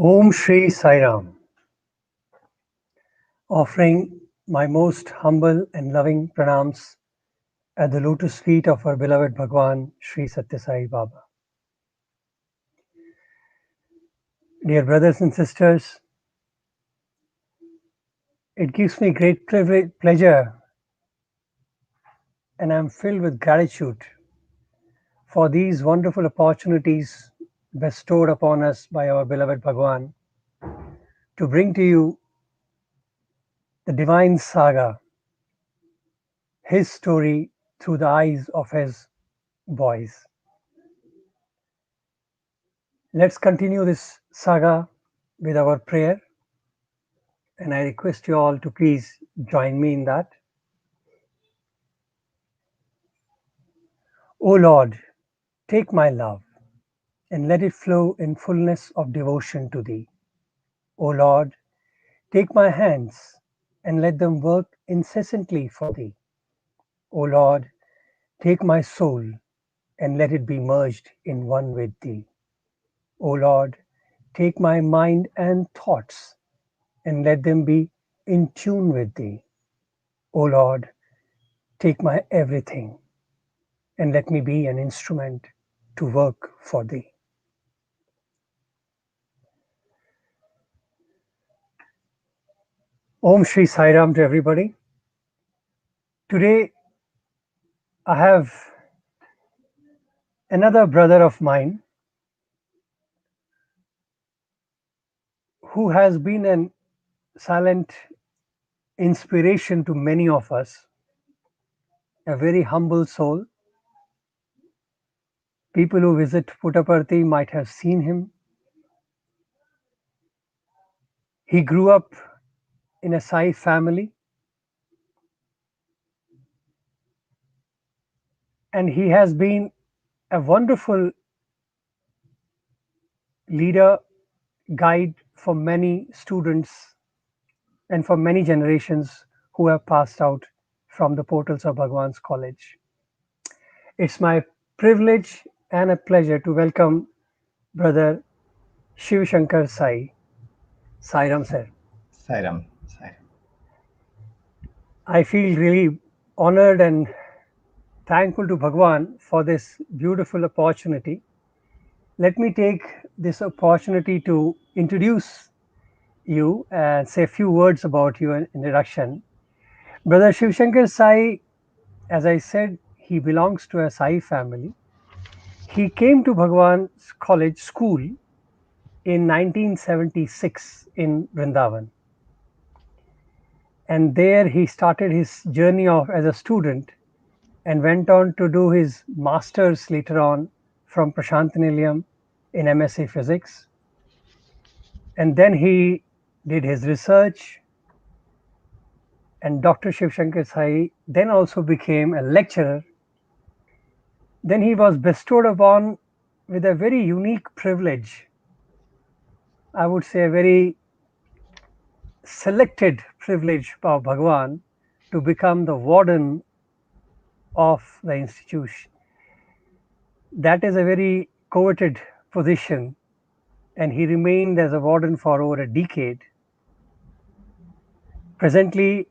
Om Shri Sai Ram, offering my most humble and loving pranams at the lotus feet of our beloved Bhagwan Sri Satya Sai Baba. Dear brothers and sisters, it gives me great pleasure and I'm filled with gratitude for these wonderful opportunities bestowed upon us by our beloved Bhagwan to bring to you the divine saga, his story through the eyes of his boys. Let's continue this saga with our prayer, and I request you all to please join me in that. O Lord, take my love and let it flow in fullness of devotion to Thee. O Lord, take my hands and let them work incessantly for Thee. O Lord, take my soul and let it be merged in one with Thee. O Lord, take my mind and thoughts and let them be in tune with Thee. O Lord, take my everything and let me be an instrument to work for Thee. Om Shri Sai Ram to everybody. Today I have another brother of mine who has been a silent inspiration to many of us, a very humble soul. People who visit Puttaparthi might have seen him. He grew up in a Sai family and he has been a wonderful leader, guide for many students and for many generations who have passed out from the portals of Bhagwan's college. It's my privilege and a pleasure to welcome Brother Shiv Shankar Sai. Sai Ram sir. Sairam. I feel really honored and thankful to Bhagwan for this beautiful opportunity. Let me take this opportunity to introduce you and say a few words about you in introduction. Brother Shiv Shankar Sai, as I said, he belongs to a Sai family. He came to Bhagwan's college school in 1976 in Brindavan. And there he started his journey as a student and went on to do his master's later on from Prashantanilayam in MSc Physics. And then he did his research, and Dr. Shiv Shankar Sai then also became a lecturer. Then he was bestowed upon with a very unique privilege, I would say a very selected privilege of Bhagwan, to become the warden of the institution. That is a very coveted position, and he remained as a warden for over a decade. Presently,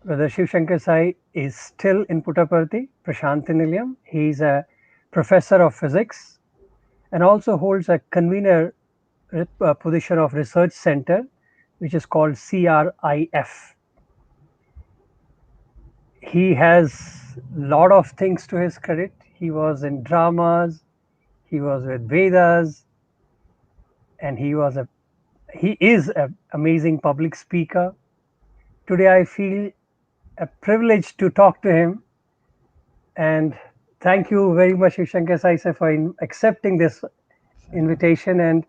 Brother Shiv Shankar Sai is still in Puttaparthi, Prashantanilayam. He is a professor of physics and also holds a convener position of research center, which is called CRIF. He has a lot of things to his credit. He was in dramas, he was with Vedas, and he is an amazing public speaker. Today I feel a privilege to talk to him, and thank you very much, Shiv Shankar Sai, for accepting this invitation and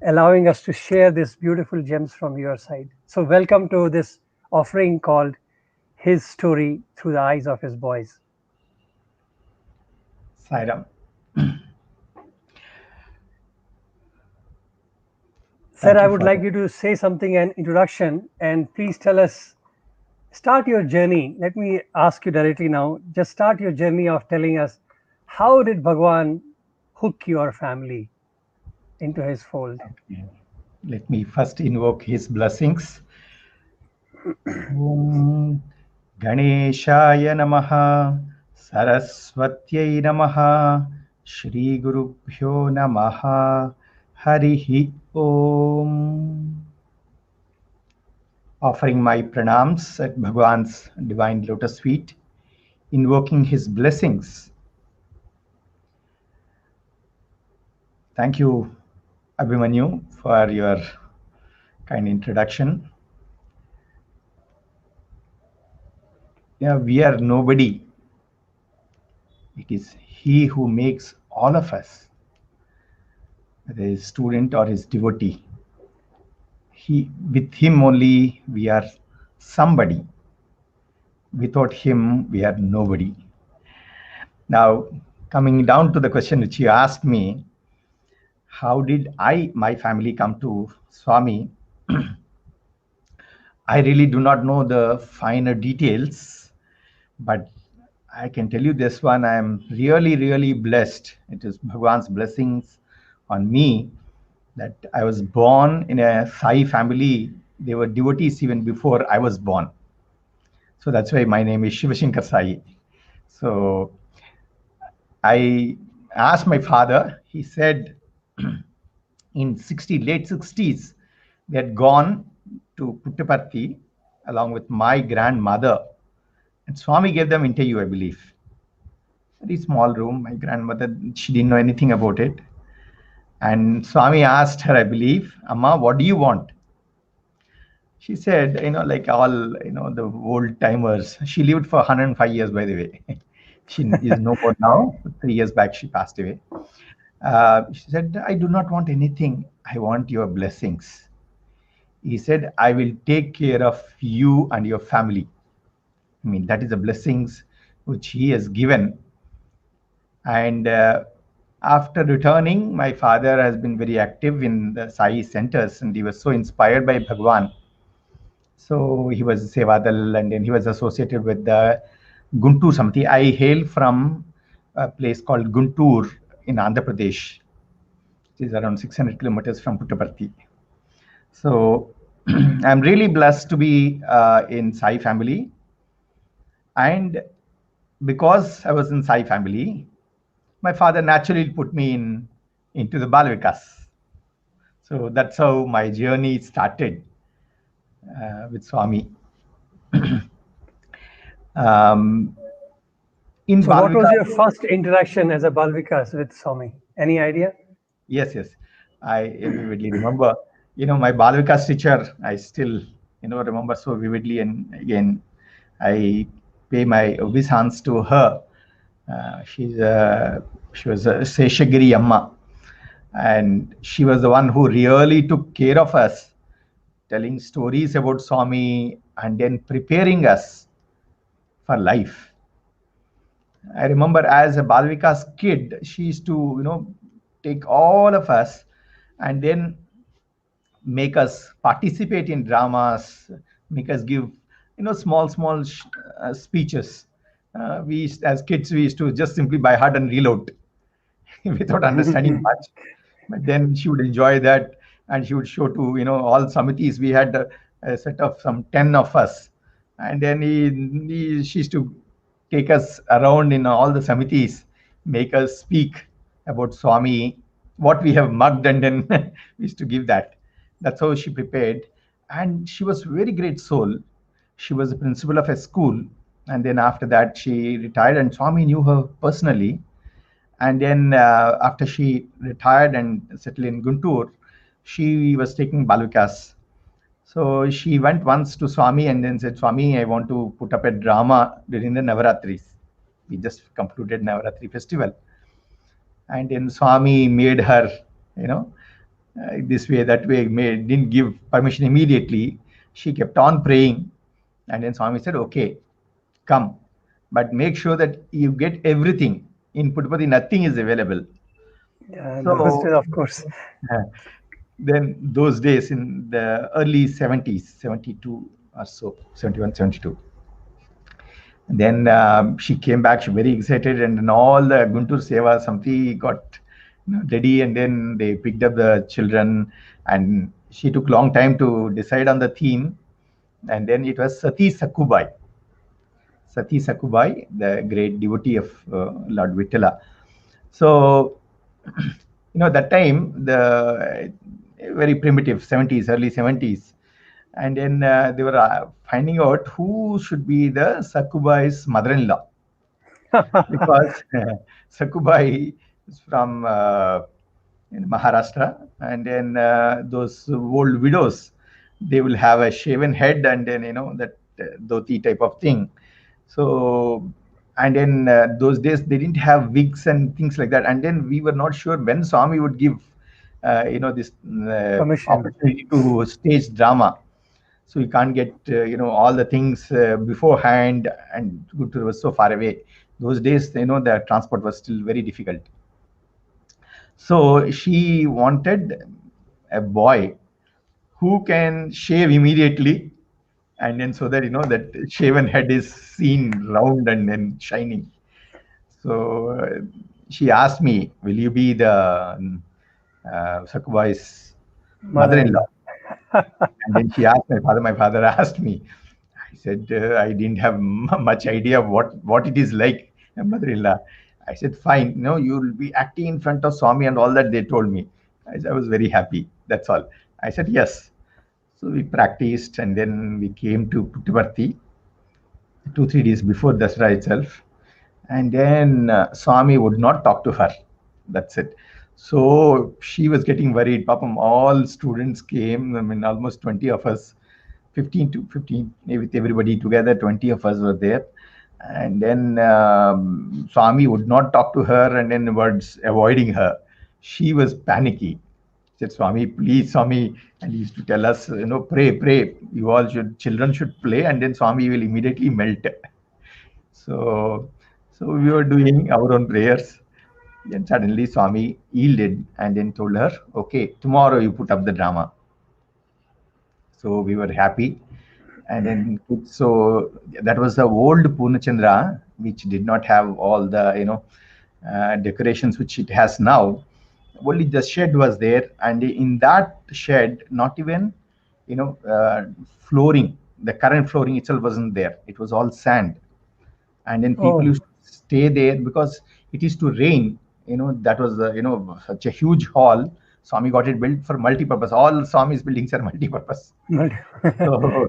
allowing us to share these beautiful gems from your side. So welcome to this offering called His Story Through the Eyes of His Boys. Sairam. Sir, I would like you to say something, an introduction, and please tell us, start your journey. Let me ask you directly now, just start your journey of telling us, how did Bhagwan hook your family into his fold? Let me first invoke his blessings. Om Ganeshaya Namaha, Saraswatyai Namaha, Shri Gurubhyo Namaha, Harihi Om. Offering my pranams at Bhagwan's divine lotus feet, invoking his blessings. Thank you, Abhimanyu, for your kind introduction. Yeah, we are nobody. It is He who makes all of us, whether his student or his devotee. With Him only we are somebody. Without Him, we are nobody. Now, coming down to the question which you asked me, how did my family come to Swami? I really do not know the finer details, but I can tell you this one. I am really, really blessed. It is Bhagwan's blessings on me that I was born in a Sai family. They were devotees even before I was born. So that's why my name is Shiv Shankar Sai. So I asked my father, he said in late 60s, they had gone to Puttaparthi along with my grandmother. And Swami gave them interview, I believe. Very small room. My grandmother, she didn't know anything about it. And Swami asked her, I believe, Amma, what do you want? She said, like all, the old timers, she lived for 105 years, by the way. She is no more now. 3 years back, she passed away. She said, I do not want anything. I want your blessings. He said, I will take care of you and your family. I mean, that is the blessings which he has given. And after returning, my father has been very active in the Sai centers, and he was so inspired by Bhagwan. So he was Sevadal, and then he was associated with the Guntur Samiti. I hail from a place called Guntur in Andhra Pradesh. It is around 600 kilometers from Puttaparthi. So I'm really blessed to be in Sai family. And because I was in Sai family, my father naturally put me into the balvikas. So that's how my journey started with Swami. In So, what was your balvikas, first interaction as a balvikas with Swami? Any idea? yes, I vividly remember. My balvikas teacher, I still remember so vividly. And again, I pay my obeisance to her. She was a Seshagiri Amma, and she was the one who really took care of us, telling stories about Swami and then preparing us for life. I remember as a Balvika's kid, she used to, take all of us and then make us participate in dramas, make us give, small speeches. As kids, we used to just simply by heart and reload without understanding much. But then she would enjoy that, and she would show to all samitis. We had a set of some 10 of us, and then she used to take us around in all the samitis, make us speak about Swami, what we have mugged, and then we used to give that. That's how she prepared, and she was very great soul. She was the principal of a school, and then after that she retired, and Swami knew her personally. And then after she retired and settled in Guntur, she was taking Balukas. So she went once to Swami and then said, Swami, I want to put up a drama during the Navaratris. We just concluded Navaratri festival. And then Swami made her, this way, that way, didn't give permission immediately. She kept on praying. And then Swami said, okay, come, but make sure that you get everything. In Puttaparthi, nothing is available. Yeah, the So hostel, of course. then those days in the early 70s, 72 or so, 71, 72. And then she came back, she very excited, and then all the Guntur Seva Samti got ready, and then they picked up the children, and She took long time to decide on the theme, and then it was Sati Sakubai. Sati Sakubai, the great devotee of Lord Vittala. So, that time, the very primitive 70s, early 70s, and then they were finding out who should be the Sakubai's mother-in-law, because Sakubai is from in Maharashtra, and then those old widows, they will have a shaven head, and then that dhoti type of thing. So, and then those days they didn't have wigs and things like that, and then we were not sure when Swami would give this Permission. opportunity to stage drama. So you can't get all the things beforehand, and Guttur was so far away. Those days, the transport was still very difficult. So she wanted a boy who can shave immediately, and then so that that shaven head is seen round and then shining. So she asked me, "Will you be the Sakubai's mother-in-law?" Mother-in-law. And then she asked my father. My father asked me. I said I didn't have much idea of what it is like, a mother-in-law. I said, fine, you'll be acting in front of Swami and all that they told me. I was very happy. That's all. I said yes. So we practiced, and then we came to Puttaparthi 2 3 days before Dasara itself. And then Swami would not talk to her. That's it. So she was getting worried. Papam, all students came. I mean, almost 20 of us, 15 to 15, with everybody together, 20 of us were there. And then Swami would not talk to her, and then words avoiding her. She was panicky. Said, Swami, please, Swami. And he used to tell us, pray, pray. You all should, children should play, and then Swami will immediately melt. So, so we were doing our own prayers. Then suddenly Swami yielded and then told her, okay, tomorrow you put up the drama. So we were happy. And then, so that was the old Purnachandra, which did not have all the, decorations which it has now. Only the shed was there. And in that shed, not even, flooring, the current flooring itself wasn't there. It was all sand. And then people Oh, used to stay there because it used to rain. That was the, such a huge hall. Swami got it built for multi-purpose. All Swami's buildings are multi-purpose. multi- So,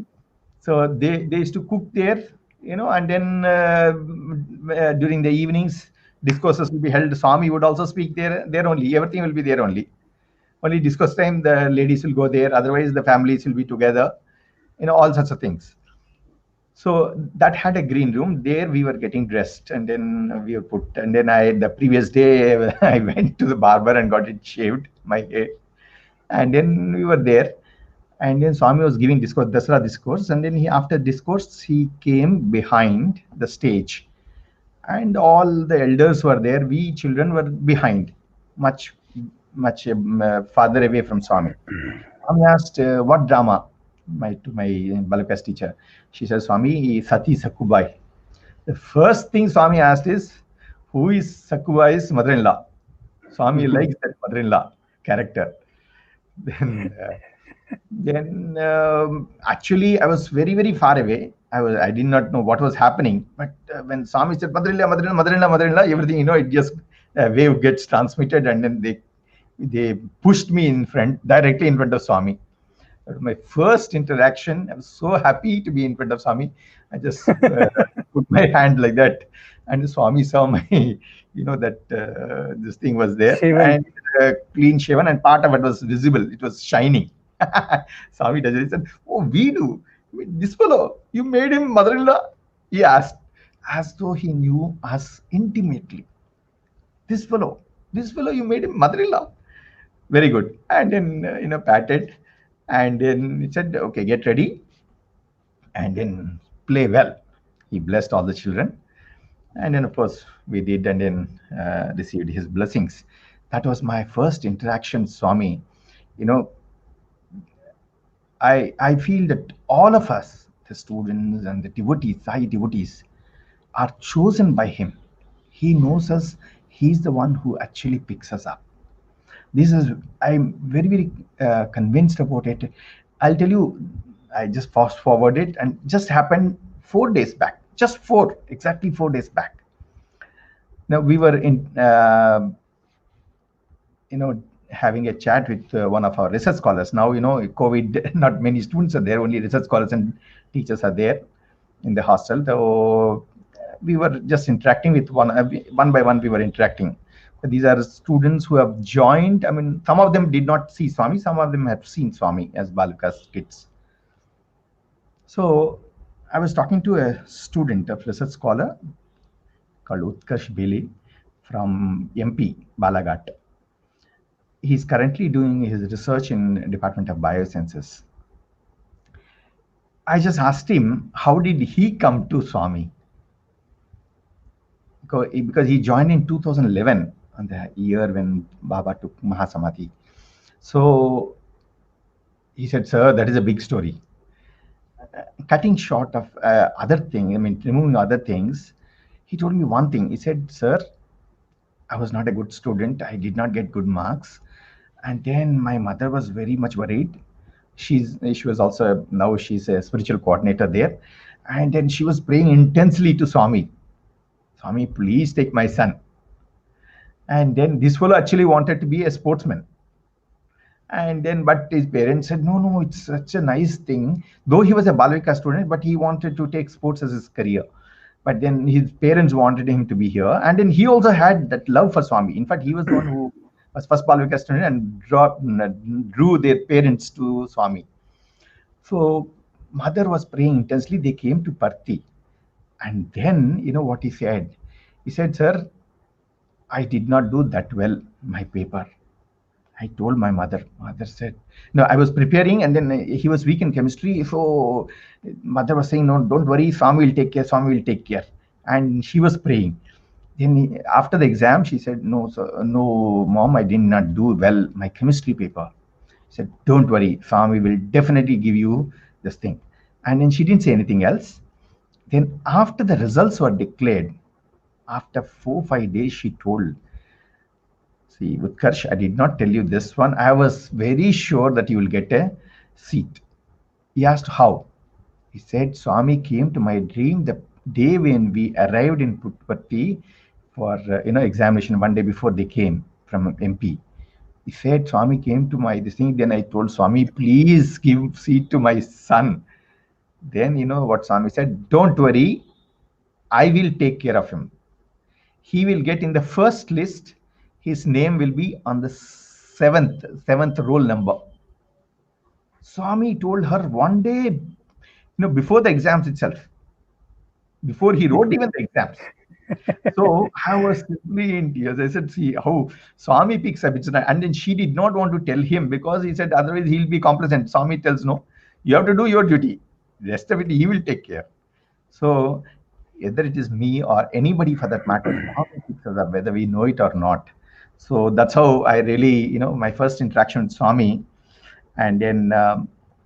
so they used to cook there, and then during the evenings, discourses will be held. Swami would also speak there only. Everything will be there only. Only discourse time, the ladies will go there. Otherwise, the families will be together. All sorts of things. So that had a green room. There we were getting dressed, and then we were put. And then the previous day, I went to the barber and got it shaved, my hair. And then we were there. And then Swami was giving discourse, Dasara discourse. And then after discourse, he came behind the stage. And all the elders were there. We children were behind, much, much farther away from Swami. Swami asked, what drama? To my balvikas teacher. She said, Swami, Sati Sakubai. The first thing Swami asked is, who is Sakubai's mother-in-law? Swami likes that mother-in-law character. Then, actually, I was very, very far away. I did not know what was happening. But when Swami said, mother-in-law, mother-in-law, mother-in-law, mother-in-law, everything, it just wave gets transmitted, and then they pushed me in front, directly in front of Swami. That was my first interaction. I was so happy to be in front of Swami. I just put my hand like that, and Swami saw my, that this thing was there, Shaven. and clean shaven, and part of it was visible. It was shining. Swami does it. He said, "Oh, we do. This fellow, you made him mother-in-law?" He asked, as though he knew us intimately. This fellow, you made him mother-in-law. Very good. And then patted, and then he said, "Okay, get ready, and then play well." He blessed all the children, and then of course we did, and then received his blessings. That was my first interaction, Swami. You know, I feel that all of us, the students and the devotees, Sai devotees, are chosen by him. He knows us. He's the one who actually picks us up. This is, I'm very, very convinced about it. I'll tell you, I just fast forward it, and just happened 4 days back, just four, exactly 4 days back. Now we were in, having a chat with one of our research scholars. Now, COVID, not many students are there, only research scholars and teachers are there in the hostel. So we were just interacting with one by one, we were interacting. These are students who have joined. I mean, some of them did not see Swami, some of them have seen Swami as balvikas kids. So I was talking to a student, a research scholar called Utkarsh Beli from MP, Balaghat. He's currently doing his research in Department of Biosciences. I just asked him, how did he come to Swami? Because he joined in 2011, on the year when Baba took Mahasamadhi. So he said, sir, that is a big story. Cutting short of other thing, I mean, removing other things, he told me one thing. He said, sir, I was not a good student. I did not get good marks. And then my mother was very much worried. She was also, now she's a spiritual coordinator there. And then she was praying intensely to Swami. Swami, please take my son. And then this fellow actually wanted to be a sportsman. And then, but his parents said, no, no, it's such a nice thing. Though he was a Balvika student, but he wanted to take sports as his career. But then his parents wanted him to be here. And then he also had that love for Swami. In fact, he was the one who was first Balvika student and drew their parents to Swami. So mother was praying intensely. They came to Parthi. And then, you know what he said? He said, sir, I did not do that well, my paper. I told my mother. Mother said, no, I was preparing, and then he was weak in chemistry. So mother was saying, no, don't worry, Swami will take care, Swami will take care. And she was praying. Then after the exam, she said, no, so, no, mom, I did not do well my chemistry paper. She said, don't worry, Swami will definitely give you this thing. And then she didn't say anything else. Then after the results were declared, after 4 5 days, she told, see, Utkarsh, I did not tell you this one. I was very sure that you will get a seat. He asked how. He said, Swami came to my dream the day when we arrived in Puttparthi for examination, one day before they came from MP. He said, Swami came to my this thing. Then I told Swami, please give seat to my son. Then you know what Swami said? Don't worry, I will take care of him. He will get in the first list. His name will be on the seventh roll number. Swami told her one day, before the exams itself, before he wrote even the exams. So I was simply in tears. I said, see how Swami picks up. And then she did not want to tell him because he said, otherwise he'll be complacent. Swami tells, no, you have to do your duty. The rest of it, he will take care. So whether it is me or anybody for that matter, Swami picks us up, whether we know it or not. So that's how I really, my first interaction with Swami. And then,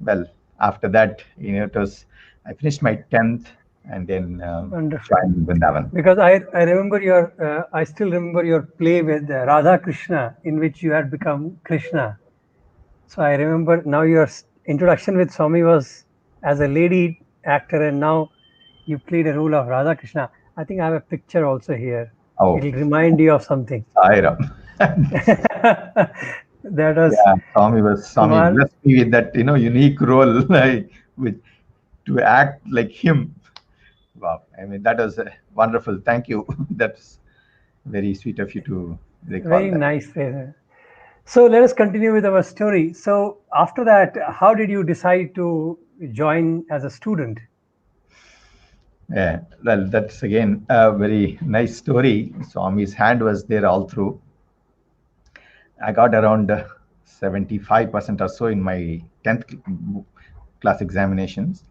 well, after that, it was, I finished my 10th and then joined Brindavan. Because I remember I still remember your play with Radha Krishna, in which you had become Krishna. So I remember now your introduction with Swami was as a lady actor, and now you played a role of Radha Krishna. I think I have a picture also here. Oh. It'll remind you of something. That was, yeah, Swami blessed me with that unique role, to act like him. Wow, I mean that was wonderful. Thank you. That's very sweet of you to recall. Very nice. So let us continue with our story. So after that, how did you decide to join as a student? Yeah, well, that's again a very nice story. Swami's hand was there all through. I got around 75% or so in my 10th class examinations.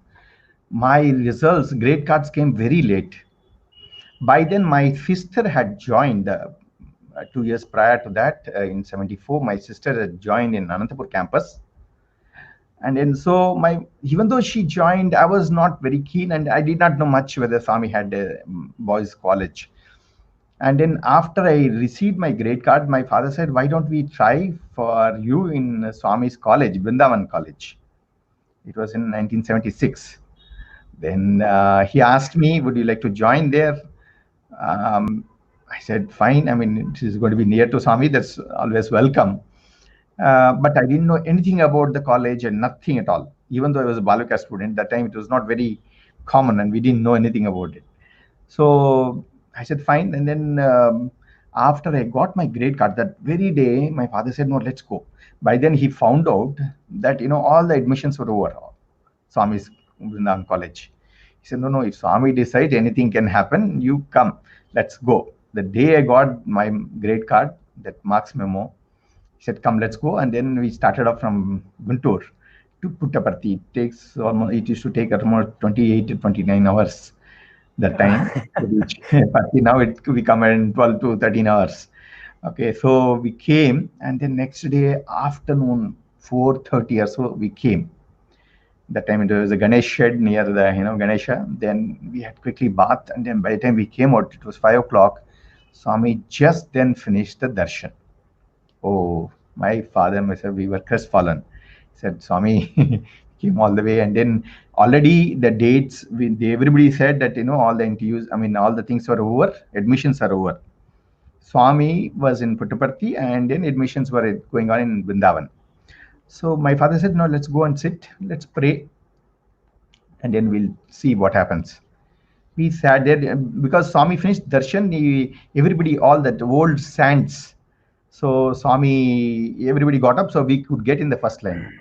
My results, grade cards came very late. By then, my sister had joined 2 years prior to that. In 74, my sister had joined in Anantapur campus. And then so even though she joined, I was not very keen and I did not know much whether Swami had a boys' college. And then after I received my grade card, my father said, "Why don't we try for you in Swami's college, Brindavan College?" It was in 1976. Then he asked me, "Would you like to join there?" I said, "Fine. I mean, it is going to be near to Swami. That's always welcome." But I didn't know anything about the college and nothing at all. Even though I was a balvika student, that time it was not very common, and we didn't know anything about it. So I said, "Fine." And then after I got my grade card, that very day, my father said, "No, let's go." By then, he found out that all the admissions were over. Swami's Vrindavan College. He said, "No, no, if Swami decides anything can happen, you come. Let's go." The day I got my grade card, that marks memo, he said, "Come, let's go." And then we started off from Guntur to Puttaparthi. It used to take almost 28 to 29 hours that time to reach Parthi. Now it could become in 12 to 13 hours. Okay, so we came, and then next day afternoon, 4:30 or so, we came. That time it was a Ganesh shed near the Ganesha. Then we had quickly bath, and then by the time we came out, it was 5 o'clock. Swami just then finished the darshan. Oh, my father and myself, we were crestfallen. He said, "Swami came all the way," and then already the dates. Everybody said that all the interviews. I mean, all the things were over. Admissions are over. Swami was in Puttaparthi, and then admissions were going on in Brindavan. So my father said, "No, let's go and sit. Let's pray, and then we'll see what happens." We sat there because Swami finished darshan. Everybody, all that old saints. So Swami, everybody got up, so we could get in the first line.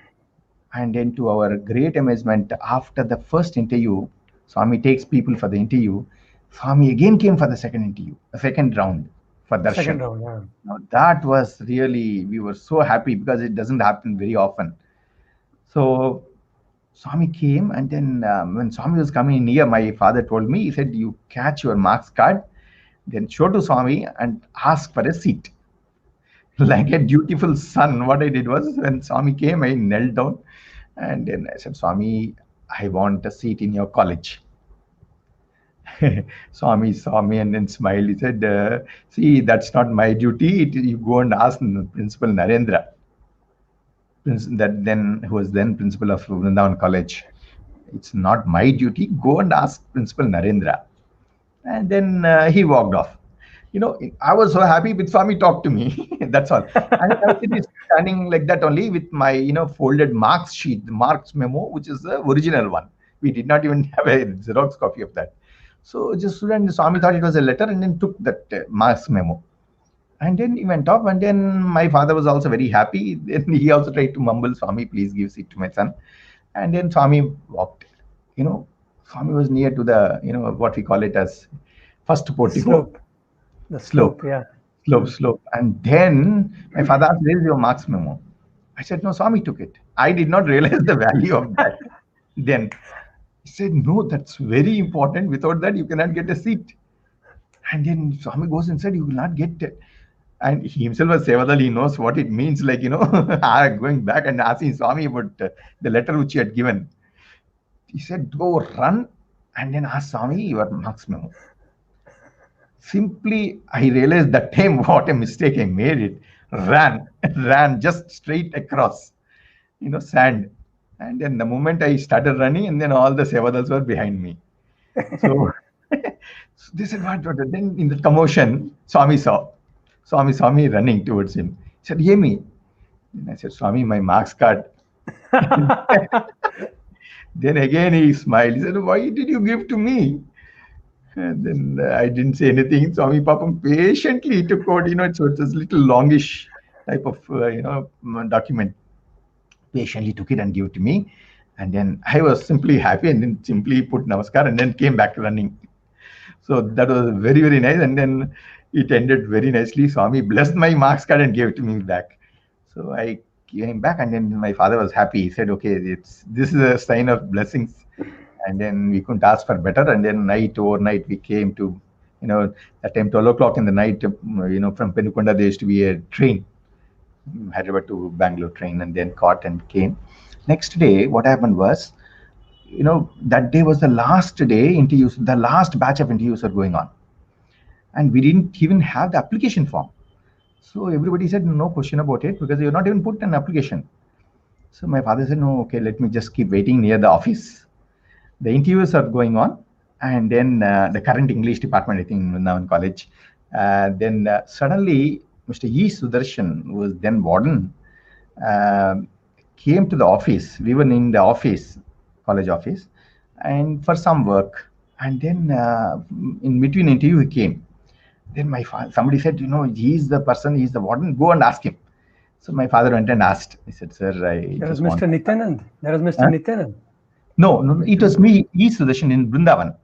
And then, to our great amazement, after the first interview, Swami takes people for the interview. Swami again came for the second interview, the second round for Second darshan. round, yeah. Now that was really, we were so happy because it doesn't happen very often. So Swami came, and then when Swami was coming near, my father told me, he said, "You catch your marks card, then show to Swami and ask for a seat." Like a dutiful son, what I did was, when Swami came, I knelt down and then I said, "Swami, I want a seat in your college." Swami saw me and then smiled. He said, "See, that's not my duty. You go and ask Principal Narendra, who was then principal of Vrindavan College. It's not my duty. Go and ask Principal Narendra." And then he walked off. I was so happy with Swami talked to me. That's all. And I was standing like that only with my, folded marks sheet, the marks memo, which is the original one. We did not even have a Xerox copy of that. So just stood, and Swami thought it was a letter and then took that marks memo. And then he went off, and then my father was also very happy. Then he also tried to mumble, "Swami, please give seat to my son." And then Swami walked. You know, Swami was near to the, what we call it as first portico. Slope. The Slope, slope, yeah. slope. And then my father asked, "Where is your marks memo?" I said, "No, Swami took it." I did not realize the value of that. Then he said, "No, that's very important. Without that, you cannot get a seat." And then Swami goes and said, "You will not get it." And he himself was Sevadal, he knows what it means, like, going back and asking Swami about the letter which he had given. He said, "Go run and then ask Swami your marks memo." Simply, I realized that time what a mistake I made it. Ran, ran just straight across, sand. And then the moment I started running, and then all the Sevadals were behind me. So, so they said, "What? Then in the commotion, Swami saw me running towards him. He said, "Hear me." And I said, "Swami, my marks card." Then again he smiled. He said, "Why did you give to me?" And then I didn't say anything. Swami Papam patiently took out, so it's a little longish type of, document. Patiently took it and gave it to me. And then I was simply happy and then simply put namaskar and then came back running. So that was very, very nice. And then it ended very nicely. Swami blessed my marks card and gave it to me back. So I came back, and then my father was happy. He said, "Okay, this is a sign of blessings." And then we couldn't ask for better. And then overnight, we came to, at time 12 o'clock in the night, from Penukonda, there used to be a train, Hyderabad to Bangalore train, and then caught and came. Next day, what happened was, that day was the last day interviews, the last batch of interviews are going on. and we didn't even have the application form. So everybody said, no question about it, because you're not even put an application. So my father said, no, okay, let me just keep waiting near the office. The interviews are going on, and then the current English department, I think, now in college. Then suddenly, Mr. E. Sudarshan, who was then warden, uh, came to the office. We were in the office, college office, and for some work. And then in between interview, he came. Then my father, somebody said, he's the person, he's the warden, go and ask him. So my father went and asked. He said, sir, I There was just want. Mr. Nityanand. There was Mr. Huh? Nityanand. No, no, no, it was me, E. Sudarshan in Brindavan.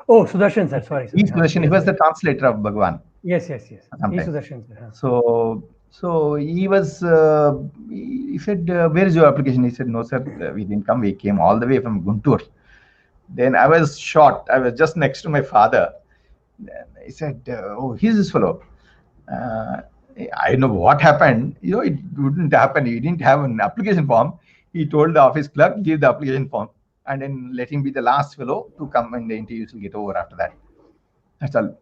Oh, Sudarshan sir. Sorry, E. sorry. Sudarshan, he Yes, was the sir. translator of Bhagwan Yes, yes, yes. E. sometimes. Sudarshan sir. So he was, he said, where is your application? He said, no, sir, we didn't come. We came all the way from Guntur. Then I was shocked. I was just next to my father. Then he said, oh, he's this fellow. Uh, I don't know what happened. It wouldn't happen. He didn't have an application form. He told the office clerk, give the application form, and then let him be the last fellow to come, and the interviews will get over after that. That's all.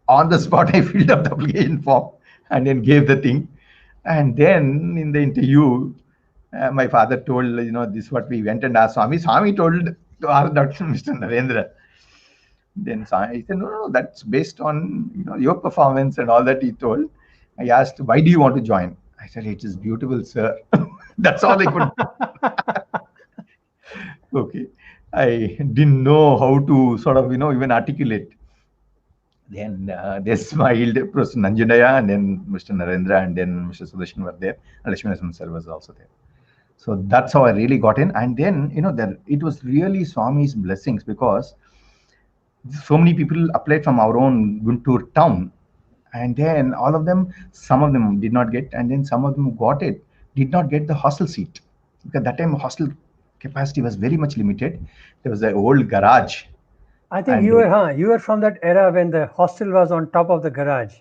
On the spot, I filled up the application form and then gave the thing. And then in the interview, my father told, this is what we went and asked Swami. Swami told to our Dr. Mr. Narendra. Then Swami said, no, no, that's based on your performance and all that he told. I asked, why do you want to join? I said, it is beautiful, sir. That's all I could. Okay. I didn't know how to sort of, even articulate. Then they smiled, Professor Nanjunaya, and then Mr. Narendra, and then Mr. Sudarshan were there, and Lakshmi sir was also there. So that's how I really got in. And then, it was really Swami's blessings, because so many people applied from our own Guntur town. And then all of them, some of them did not get, and then some of them who got it did not get the hostel seat. Because that time hostel capacity was very much limited. There was an old garage. I think And you were from that era when the hostel was on top of the garage.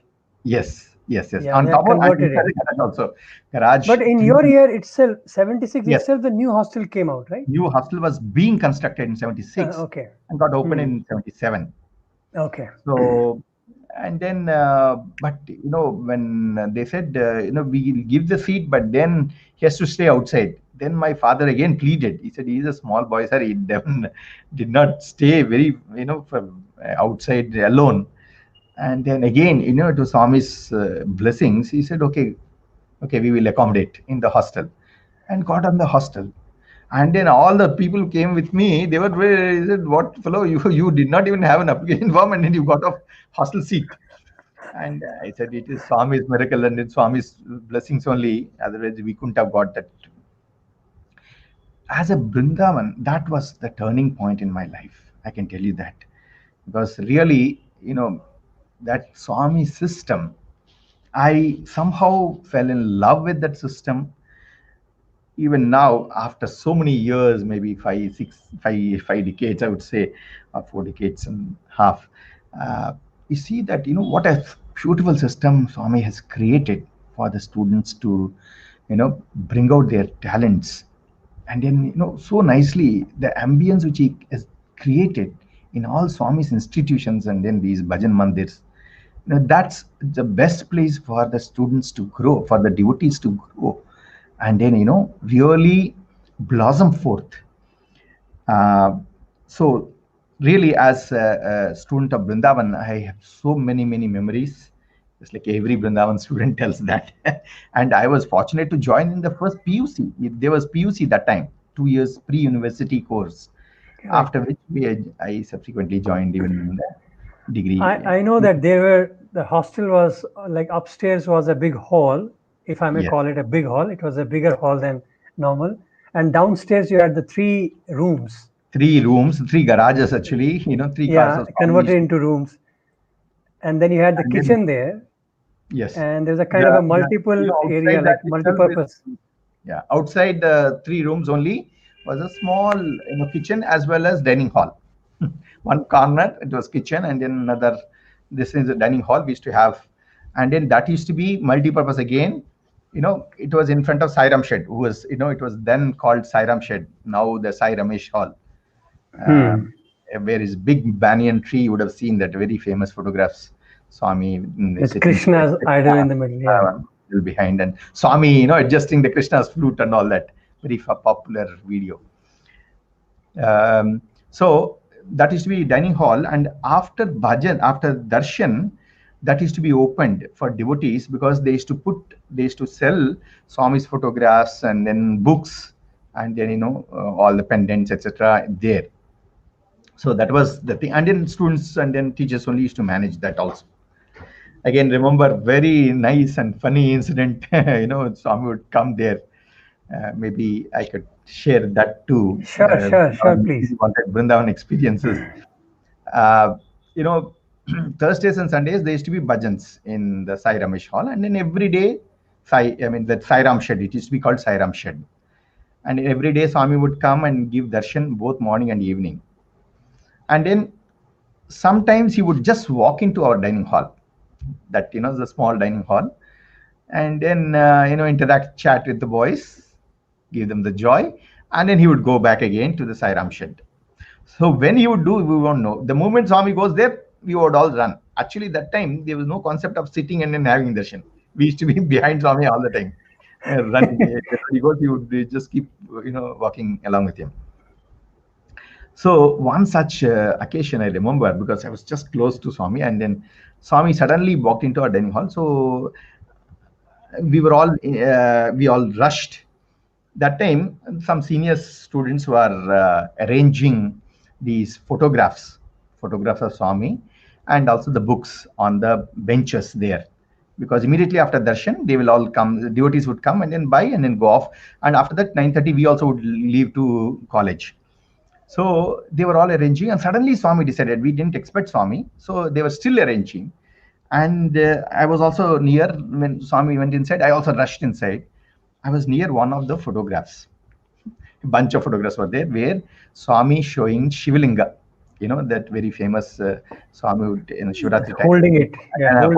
yes, yes, yes. Yeah, On they had top of and converted inside it. the garage also. Garage. But in your year itself, 76 Yes. itself, the new hostel came out, right? New hostel was being constructed in 76 Okay. and got opened in 77. Okay. So, and then, but when they said, we'll give the seat, but then he has to stay outside. Then my father again pleaded. He said, he's a small boy, sir. He did not stay very, from outside alone. And then again, to Swami's blessings, he said, okay, we will accommodate in the hostel, and got on the hostel. And then all the people who came with me, they were very, said, what fellow, you did not even have an application form, and then you got a hostel seat. And I said, it is Swami's miracle and it's Swami's blessings only. Otherwise, we couldn't have got that. As a Brindavan, that was the turning point in my life. I can tell you that. Because really, that Swami system, I somehow fell in love with that system. Even now, after so many years, maybe five decades, I would say, or 4 decades and half, you see that, what a beautiful system Swami has created for the students to, bring out their talents. And then, so nicely, the ambience which he has created in all Swami's institutions, and then these bhajan mandirs, that's the best place for the students to grow, for the devotees to grow, and then really blossom forth. So really, as a student of Brindavan, I have so many memories. Just like every Brindavan student tells that. And I was fortunate to join in the first PUC. There was PUC that time, 2 years pre-university course, Correct. after which I subsequently joined even in the degree. I know that the hostel was like upstairs was a big hall, if I may Yes, call it a big hall. It was a bigger hall than normal. And downstairs you had the three rooms. 3 rooms, 3 garages actually. Three cars Yeah, of Swami converted used to. into rooms. And then you had the And then kitchen there, yes, and there's a kind of a multiple area, outside that like itself multi-purpose. is, yeah, outside the 3 rooms only was a small kitchen as well as dining hall. One corner it was kitchen, and then another, this is a dining hall we used to have. And then that used to be multi-purpose again. It was in front of Sai Ram Shed, who was, it was then called Sai Ram Shed, now the Sai Ramesh Hall. Hmm. Where is big banyan tree, you would have seen that very famous photographs. Swami With sitting Krishna's idol in the middle. Yeah. behind, and Swami, adjusting the Krishna's flute and all that. Very popular video. So that is to be dining hall, and after bhajan, after darshan, that is to be opened for devotees, because they used to sell Swami's photographs and then books, and then all the pendants, etc. there. So that was the thing, and then students and then teachers only used to manage that also. Again, remember very nice and funny incident. Swami would come there. Maybe I could share that too. Sure, On please. wanted Brindavan experiences. Uh, you know, Thursdays and Sundays there used to be bhajans in the Sai Ramesh Hall, and then every day, that Sai Ram Shed. It used to be called Sai Ram Shed, and every day Swami would come and give darshan both morning and evening. And then sometimes he would just walk into our dining hall, that the small dining hall, and then interact, chat with the boys, give them the joy, and then he would go back again to the Sai Ram Shed. So when he would do, we won't know. The moment Swami goes there, we would all run. Actually, that time there was no concept of sitting and then having darshan. We used to be behind Swami all the time, running. Wherever he goes, we would just keep walking along with him. So one such occasion I remember, because I was just close to Swami, and then Swami suddenly walked into our dining hall. So we all rushed. That time, some senior students were arranging these photographs of Swami, and also the books on the benches there. Because immediately after darshan, they will all come. The devotees would come and then buy and then go off. And after that, 9:30, we also would leave to college. So they were all arranging, and suddenly Swami decided. We didn't expect Swami, so they were still arranging. And I was also near when Swami went inside. I also rushed inside. I was near one of the photographs. A bunch of photographs were there where Swami showing Shivalinga, that very famous Swami in Shivratri time. Holding it. Yeah,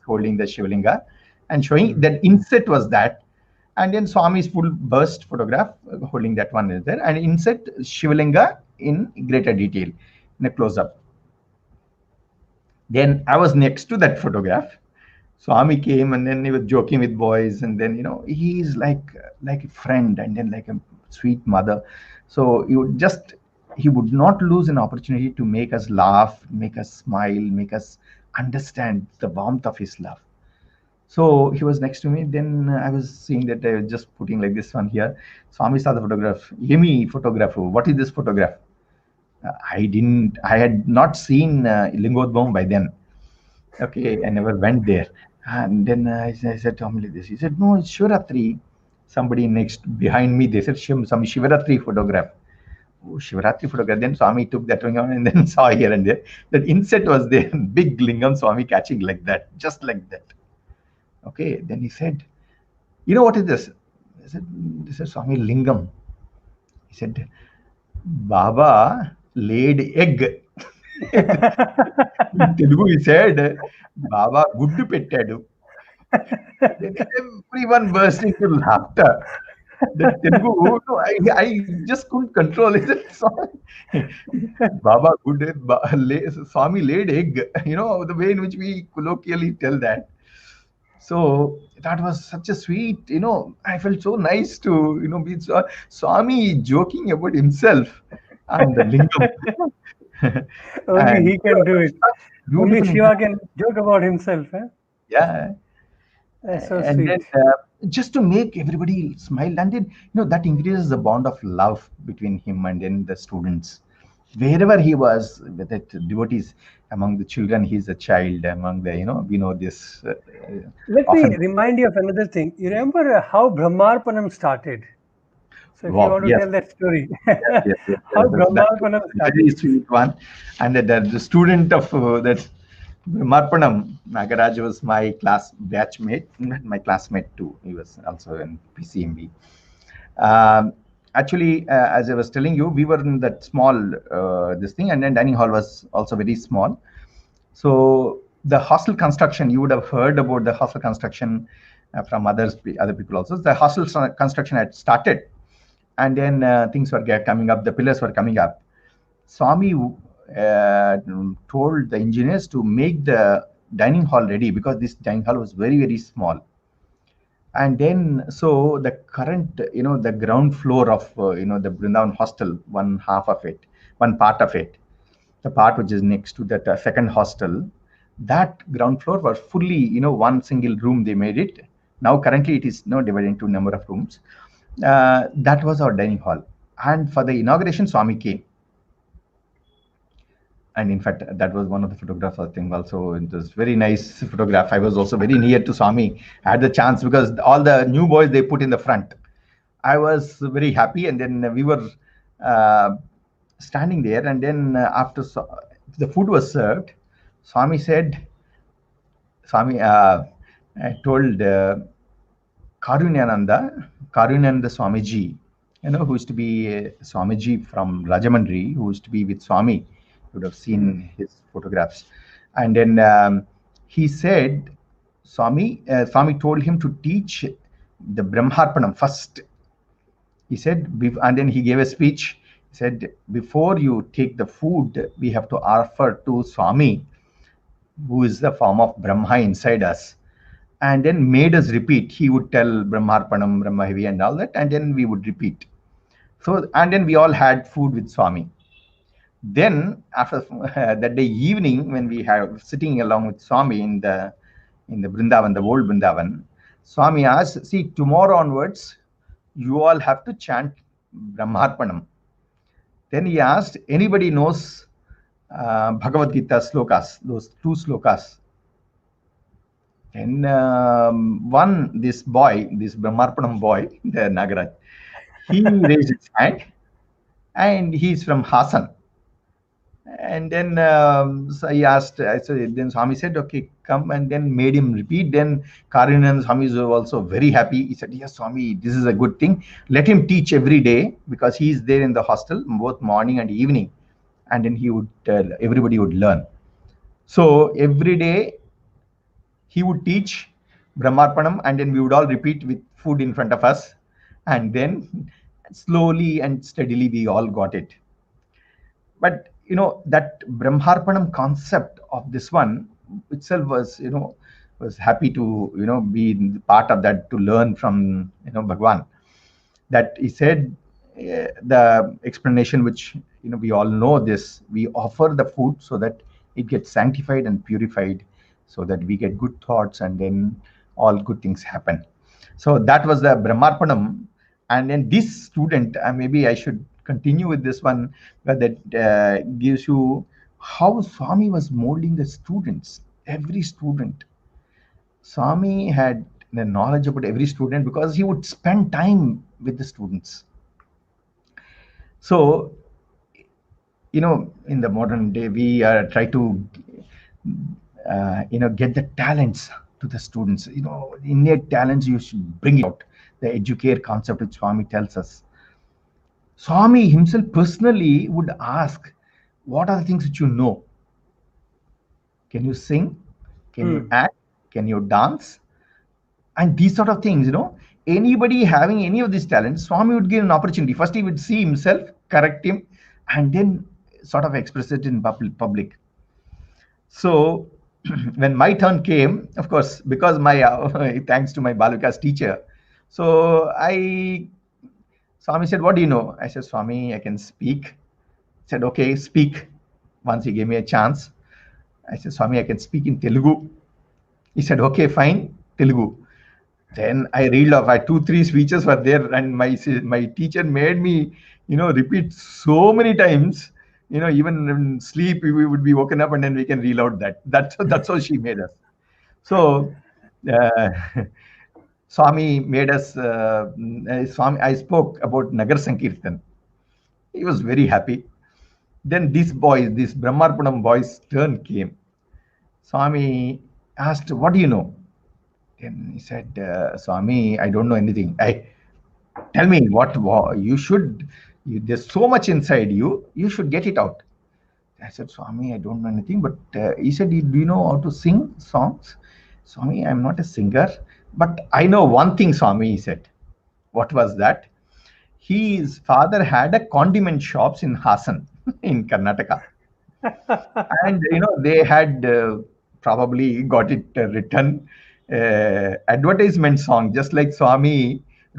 holding the Shivalinga, and showing that inset was that. And then Swami's full burst photograph holding that one is there, and inset Shivalinga in greater detail in a close up. Then I was next to that photograph. Swami came and then he was joking with boys, and then he's like a friend, and then like a sweet mother. So he would not lose an opportunity to make us laugh, make us smile, make us understand the warmth of his love. So he was next to me. Then I was seeing that I was just putting like this one here. Swami saw the photograph. Yemi photograph. What is this photograph? I had not seen Lingodbam by then. Okay, I never went there. And then I said to him like this. He said, no, it's Shivratri. Somebody next behind me, they said some Shivaratri photograph. Oh, Shivaratri photograph. Then Swami took that one and then saw here and there. That inset was there, big lingam Swami catching like that, just like that. Okay, then he said, what is this? I said, this is Swami Lingam. He said, Baba laid egg. In Telugu, he said, Baba guddu pettadu. Then everyone burst into laughter. The Telugu, no, I just couldn't control it. Baba Swami laid egg. The way in which we colloquially tell that. So that was such a sweet, I felt so nice to, be Swami joking about himself and the lingam. Only And he can do it. Only beautiful. Shiva can joke about himself. Yeah. That's so And sweet. then just to make everybody smile, and then that increases the bond of love between him and then the students. Wherever he was, with the devotees, among the children, he's a child. Among the, we know this Let me often. remind you of another thing. You remember how brahmarpanam started? So if you Wow, want to yes. tell that story, Yes. how That's brahmarpanam a very started. sweet one. And the student of that Marpanam, Nagaraj, was my batchmate, my classmate too. He was also in PCMB. Actually, as I was telling you, we were in that small this thing, and then dining hall was also very small. So the hostel construction, you would have heard about the hostel construction from other people also. The hostel construction had started, and then things were coming up. The pillars were coming up. Swami told the engineers to make the dining hall ready, because this dining hall was very, very small. And then, so the current, the ground floor of, the Brindavan hostel, one half of it, one part of it, the part which is next to that second hostel, that ground floor was fully, one single room they made it. Now currently it is now divided into number of rooms. That was our dining hall. And for the inauguration, Swami came. And in fact, that was one of the photographs, I think. Also, it was very nice photograph. I was also very near to Swami. I had the chance because all the new boys they put in the front. I was very happy, and then we were uh, standing there, and then after the food was served, Swami said, Swami told Karunyananda, Karunyananda Swamiji, who used to be Swamiji from Rajamandri, who used to be with Swami. You would have seen his photographs. And then he said, Swami told him to teach the brahmarpanam first. He said, and then he gave a speech. He said, before you take the food, we have to offer to Swami, who is the form of Brahma inside us. And then made us repeat. He would tell brahmarpanam, brahmahevi and all that, and then we would repeat. So, and then we all had food with Swami. Then after that day evening, when we have sitting along with Swami in the Brindavan, the old Brindavan, Swami asked, see, tomorrow onwards, you all have to chant brahmarpanam. Then he asked, anybody knows Bhagavad Gita slokas, those two slokas? Then this brahmarpanam boy, the Nagaraj, he raised his hand, and he's from Hassan. And then so he asked, then Swami said, okay, come, and then made him repeat. Then Karinan Swami was also very happy. He said, yes, Swami, this is a good thing. Let him teach every day, because he is there in the hostel, both morning and evening. And then he would everybody would learn. So every day he would teach Brahmarpanam, and then we would all repeat with food in front of us. And then slowly and steadily we all got it. But that Brahmarpanam concept of this one itself was was happy to be part of that, to learn from Bhagwan. That he said, the explanation which we all know, this we offer the food so that it gets sanctified and purified, so that we get good thoughts, and then all good things happen. So that was the Brahmarpanam. And then this student, maybe I should continue with this one, that gives you how Swami was molding the students. Every student, Swami had the knowledge about every student, because he would spend time with the students. So in the modern day, we try to get the talents to the students. Innate talents, you should bring it out. The educate concept which Swami tells us. Swami himself personally would ask, what are the things which you know? Can you sing? Can you act? Can you dance? And these sort of things, anybody having any of these talents, Swami would give an opportunity. First, he would see himself, correct him, and then sort of express it in public. So when my turn came, of course, because my thanks to my balvikas teacher, so Swami said, what do you know? I said, Swami, I can speak. He said, okay, speak. Once he gave me a chance. I said, Swami, I can speak in Telugu. He said, okay, fine, Telugu. Then I read off. 2-3 speeches were there, and my teacher made me, repeat so many times. Even in sleep, we would be woken up, and then we can reel out that. That's how she made us. So Swami made us. Swami, I spoke about Nagar Sankirtan. He was very happy. Then this Brahmarpanam boy's turn came. Swami asked, what do you know? Then he said, Swami, I don't know anything. Tell me what you should, there's so much inside you, you should get it out. I said, Swami, I don't know anything. But he said, do you know how to sing songs? Swami, I'm not a singer, but I know one thing, Swami, he said. What was that? His father had a condiment shops in Hassan, in Karnataka. And, they had probably got it written. Advertisement song, just like Swami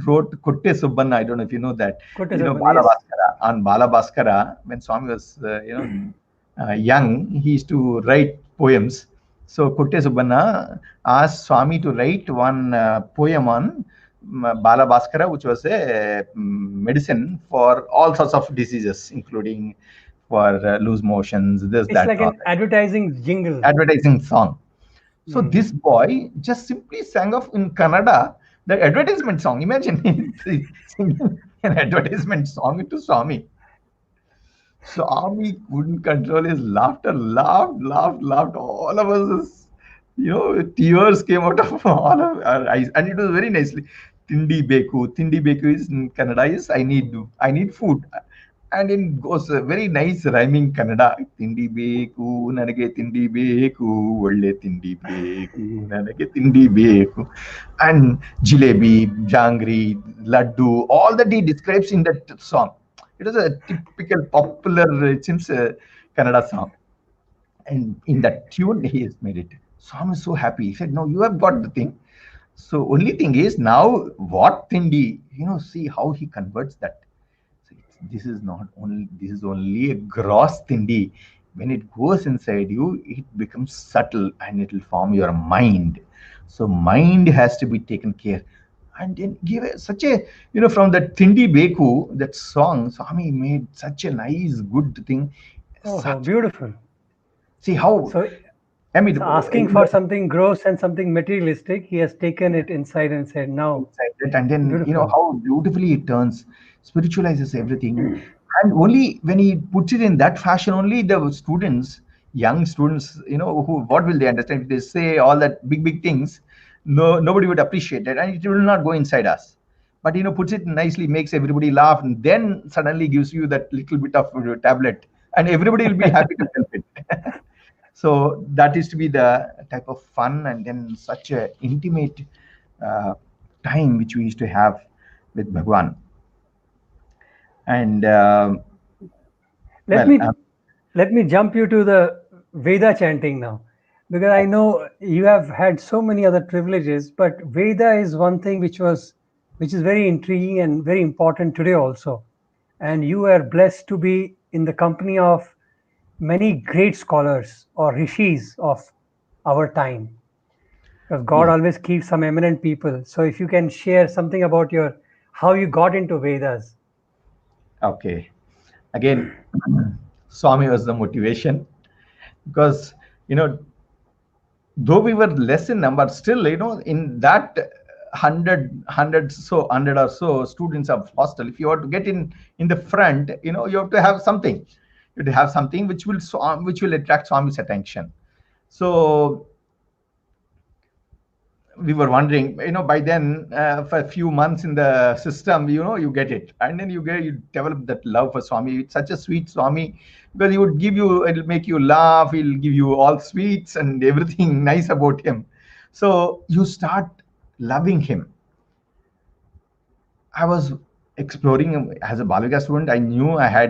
wrote Kutte Subbanna. I don't know if you know that. You know, Kottasavan, Bala yes. Bhaskara. On Bala Bhaskara, when Swami was, young, he used to write poems. So Kutte Subbanna asked Swami to write one poem on Bala Bhaskara, which was a medicine for all sorts of diseases, including for loose motions, this, It's that, like all an that. advertising jingle. Advertising song. So Mm. this boy just simply sang off in Kannada the advertisement song. Imagine singing an advertisement song into Swami. Swami couldn't control his laughter, laughed, laughed, laughed. All of us, tears came out of all of our eyes, and it was very nicely. Tindi beku. Tindi beku is in Kannada is I need food. And it goes a very nice rhyming Kannada. Tindi beku, nanage tindi beku, ಒಳ್ಳೆ tindi beku, nanage tindi beku. And jalebi, jangri, laddu, all that he describes in that song. It was a typical popular, it seems, Kannada song. And in that tune, he has made it. Swami is so happy. He said, "No, you have got the thing. So only thing is now what Tindi, see how he converts that. So this is only a gross Tindi. When it goes inside you, it becomes subtle and it will form your mind. So mind has to be taken care. And then give such a, from that Tindi Beku, that song, Swami made such a nice, good thing. Oh, how Such, beautiful. see how, So, I mean, so asking for something gross and something materialistic, he has taken it inside and said, now, inside it, and then beautiful. how beautifully it turns, spiritualizes everything. And only when he puts it in that fashion, only the students, young students, who, what will they understand if they say all that big things? No, nobody would appreciate it, and it will not go inside us. But puts it nicely, makes everybody laugh, and then suddenly gives you that little bit of tablet, and everybody will be happy to help it. So that is to be the type of fun, and then such a intimate uh, time which we used to have with Bhagwan. And Let well, me let me jump you to the Veda chanting now, because I know you have had so many other privileges, but Veda is one thing which is very intriguing and very important today also. And you are blessed to be in the company of many great scholars or rishis of our time. Because God yes, always keeps some eminent people. So if you can share something about your how you got into Vedas. okay. Again, Swami was the motivation, because you know though we were less in number, still in that hundred or so students of hostel, if you want to get in the front, you have to have something. You have to have something which will attract Swami's attention. So we were wondering, by then, for a few months in the system, you get it, and then you develop that love for Swami. It's such a sweet Swami, because he would give you, it'll make you laugh, he'll give you all sweets and everything nice about him. So you start loving him. I was exploring as a balvika student. I knew I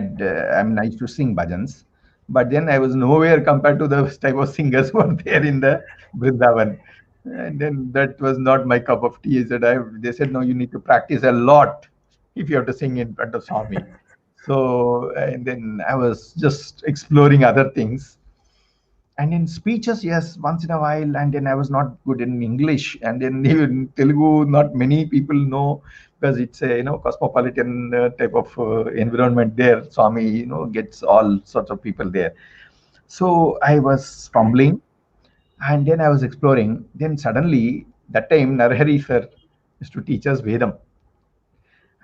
used to sing bhajans, but then I was nowhere compared to the type of singers who are there in the Brindavan. And then that was not my cup of tea. They said, no, you need to practice a lot if you have to sing in front of Swami. So, and then I was just exploring other things. And in speeches, yes, once in a while. And then I was not good in English, and then even Telugu, not many people know, because it's a cosmopolitan type of environment there. Swami gets all sorts of people there. So I was fumbling, and then I was exploring. Then suddenly, that time Narhari sir used to teach us Vedam.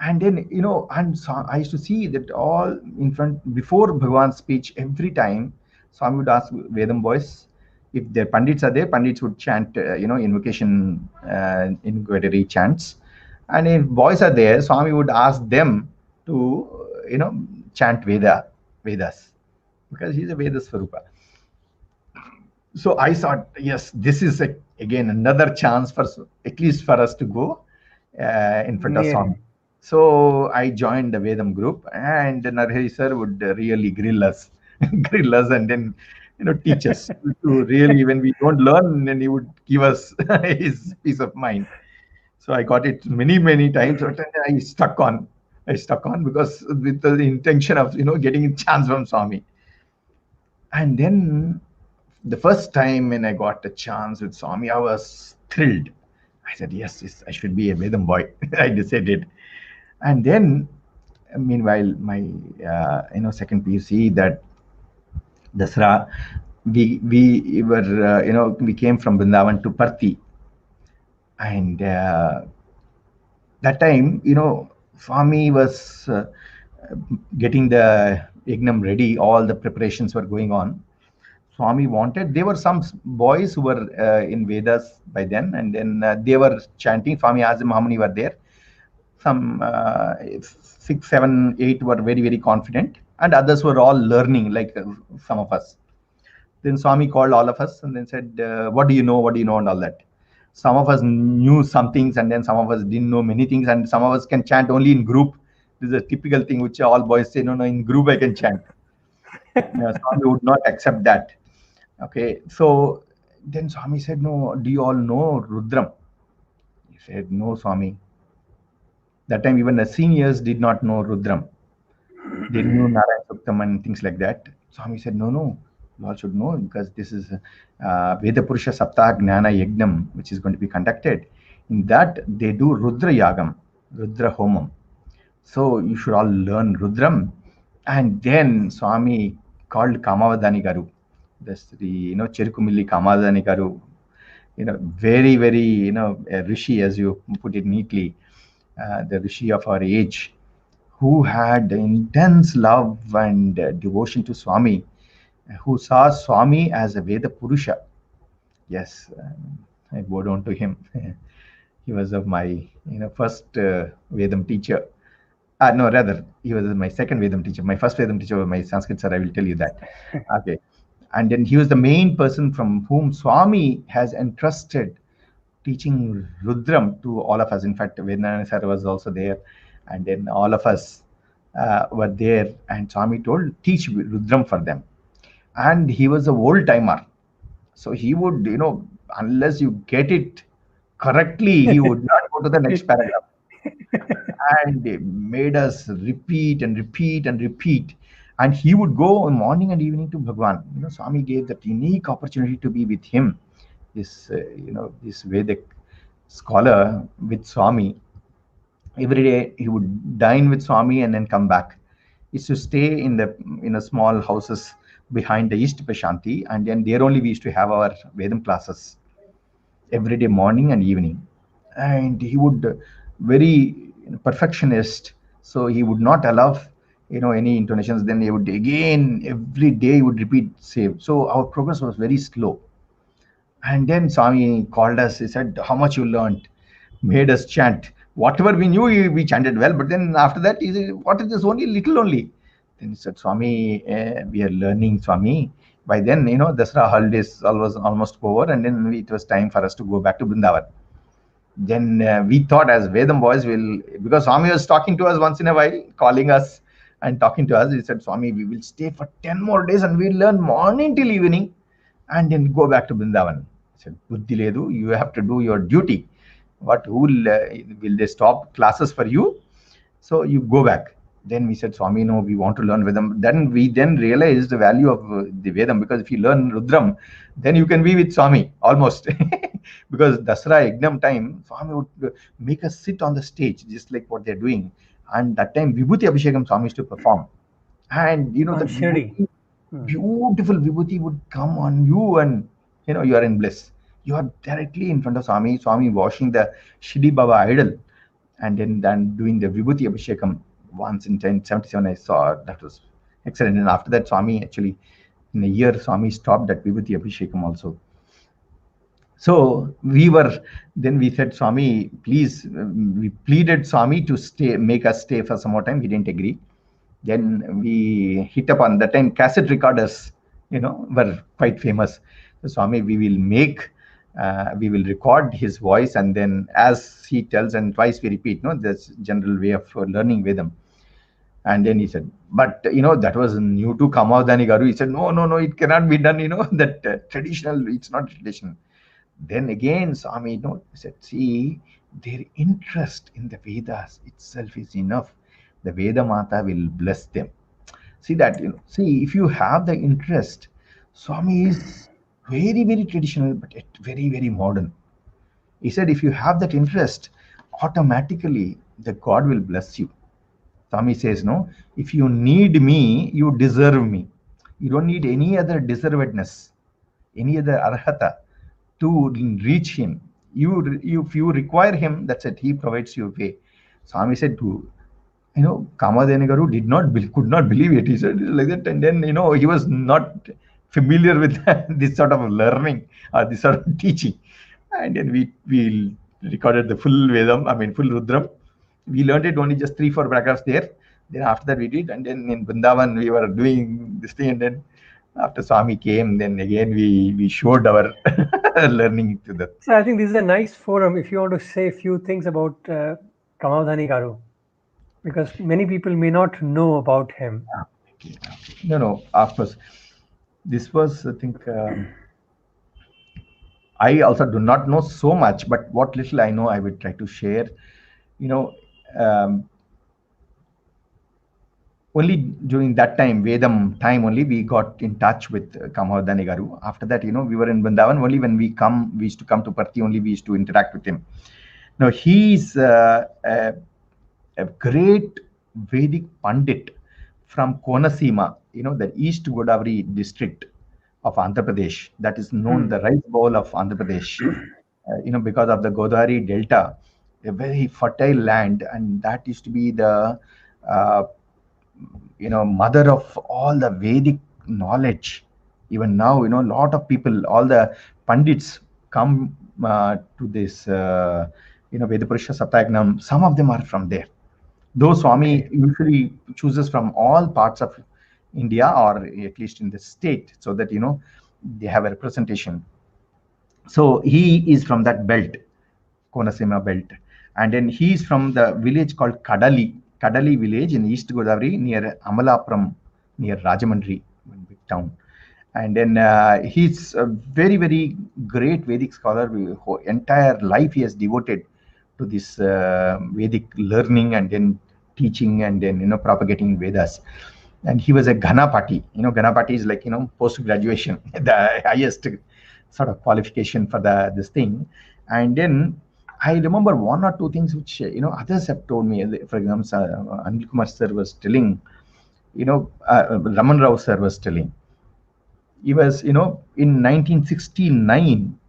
And then and so I used to see that all in front before Bhagwan's speech. Every time Swami would ask Vedam boys, if their pandits are there, pandits would chant invocation, invocation chants. And if boys are there, Swami would ask them to chant Vedas, because he's a Vedas Swarupa. So I thought, yes, this is again another chance for at least for us to go in front of Near Swami. him. So I joined the Vedam group, and Narhari sir would really grill us, grill us, and then teach us to really, when we don't learn, then he would give us his peace of mind. So I got it many, many times, but then I stuck on because with the intention of, getting a chance from Swami. And then the first time when I got a chance with Swami, I was thrilled. I said, yes, yes, I should be a Vedam boy. I decided. And then, meanwhile, my second PUC, that Dasra, we came from Brindavan to Parthi, and that time, Swami was getting the Ignam ready. All the preparations were going on. Swami wanted. There were some boys who were in Vedas by then, and then they were chanting. Swami asked them how many were there. Some 6, 7, 8 were very, very confident, and others were all learning, like some of us. Then Swami called all of us and then said, "What do you know? What do you know?" and all that. Some of us knew some things, and then some of us didn't know many things, and some of us can chant only in group. This is a typical thing which all boys say, "No, no, in group I can chant." Swami would not accept that. Okay, so then Swami said, "No, do you all know Rudram?" He said, "No, Swami." That time, even the seniors did not know Rudram. They knew Narayan Suktam and things like that. Swami said, "No, no, you all should know because this is Veda Purusha Saptah Gnana Yagnam, which is going to be conducted. In that, they do Rudra Yagam, Rudra Homam. So you should all learn Rudram." And then Swami called Kamavadani Garu, that's the Cherukumilli Kamavadani Garu, very, very, a rishi, as you put it neatly, the rishi of our age, who had intense love and devotion to Swami, who saw Swami as a Veda Purusha. Yes, I bow down to him. He was of my first Vedam teacher. No, rather, he was my second Vedam teacher. My first Vedam teacher was my Sanskrit sir. I will tell you that. Okay. And then he was the main person from whom Swami has entrusted teaching Rudram to all of us. In fact, Vedana sir was also there. And then all of us were there. And Swami told, teach Rudram for them. And he was a old timer. So he would, unless you get it correctly, he would not go to the next paragraph. And they made us repeat and repeat and repeat. And he would go morning and evening to Bhagwan. Swami gave that unique opportunity to be with him, this Vedic scholar with Swami. Every day he would dine with Swami and then come back. He used to stay in a small houses behind the East Pashanti, and then there only we used to have our Vedam classes every day, morning and evening. And he would very perfectionist, so he would not allow any intonations. Then he would again every day he would repeat same. So our progress was very slow. And then Swami called us. He said, "How much you learned?" Made us chant. Whatever we knew, we chanted well. But then after that, he said, "What is this? Only little only." Then he said, "Swami, we are learning, Swami." By then, Dasra holidays was almost over, and then it was time for us to go back to Brindavan. Then we thought, as Vedam boys, will, because Swami was talking to us once in a while, calling us and talking to us. He said, "Swami, we will stay for 10 more days and we'll learn morning till evening and then go back to Brindavan." I said, "Buddhi ledu, you have to do your duty. What, who will they stop classes for you? So you go back." Then we said, "Swami, no, we want to learn Vedam." Then we realized the value of the Vedam, because if you learn Rudram, then you can be with Swami almost. Because Dasra Ignam time, Swami would make us sit on the stage, just like what they're doing. And that time, Vibhuti Abhishekam Swami used to perform. And the Vibhuti, beautiful Vibhuti would come on you, and you are in bliss. You are directly in front of Swami, Swami washing the Shidi Baba idol, and then doing the Vibhuti Abhishekam. Once in 1077, I saw that was excellent. And after that, Swami actually, in a year, Swami stopped that Vibhuti Abhishekam also. So we said, "Swami, please," we pleaded Swami to make us stay for some more time. He didn't agree. Then we hit upon that time cassette recorders, were quite famous. So, "Swami, we will record his voice, and then as he tells, and twice we repeat, this general way of learning Vedam. And then he said, but that was new to Kamadhani Garu. He said, no, no, no, it cannot be done. That traditional, it's not tradition. Then again, Swami, said, see, their interest in the Vedas itself is enough. The Veda Mata will bless them. See that, see, if you have the interest, Swami is very, very traditional, but yet very, very modern. He said, if you have that interest, automatically the God will bless you. Swami says, no, if you need me, you deserve me. You don't need any other deservedness, any other arhata to reach him. If you require him, that's it. He provides you a way. Swami said to, Kamadeni Garu could not believe it. He said like that, and then he was not familiar with this sort of learning or this sort of teaching. And then we recorded the full Vedam, I mean full Rudram. We learned it only just 3-4 paragraphs there. Then after that we did, and then in Brindavan we were doing this thing, and then after Swami came, then again we showed our learning to that. So I think this is a nice forum if you want to say a few things about Kamadhani Garu, because many people may not know about him. No, of course. This was, I think, I also do not know so much, but what little I know, I will try to share. Um, Only during that time, Vedam time only, we got in touch with Kamadhani Garu. After that, we were in Brindavan. Only when we used to come to Parthi, only we used to interact with him. Now, he's a great Vedic Pandit from Konasima, the East Godavari district of Andhra Pradesh. That is known the rice bowl of Andhra Pradesh, because of the Godavari Delta, a very fertile land, and that used to be the mother of all the Vedic knowledge. Even now, a lot of people, all the Pandits come to this, Veda Purusha Saptayagnam. Some of them are from there. Though Swami usually chooses from all parts of India, or at least in the state, so that, they have a representation. So he is from that belt, Konasima belt. And then he is from the village called Kadali village in East Godavari near Amalapuram, near Rajamandri, one big town. And then he's a very, very great Vedic scholar. Entire life he has devoted to this Vedic learning and then teaching and then, propagating Vedas. And he was a Ganapati. Ganapati is like, post-graduation, the highest sort of qualification for this thing. And then I remember one or two things which, others have told me. For example, Anil Kumar sir was telling, Raman Rao sir was telling. He was, in 1969,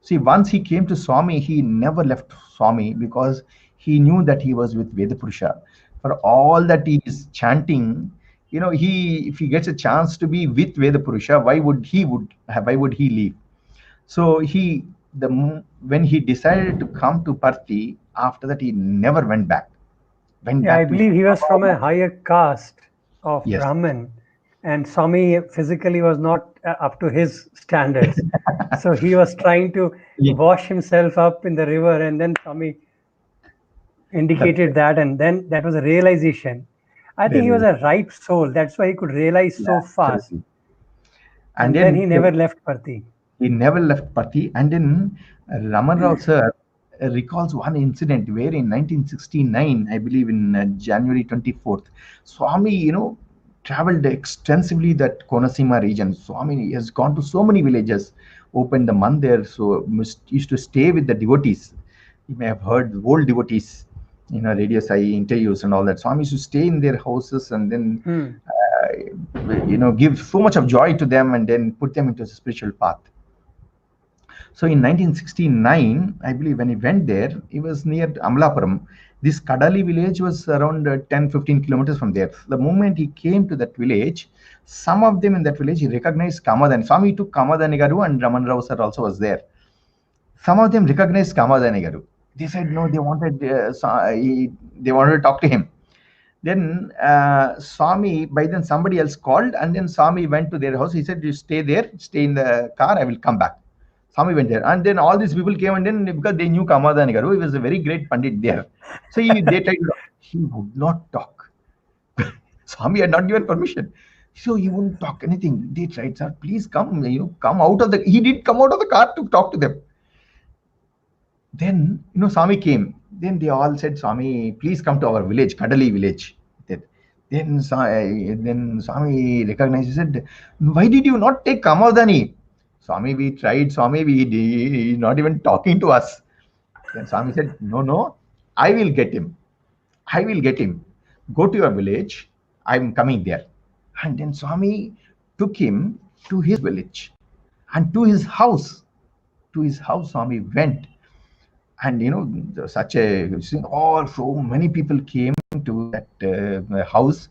see, once he came to Swami, he never left Swami because he knew that he was with Veda Purusha. For all that he is chanting, if he gets a chance to be with Veda Purusha, why would he leave? So when he decided to come to Parthi, after that he never went back. I believe he was from a higher caste of Brahmin, and Swami physically was not up to his standards. So he was trying to wash himself up in the river, and then Swami indicated that, and then that was a realization. I think he was a ripe soul. That's why he could realize so fast. And then he never left Parthi. He never left Parthi. And then Raman Rao sir recalls one incident where in 1969, I believe in January 24th, Swami, traveled extensively that Konasima region. Swami has gone to so many villages, opened the mandir, so used to stay with the devotees. You may have heard old devotees, Radio Sai interviews and all that. Swami used to stay in their houses and then, give so much of joy to them and then put them into a spiritual path. So in 1969, I believe when he went there, he was near Amalapuram. This Kadali village was around 10-15 kilometers from there. The moment he came to that village, some of them in that village, he recognized Kamadhani. Swami took Kamadhani Garu and Raman Rao sir also was there. Some of them recognized Kamadhani Garu. They said no, they wanted to talk to him. Then Swami, by then somebody else called, and then Swami went to their house. He said, you stay there, stay in the car, I will come back. Swami went there, and then all these people came, and then because they knew Kamadhani Garu, he was a very great Pandit there. So they tried to talk. He would not talk. Swami had not given permission. So he wouldn't talk anything. They tried, sir, please come, come out of the. He did come out of the car to talk to them. Then, Swami came. Then they all said, Swami, please come to our village, Kadali village. Then, then Swami recognized, he said, why did you not take Kamadani? Swami, we tried, Swami, he's not even talking to us. Then Swami said, no, no, I will get him. I will get him. Go to your village. I'm coming there. And then Swami took him to his village and to his house. To his house, Swami went. And such a all so many people came to that house.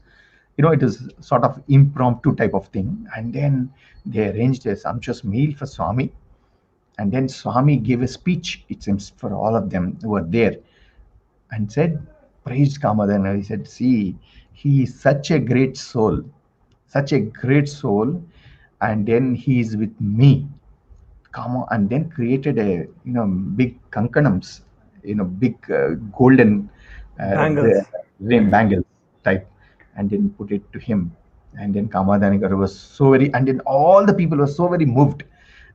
It is sort of impromptu type of thing. And then they arranged a sumptuous meal for Swami. And then Swami gave a speech, it seems, for all of them who were there, and said, praised Kamadana. He said, see, he is such a great soul, such a great soul. And then he is with me. And then created a big kankanams, big golden Bangles. ring bangles type, and then put it to him. And then Kamadanigaru was so very, and then all the people were so very moved.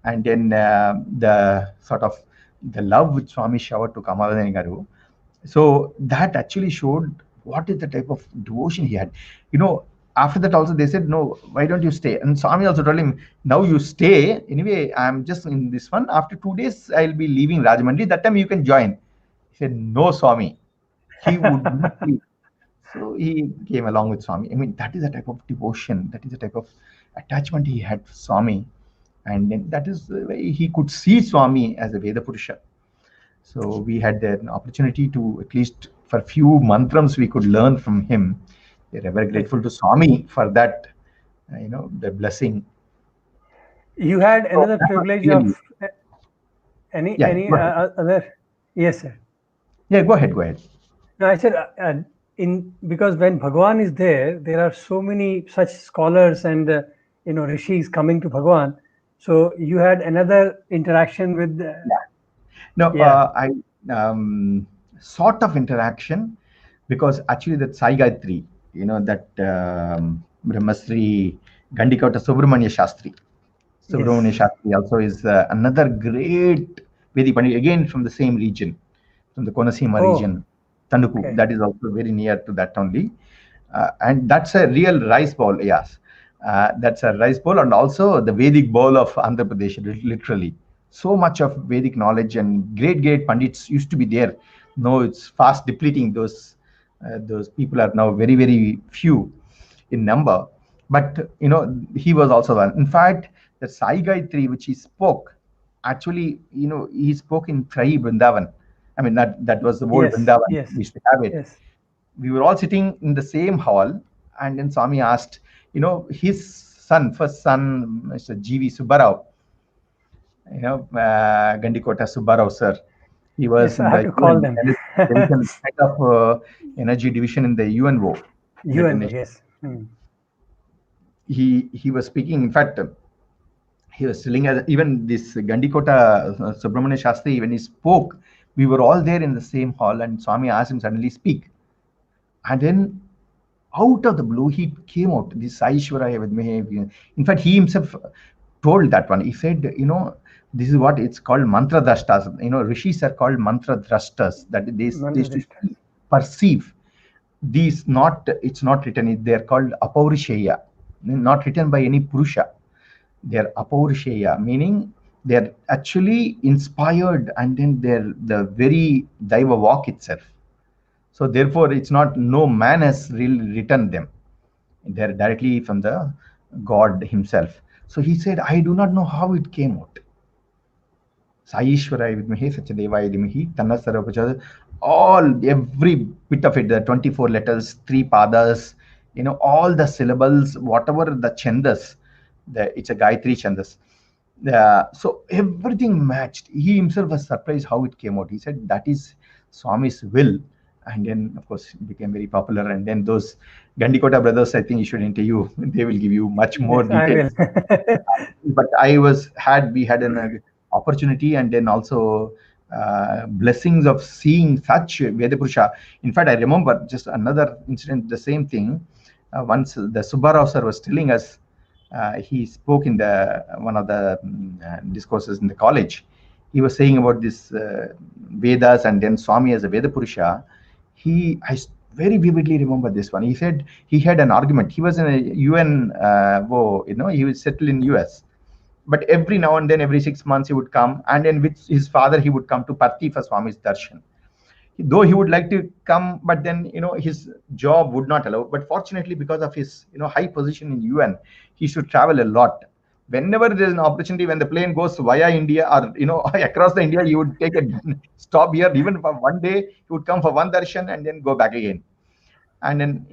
And then the sort of the love which Swami showered to Kamadanigaru. So that actually showed what is the type of devotion he had. After that also they said, no, why don't you stay? And Swami also told him, now you stay. Anyway, I'm just in this one. After 2 days, I'll be leaving Rajahmundry. That time you can join. He said, no, Swami. He would not leave. So he came along with Swami. I mean, that is a type of devotion. That is a type of attachment he had for Swami. And then that is the way he could see Swami as a Veda Purusha. So we had an opportunity to, at least for few mantrams, we could learn from him. We're ever grateful to Swami for that, the blessing. You had another privilege really, of any yeah, any other? Yes, sir. yeah, go ahead, go ahead. No, I said because when Bhagwan is there, there are so many such scholars and rishis coming to Bhagwan. So you had another interaction with. No, Yeah. I sort of interaction, because actually that Sai Gayatri, that Brahmasri Gandikota Subramanya Shastri. Subramanya Yes. Shastri also is another great Vedic Pandit, again from the same region, from the Konasima Oh, region, Tanduku. okay. That is also very near to that only. And that's a real rice bowl, yes. That's a rice bowl, and also the Vedic bowl of Andhra Pradesh, literally. So much of Vedic knowledge and great, great Pandits used to be there. No, it's fast depleting. Those people are now very, very few in number. But, he was also one. In fact, the Sai Gayatri, which he spoke, actually, he spoke in Trai Brindavan. I mean, that was the old Yes. Brindavan. Yes. We used to have it. Yes. We were all sitting in the same hall, and then Swami asked, his son, first son, Mr. G.V. Subbarao, Gandikota Subbarao, sir. He was Yes. I in have the to call UN them. division, head of energy division in the UNO, United UNO. Nations. Yes. He was speaking. In fact, he was telling us, even this Gandikota Subramanya Shastri, when he spoke, we were all there in the same hall, and Swami asked him suddenly speak. And then out of the blue, he came out, this Saishwaraya Vidmehe. In fact, he himself told that one. He said, this is what it's called, mantra drashtas. Rishis are called mantra drashtas, that they used to Mantra. perceive. It's not written, they're called apaurisheya, not written by any Purusha. They're apaurisheya, meaning they're actually inspired, and then they're the very Daiva walk itself. So therefore, it's not, no man has really written them. They're directly from the God himself. So he said, I do not know how it came out. Saishwaraya Vidmahe Sachadevaya Dhimahi Tanna Sarvapachada. Every bit of it, the 24 letters, 3 padas, all the syllables, whatever the chandas, it's a Gayatri chandas. So everything matched. He himself was surprised how it came out. He said, that is Swami's will. And then, of course, it became very popular. And then those Gandikota brothers, I think you should interview. They will give you much more Yes, I details. will. But we had an opportunity, and then also blessings of seeing such Veda Purusha. In fact, I remember just another incident, the same thing. once the Subbarao sir was telling us, he spoke in the one of the discourses in the college. He was saying about this Vedas and then Swami as a Veda Purusha. Very vividly remember this one. He said he had an argument. He was in a UN, he was settled in US. But every now and then, every 6 months, he would come, and then with his father, he would come to Patti for Swami's darshan. Though he would like to come, but then his job would not allow. But fortunately, because of his high position in UN, he should travel a lot. Whenever there is an opportunity, when the plane goes via India or across the India, he would take a stop here. Even for one day, he would come for one darshan and then go back again. And then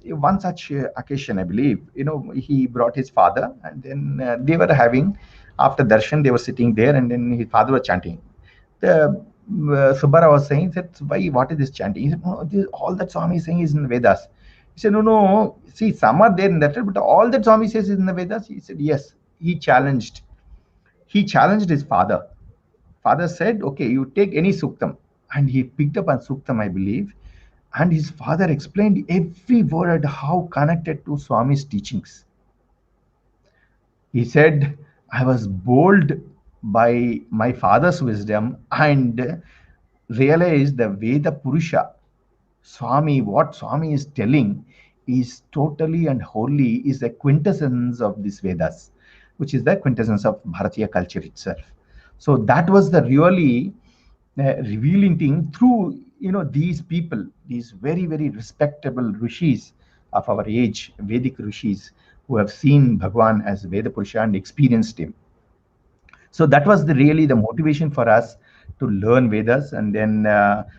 one such occasion, I believe, he brought his father, and then they were having, after darshan, they were sitting there, and then his father was chanting. The Subbara was saying that, why, what is this chanting? He said, no, all that Swami is saying is in the Vedas. He said, no, see, some are there in that, but all that Swami says is in the Vedas. He said, yes. He challenged his father. Father said, okay, you take any suktam. And he picked up on suktam, I believe. And his father explained every word how connected to Swami's teachings. He said, I was bold by my father's wisdom and realized the Veda Purusha, Swami, what Swami is telling is totally and wholly is the quintessence of these Vedas, which is the quintessence of Bharatiya culture itself. So that was the really revealing thing through these people, these very, very respectable rishis of our age, Vedic rishis, who have seen Bhagwan as Veda Purusha and experienced him. So that was really the motivation for us to learn Vedas. And then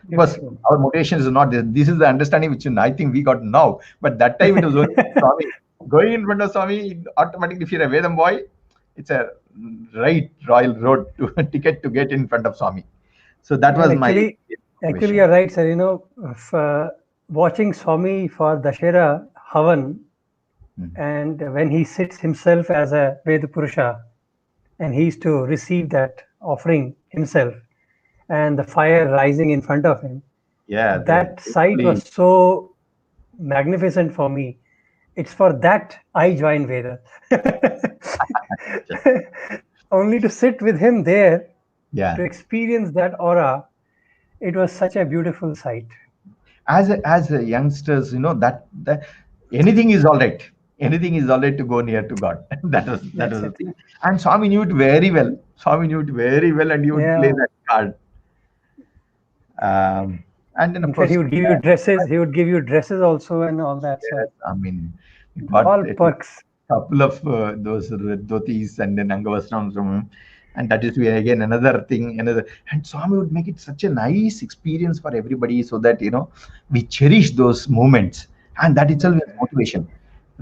because our motivation is not this is the understanding which I think we got now, but that time it was only Swami. Going in front of Swami, automatically, if you're a Vedam boy, it's a right royal road to ticket to get in front of Swami. So that was actually you're right, sir. Watching Swami for Dashera Havan, and when he sits himself as a Veda Purusha, and he's to receive that offering himself, and the fire rising in front of him. Yeah, that sight was so magnificent for me. It's for that I joined Veda. Only to sit with him there, to experience that aura, it was such a beautiful sight. As a youngsters, that anything is all right. Anything is all right to go near to God. that was the thing. And Swami knew it very well. And he would play that card. And then of course he would give you dresses. He would give you dresses also and all that. Yes, I mean, all perks. Couple of those dhotis and then angavasrams from him. And that is again another thing. And Swami would make it such a nice experience for everybody, so that we cherish those moments, and that itself is motivation.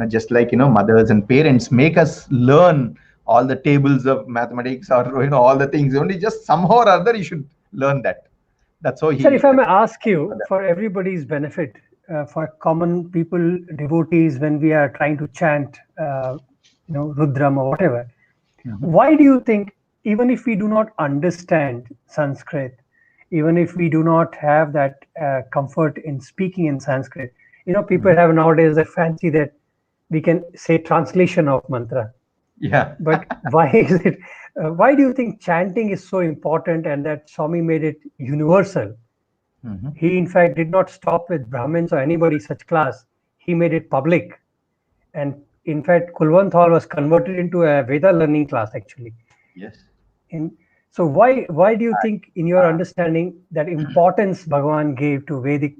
Just like mothers and parents make us learn all the tables of mathematics or all the things. Only just somehow or other you should learn that. That's how he. Sir, if I may ask you, for everybody's benefit, for common people, devotees, when we are trying to chant, Rudram or whatever, why do you think, even if we do not understand Sanskrit, even if we do not have that comfort in speaking in Sanskrit, people have nowadays a fancy that we can say translation of mantra. Yeah. But why is it? Why do you think chanting is so important, and that Swami made it universal? He, in fact, did not stop with Brahmins or anybody such class. He made it public. And in fact, Kulwant Hall was converted into a Veda learning class, actually. Yes. So why do you think, in your understanding, that importance Bhagavan gave to Vedic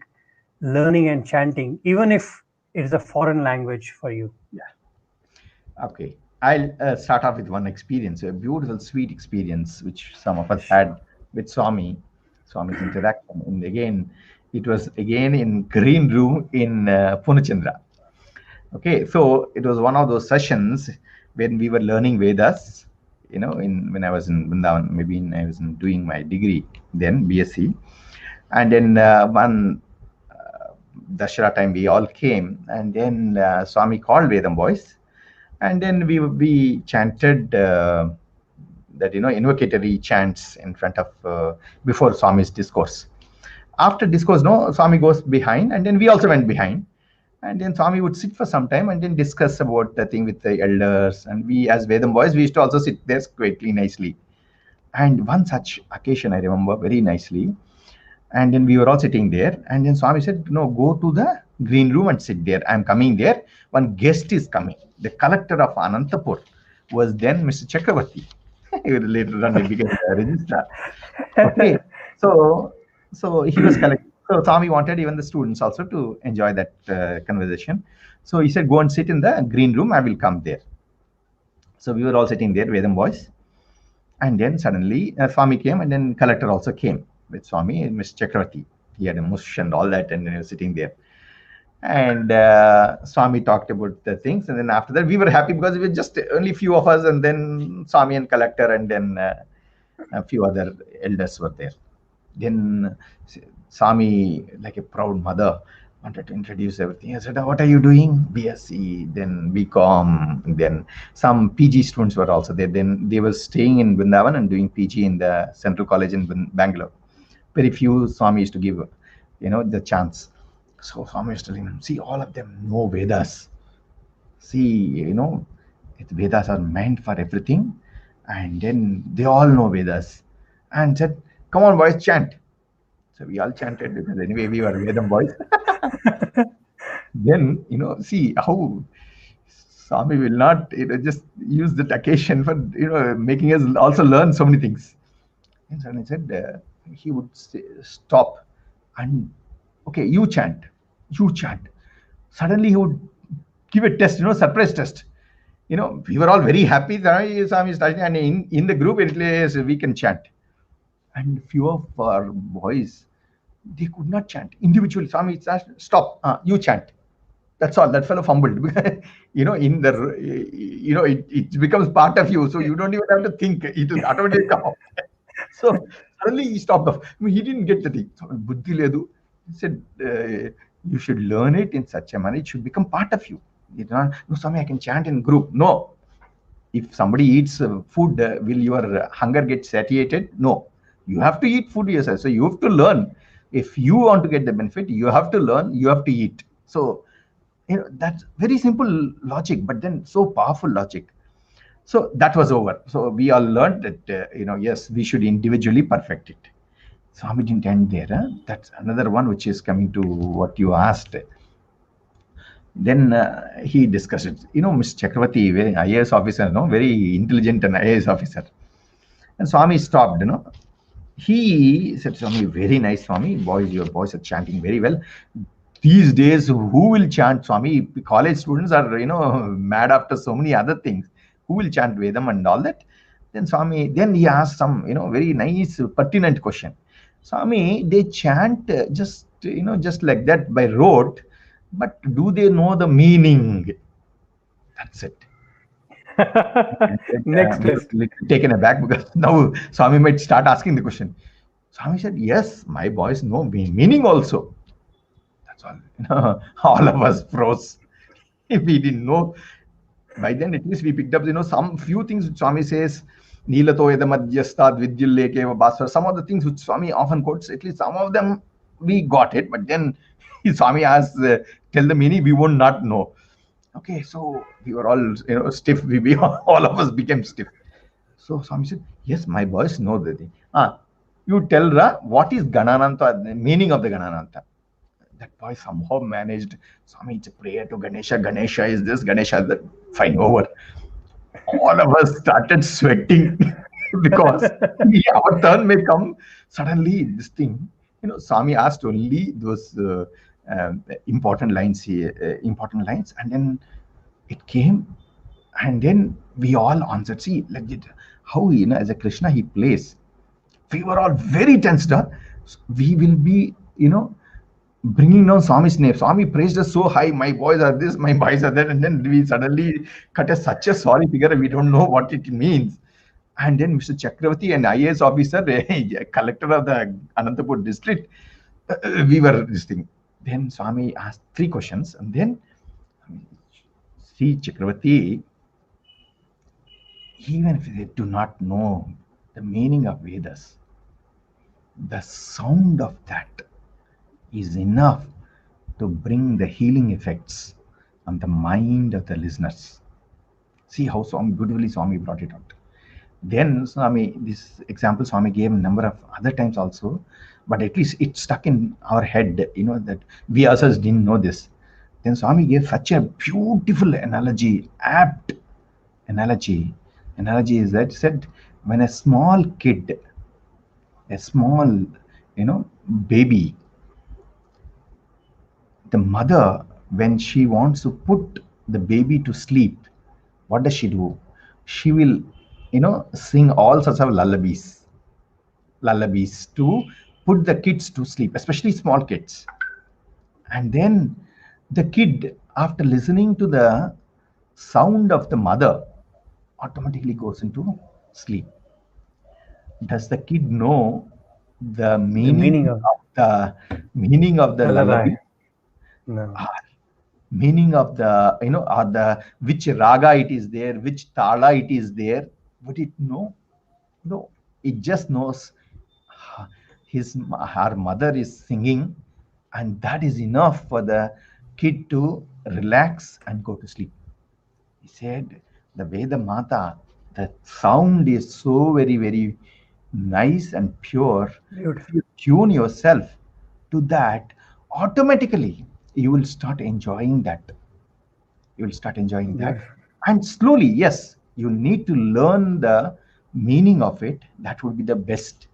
learning and chanting, even if it is a foreign language for you? Yeah. Okay. I'll start off with one experience, a beautiful, sweet experience, which some of us had with Swami's interaction. And again, it was in green room in Punachandra. Okay, so it was one of those sessions when we were learning Vedas, when I was in Brindavan, maybe I was doing my degree then, BSc. And then one Dashera time we all came, and then Swami called Vedam boys. And then we chanted that invocatory chants in front of before Swami's discourse. After discourse, Swami goes behind, and then we also went behind. And then Swami would sit for some time and then discuss about the thing with the elders. And we, as Vedam boys, we used to also sit there quietly, nicely. And one such occasion I remember very nicely. And then we were all sitting there. And then Swami said, no, go to the green room and sit there. I'm coming there. One guest is coming. The collector of Anantapur was then Mr. Chakravarti. Later on, he became a registrar. Okay. So, so he was collecting. So Swami wanted even the students also to enjoy that conversation. So he said, go and sit in the green room. I will come there. So we were all sitting there, Vedam boys. And then suddenly Swami came, and then collector also came with Swami and Mr. Chakravarti. He had a mush and all that, and he was sitting there. And Swami talked about the things. And then after that, we were happy because we were just only few of us, and then Swami and collector, and then a few other elders were there. Then Swami, like a proud mother, wanted to introduce everything. I said, what are you doing? BSc, then BCom, then some PG students were also there. Then they were staying in Brindavan and doing PG in the Central College in Bangalore. Very few Swami used to give, the chance. So Swami was telling them, see, all of them know Vedas. See, Vedas are meant for everything. And then they all know Vedas. And said, come on, boys, chant. So we all chanted because anyway, we were Vedam boys. Then, see how Swami will not, just use that occasion for, making us also learn so many things. And so he said, he would stop and, okay, you chant. Suddenly he would give a test, surprise test. We were all very happy that Swami is starting, and in the group, at least we can chant. And few of our boys, they could not chant individually. Swami said, stop, you chant. That's all. That fellow fumbled. It becomes part of you. So you don't even have to think. It will automatically come out. So suddenly he stopped off. He didn't get the thing. Buddhi ledu. He said, you should learn it in such a manner. It should become part of you. No, Swami, I can chant in group. No. If somebody eats food, will your hunger get satiated? No. You have to eat food yourself. So you have to learn. If you want to get the benefit, you have to learn, you have to eat. So, that's very simple logic, but then so powerful logic. So that was over. So we all learned that, yes, we should individually perfect it. Swami didn't end there. That's another one which is coming to what you asked. Then he discussed it. Mr. Chakravarti, very IAS officer, very intelligent and IAS officer. And Swami stopped, He said, Swami, very nice, Swami. Boys, your boys are chanting very well. These days, who will chant, Swami? College students are, mad after so many other things. Who will chant Vedam and all that? Then Swami, then he asked some, very nice, pertinent question. Swami, they chant just like that by rote, but do they know the meaning? That's it. Next Just taken aback because now Swami might start asking the question. Swami said, yes, my boys know meaning also. That's all. All of us froze. If we didn't know, by then at least we picked up, some few things which Swami says, Nilato Edamadhyastad Vidyullekeva Bhaswar, some of the things which Swami often quotes, at least some of them we got it, but then Swami asks, tell the meaning, we would not know. Okay, so we were all, stiff. We all of us became stiff. So Swami said, yes, my boys know the thing. You tell Ra, what is Ganananta, the meaning of the Ganananta? That boy somehow managed, Swami, it's a prayer to Ganesha. Ganesha is this, Ganesha is that. Fine, over. All of us started sweating because our turn may come. Suddenly, this thing, Swami asked only those important lines, and then it came, and then we all answered. See, like it, how as a Krishna he plays. We were all very tensed up. We will be, bringing down Swami's name. Swami praised us so high. My boys are this, my boys are that, and then we suddenly cut such a sorry figure. We don't know what it means. And then Mr. Chakravarti, an IAS officer, a collector of the Anantapur district, we were this thing. Then Swami asked 3 questions, and then see Chakravarti, even if they do not know the meaning of Vedas, the sound of that is enough to bring the healing effects on the mind of the listeners. See how Swami beautifully Swami brought it out. Then Swami, this example Swami gave a number of other times also, but at least it stuck in our head, that we ourselves didn't know this. Then Swami gave such a beautiful analogy, apt analogy. Analogy is that said when a small kid, a small, baby, the mother, when she wants to put the baby to sleep, what does she do? She will, sing all sorts of lullabies to put the kids to sleep, especially small kids. And then the kid, after listening to the sound of the mother, automatically goes into sleep. Does the kid know the The meaning of meaning of the lullaby. lullaby? No. Or meaning of the, or the which raga it is there, which tala it is there? Would it know? No. It just knows her mother is singing, and that is enough for the kid to relax and go to sleep. He said, the Veda Mata, the sound is so very, very nice and pure. If Beautiful. you tune yourself to that, automatically you will start enjoying that. You will start enjoying that. Beautiful. And slowly, yes, you need to learn the meaning of it. That would be the best.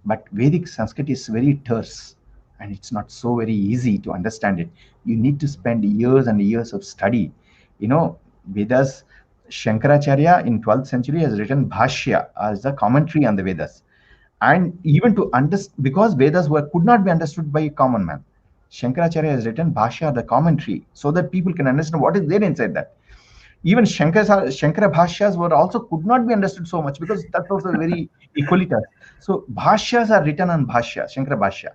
But Vedic Sanskrit is very terse, and it's not so very easy to understand it. You need to spend years and years of study. Vedas, Shankaracharya in 12th century has written Bhashya as a commentary on the Vedas. And even to understand, because Vedas could not be understood by a common man, Shankaracharya has written Bhashya, the commentary, so that people can understand what is there inside that. Even Shankara Bhashyas were also could not be understood so much because that was a very equally tough. So Bhashyas are written on Bhashya, Shankara Bhashya,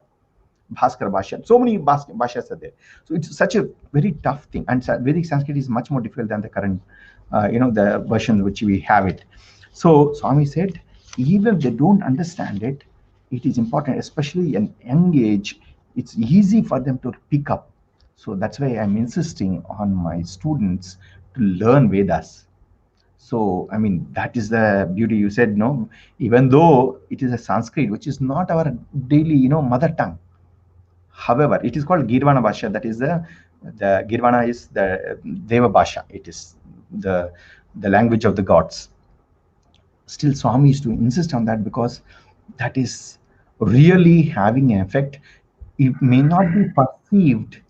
Bhaskara Bhashya. So many Bhashyas are there. So it's such a very tough thing. And Vedic Sanskrit is much more difficult than the current, the version which we have it. So Swami said, even if they don't understand it, it is important, especially in young age. It's easy for them to pick up. So that's why I'm insisting on my students to learn Vedas. So, I mean, that is the beauty. You said, no, even though it is a Sanskrit, which is not our daily, mother tongue. However, it is called Girvana Bhasha. That is the Girvana is the Deva Bhasha. It is the language of the gods. Still, Swami used to insist on that because that is really having an effect. It may not be perceived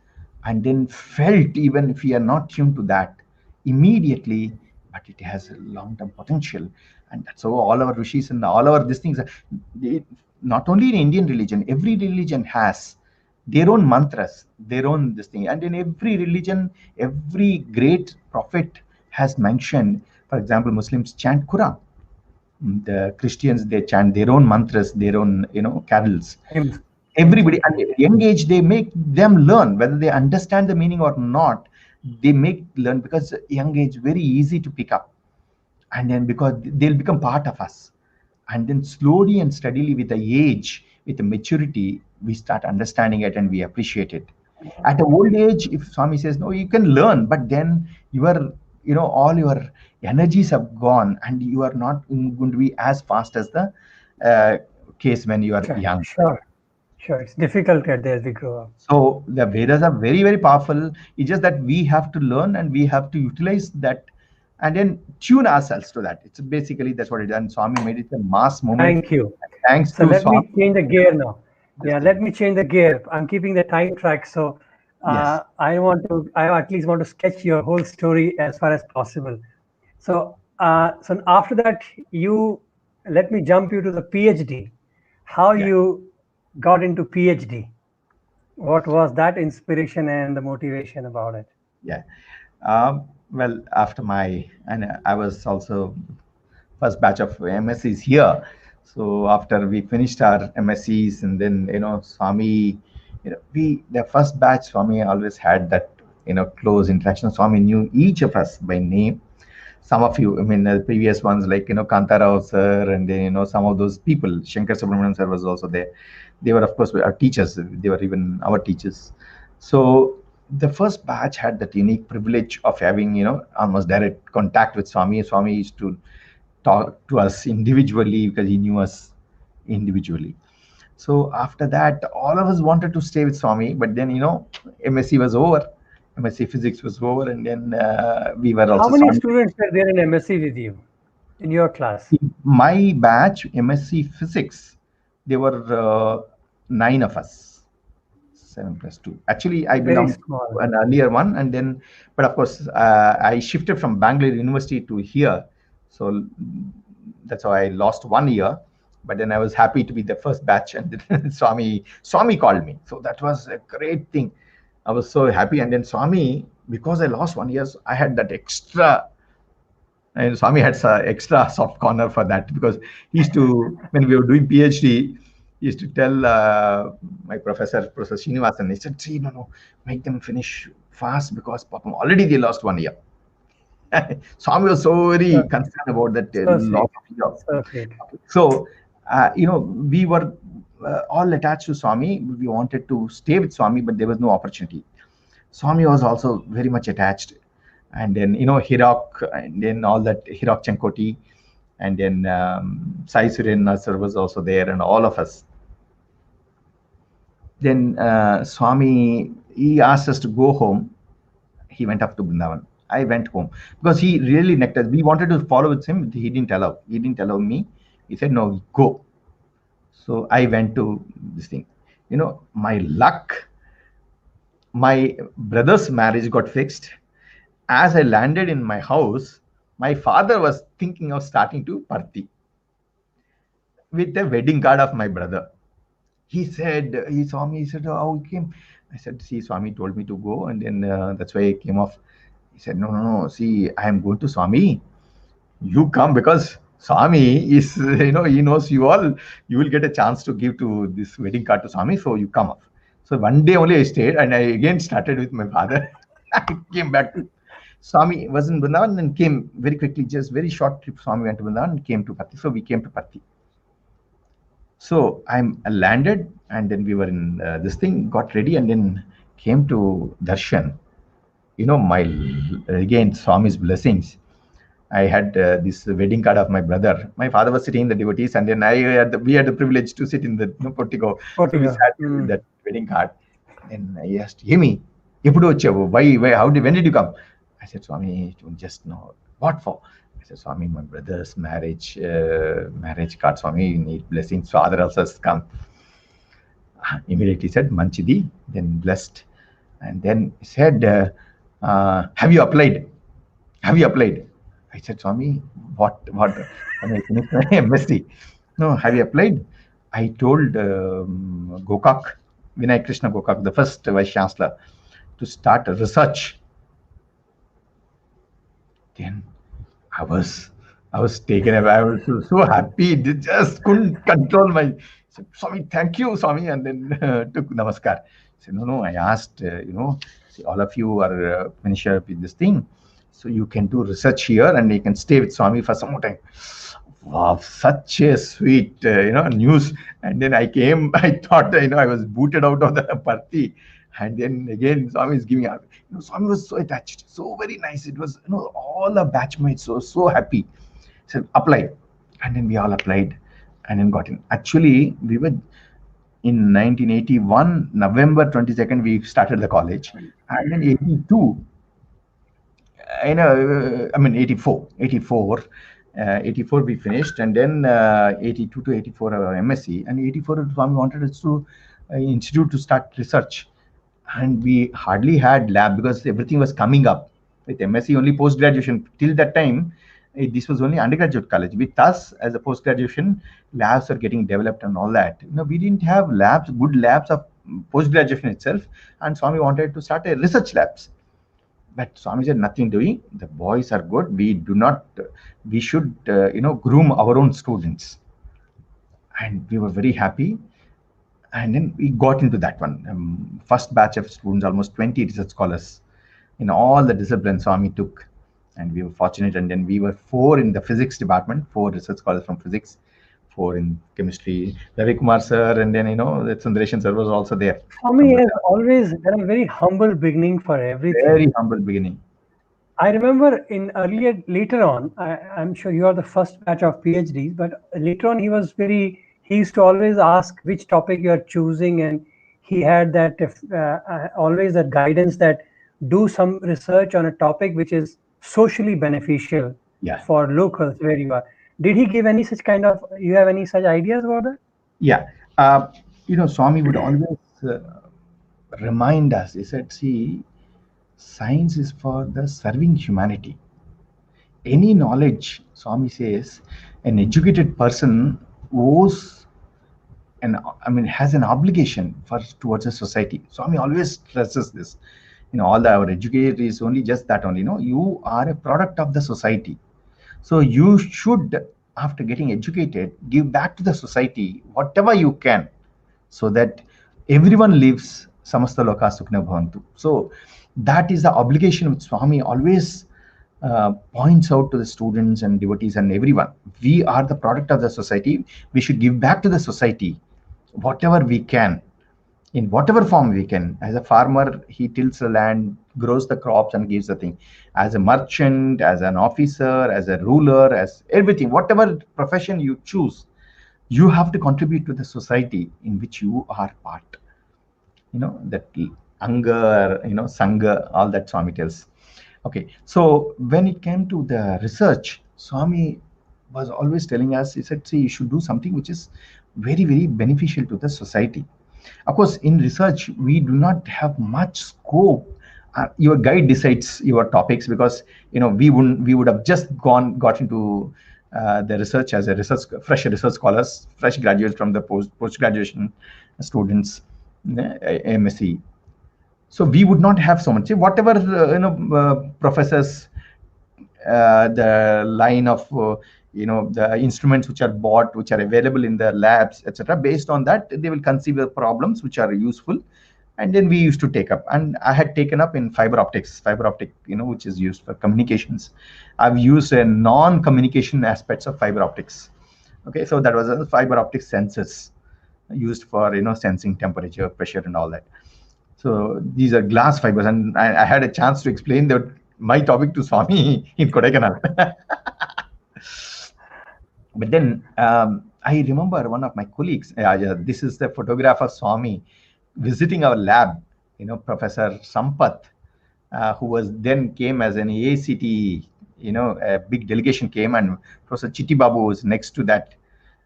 and then felt even if we are not tuned to that immediately, but it has a long-term potential. And that's how all our rishis and all our these things, not only in Indian religion, every religion has their own mantras, their own this thing. And in every religion, every great prophet has mentioned, for example, Muslims chant Quran, the Christians they chant their own mantras, their own carols. Hymns. Everybody at a young age they make them learn whether they understand the meaning or not. They make learn because young age very easy to pick up, and then because they'll become part of us, and then slowly and steadily with the age, with the maturity, we start understanding it and we appreciate it. At an old age, if Swami says no, you can learn, but then you are, all your energies have gone and you are not going to be as fast as the case when you are Sure. young. Sure. Sure. It's difficult as we grow up. So the Vedas are very, very powerful. It's just that we have to learn and we have to utilize that and then tune ourselves to that. It's basically that's what it is. And Swami made it a mass movement. Thank you. Thanks So to let me Swami. change the gear now. Yes, Yeah, please. let me change the gear. I'm keeping the time track, so Yes. I at least want to sketch your whole story as far as possible. So after that, you let me jump you to the PhD. How Yeah. you got into PhD? What was that inspiration and the motivation about it? Yeah. Well, after and I was also first batch of MSCs here. So after we finished our MSCs and then, Swami, the first batch, Swami always had that, close interaction. Swami knew each of us by name. Some of you, I mean, the previous ones like, Kantarao sir, and then, some of those people, Shankar Subramanian sir was also there. They were, of course, our teachers. They were even our teachers. So the first batch had that unique privilege of having, almost direct contact with Swami. Swami used to talk to us individually because he knew us individually. So after that, all of us wanted to stay with Swami, but then, MSc was over. MSc physics was over, and then we were How also many Swami. students were there in MSc with you in your class? In my batch, MSc physics, there were 9 of us. 7 plus 2. Actually, I Very belong small. to an earlier one, and then, but of course, I shifted from Bangalore University to here, so that's how I lost 1 year. But then I was happy to be the first batch, and then Swami called me, so that was a great thing. I was so happy, and then Swami, because I lost 1 year, so I had that extra, and Swami had some extra soft corner for that, because he used to, when we were doing PhD, he used to tell Professor Srinivasan, he said, see, no, make them finish fast because Papa, already they lost 1 year. Swami was so very So, concerned about that so loss sweet. of year. So sweet. So, we were all attached to Swami. We wanted to stay with Swami, but there was no opportunity. Swami was also very much attached. And then, Hirak, and then all that, Hirak Chankoti, and then Sai Suren Nasser was also there, and all of us. Then Swami, he asked us to go home. He went up to Brindavan. I went home because he really necked us. We wanted to follow with him, but he didn't allow. He didn't allow me. He said, no, go. So I went to this thing. My luck, my brother's marriage got fixed. As I landed in my house, my father was thinking of starting to Parthi with the wedding card of my brother. He said, he saw me, he said, how you came? I said, see, Swami told me to go, and then that's why I came off. He said, no, no, no, see, I am going to Swami. You come because Swami is, he knows you all. You will get a chance to give to this wedding card to Swami, so you come up. So one day only I stayed, and I again started with my father. I came back to Swami was in Vrindavan and came very quickly, just very short trip. Swami went to Vrindavan and came to Patti. So we came to Patti. So I'm landed, and then we were in this thing, got ready, and then came to Darshan. My again Swami's blessings. I had this wedding card of my brother. My father was sitting in the devotees, and then we had the privilege to sit in the portico. So we Portugal. sat there with that wedding card. And I asked, Hemi, when did you come? I said, Swami, don't just know. What for? I said, Swami, my brother's marriage card. Swami, you need blessings. Father also has come. Immediately said, Manchidi, then blessed. And then said, have you applied? Have you applied? I said, Swami, what? When I finished my MSc. No, have you applied? I told Gokak, Vinay Krishna Gokak, the first Vice Chancellor, to start a research. Then I was taken away. I was so happy. Just couldn't control my. Said, Swami, thank you, Swami, and then took namaskar. I said, no, I asked, see, all of you are finished up with this thing, so you can do research here, and you can stay with Swami for some more time. Wow, such a sweet, news. And then I came. I thought, I was booted out of the party. And then again, Swami is giving up. Swami was so attached, so very nice. It was, all the batchmates were so happy. Said, apply. And then we all applied and then got in. Actually, we were in 1981, November 22nd, we started the college. And then 82, 84 we finished, and then 82 to 84 MSc, and 84 Swami wanted us to institute to start research, and we hardly had lab because everything was coming up. With MSc only post graduation till that time, this was only undergraduate college. With us as a post graduation, labs are getting developed and all that. We didn't have labs, good labs of post graduation itself, and Swami wanted to start a research labs. But Swami said, nothing doing. The boys are good. We should, groom our own students. And we were very happy. And then we got into that one. First batch of students, almost 20 research scholars in all the disciplines Swami took. And we were fortunate. And then we were 4 in the physics department, 4 research scholars from physics, four in chemistry. Ravi Kumar sir, and then the Sundareshan sir was also there from Swami has Veda. always done a very humble beginning for everything. Very humble beginning. I remember in earlier later on, I'm sure you are the first batch of PhDs, but later on he used to always ask which topic you are choosing, and he had that always that guidance that do some research on a topic which is socially beneficial Yeah, for locals where you are. Did he give any such kind of? You have any such ideas about that? yeah. Uh, Swami would always remind us. He said, "See, science is for the serving humanity. Any knowledge," Swami says, an educated person owes and I mean has an obligation for towards a society. Swami always stresses this. All our educated is only just that only. You are a product of the society. So you should, after getting educated, give back to the society whatever you can, so that everyone lives samasta loka sukhna bhavantu. So that is the obligation which Swami always points out to the students and devotees and everyone. We are the product of the society. We should give back to the society whatever we can, in whatever form we can. As a farmer, he tills the land, grows the crops, and gives the thing. As a merchant, as an officer, as a ruler, as everything, whatever profession you choose, you have to contribute to the society in which you are part. That anger, sangha, all that Swami tells. Okay, so when it came to the research, Swami was always telling us, he said, see, you should do something which is very, very beneficial to the society. Of course, in research, we do not have much scope. Your guide decides your topics, because we would have just got into the research as a fresh research scholars, fresh graduates from the post graduation students, MSc. So we would not have so much. Whatever professors, the line of the instruments which are bought, which are available in the labs, etc. Based on that, they will conceive the problems which are useful, and then we used to take up. And I had taken up in fiber optic, which is used for communications. I've used a non-communication aspects of fiber optics. Okay, so that was a fiber optic sensors used for sensing temperature, pressure, and all that. So these are glass fibers, and I had a chance to explain my topic to Swami in Kodaikanal. But then I remember one of my colleagues. Yeah, this is the photograph of Swami visiting our lab. Professor Sampath, who was then came as an AACT. A big delegation came, and Professor Chitti Babu was next to that.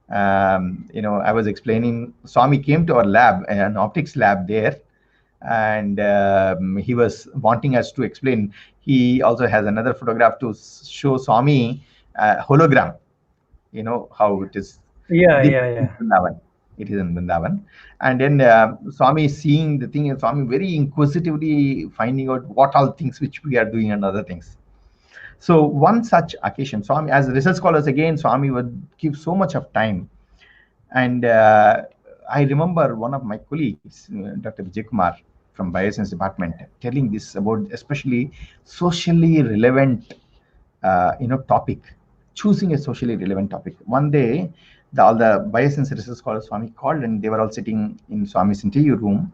I was explaining. Swami came to our lab, an optics lab there, and he was wanting us to explain. He also has another photograph to show Swami hologram. How it is. Yeah, This yeah, is in yeah. Brindavan. It is in Brindavan. And then Swami is seeing the thing, and Swami very inquisitively finding out what all things which we are doing and other things. So one such occasion, Swami, as research scholars again, Swami would give so much of time. And I remember one of my colleagues, Dr. Vijay Kumar from Bioscience Department, telling this about especially socially relevant, topic, choosing a socially relevant topic. One day, all the bioscience research scholars Swami called, and they were all sitting in Swami's interview room.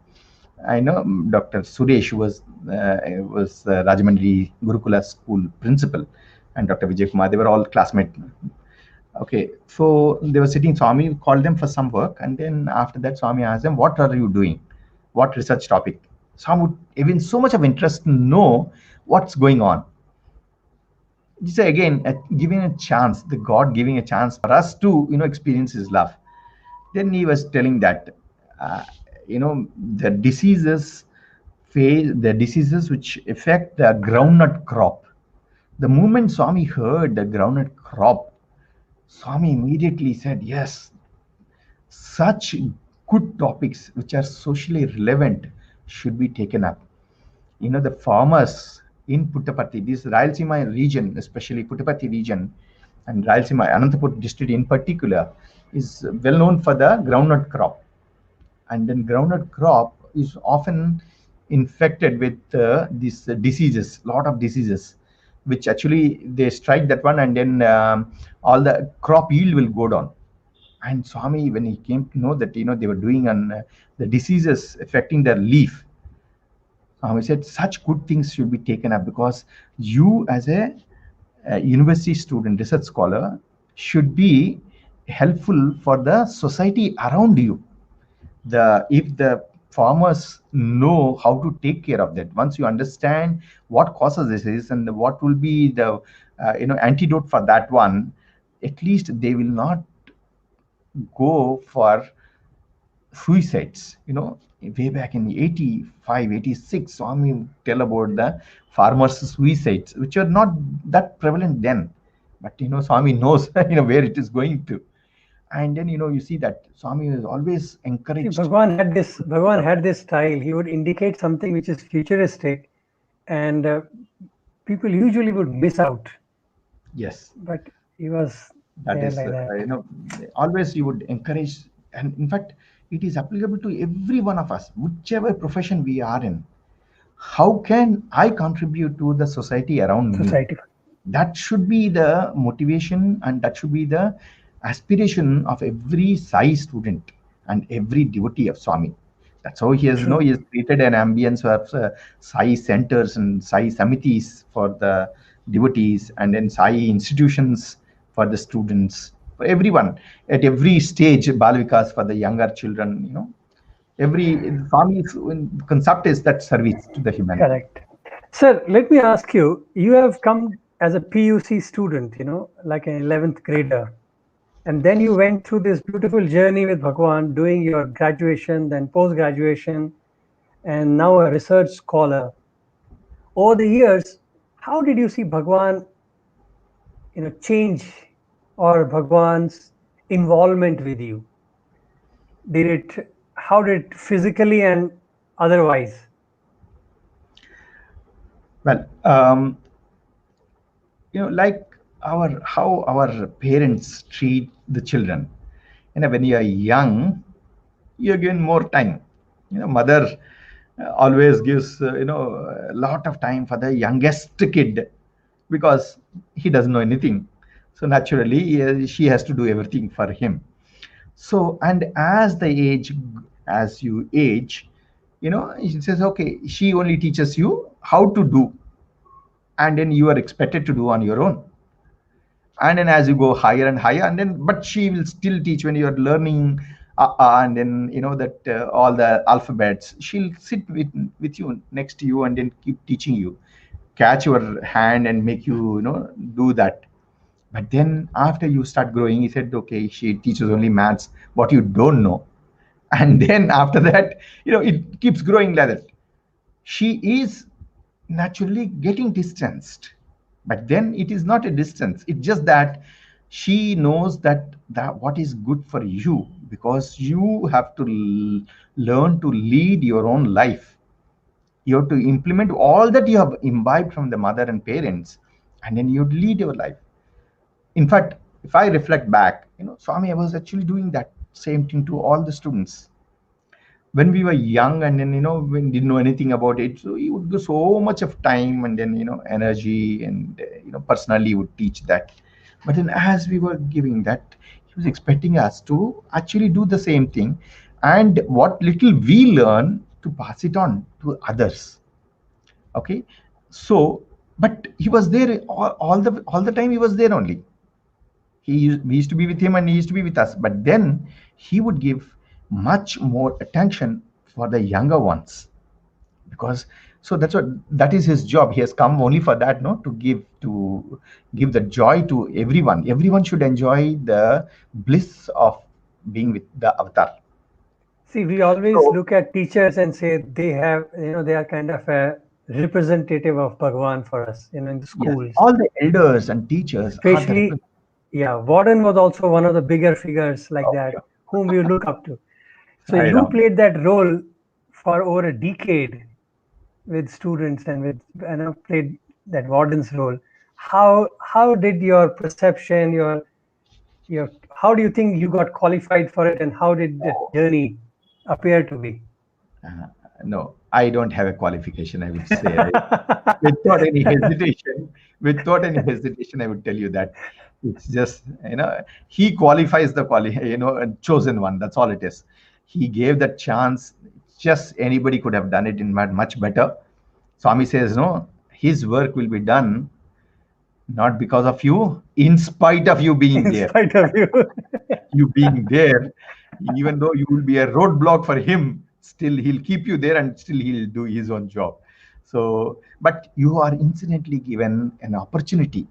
I know Dr. Suresh was Rajamandri Gurukula school principal, and Dr. Vijay Kumar. They were all classmates. Okay, so they were sitting. Swami called them for some work, and then after that, Swami asked them, "What are you doing? What research topic?" Swami would even so much of interest to know what's going on. Just again, giving a chance, the God giving a chance for us to experience His love. Then he was telling that uh, the diseases which affect the groundnut crop. The moment Swami heard the groundnut crop, Swami immediately said, yes, such good topics which are socially relevant should be taken up. The farmers in Puttaparthi, this Rayalaseema region, especially Puttaparthi region and Rayalaseema, Anantapur district in particular, is well known for the groundnut crop. And then groundnut crop is often infected with these diseases, lot of diseases, which actually they strike that one, and then all the crop yield will go down. And Swami, when he came to know that they were doing on the diseases affecting their leaf, he said such good things should be taken up, because you as a university student, research scholar, should be helpful for the society around you. If the farmers know how to take care of that, once you understand what causes this is and what will be the antidote for that one, at least they will not go for suicides. Way back in 85, 86, Swami tell about the farmers suicides, which are not that prevalent then, but Swami knows where it is going to. And then you see that Swami is always See, encouraged. Bhagwan had this style. He would indicate something which is futuristic, and people usually would miss out. Yes, But he was that there is like that. always you would encourage. And in fact, it is applicable to every one of us, whichever profession we are in. How can I contribute to the society around me? Society. That should be the motivation, and that should be the aspiration of every Sai student and every devotee of Swami. That's how he has, True. he has created an ambience of Sai centers and Sai samitis for the devotees, and then Sai institutions for the students, for everyone at every stage, balvikas for the younger children. Every Swami's concept is that service to the humanity. Correct. Sir, let me ask you, you have come as a PUC student, like an 11th grader. And then you went through this beautiful journey with Bhagwan, doing your graduation, then post graduation, and now a research scholar. Over the years, how did you see Bhagwan, change, or Bhagwan's involvement with you? How did it physically and otherwise? Well, like how our parents treat the children. When you are young, you're given more time. Mother always gives a lot of time for the youngest kid, because he doesn't know anything. So naturally, she has to do everything for him. So, and as you age, she says, okay, she only teaches you how to do, and then you are expected to do on your own. And then as you go higher and higher, and then but she will still teach when you are learning, and then that all the alphabets, she'll sit with you, next to you, and then keep teaching you, catch your hand and make you do that. But then after you start growing, he said, okay, she teaches only maths, what you don't know. And then after that, it keeps growing like that. She is naturally getting distanced, but then it is not a distance, it's just that she knows that what is good for you, because you have to learn to lead your own life. You have to implement all that you have imbibed from the mother and parents, and then you lead your life. In fact, if I reflect back, Swami was actually doing that same thing to all the students when we were young, and then when didn't know anything about it. So he would give so much of time, and then energy, and personally would teach that. But then as we were giving that, he was expecting us to actually do the same thing, and what little we learn to pass it on to others. Okay, so but he was there all the time. He was there only. We used to be with him, and he used to be with us, but then he would give much more attention for the younger ones, because so that is his job. He has come only for that, no, to give the joy to everyone. Everyone should enjoy the bliss of being with the avatar. See, we always So look at teachers and say they are kind of a representative of Bhagwan for us, in the yes, schools. all the elders and teachers are the Especially, yeah, Warden was also one of the bigger figures like oh, that, yeah, whom we look up to. So I you know. played that role for over a decade with students and played that warden's role. How did your perception, your how do you think you got qualified for it, and how did the journey appear to be? Uh, no, I don't have a qualification, I would say. Without any hesitation, I would tell you that. It's just, he qualifies the chosen one. That's all it is. He gave that chance. Just anybody could have done it in much better. Swami says, no, his work will be done not because of you, in spite of you being In there. spite of you. You being there, even though you will be a roadblock for him, still he'll keep you there and still he'll do his own job. So, but you are incidentally given an opportunity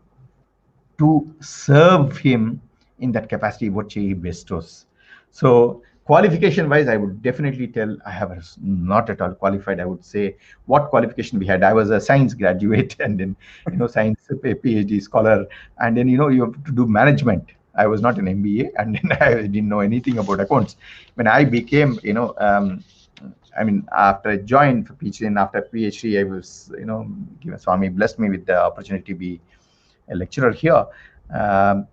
to serve him in that capacity which he bestows. So qualification wise, I would definitely tell I have not at all qualified. I would say what qualification we had. I was a science graduate and then science PhD scholar, and then you have to do management. I was not an MBA, and then I didn't know anything about accounts. When I became, I mean, after I joined for PhD and after PhD, I was, Swami blessed me with the opportunity to be a lecturer here. Um,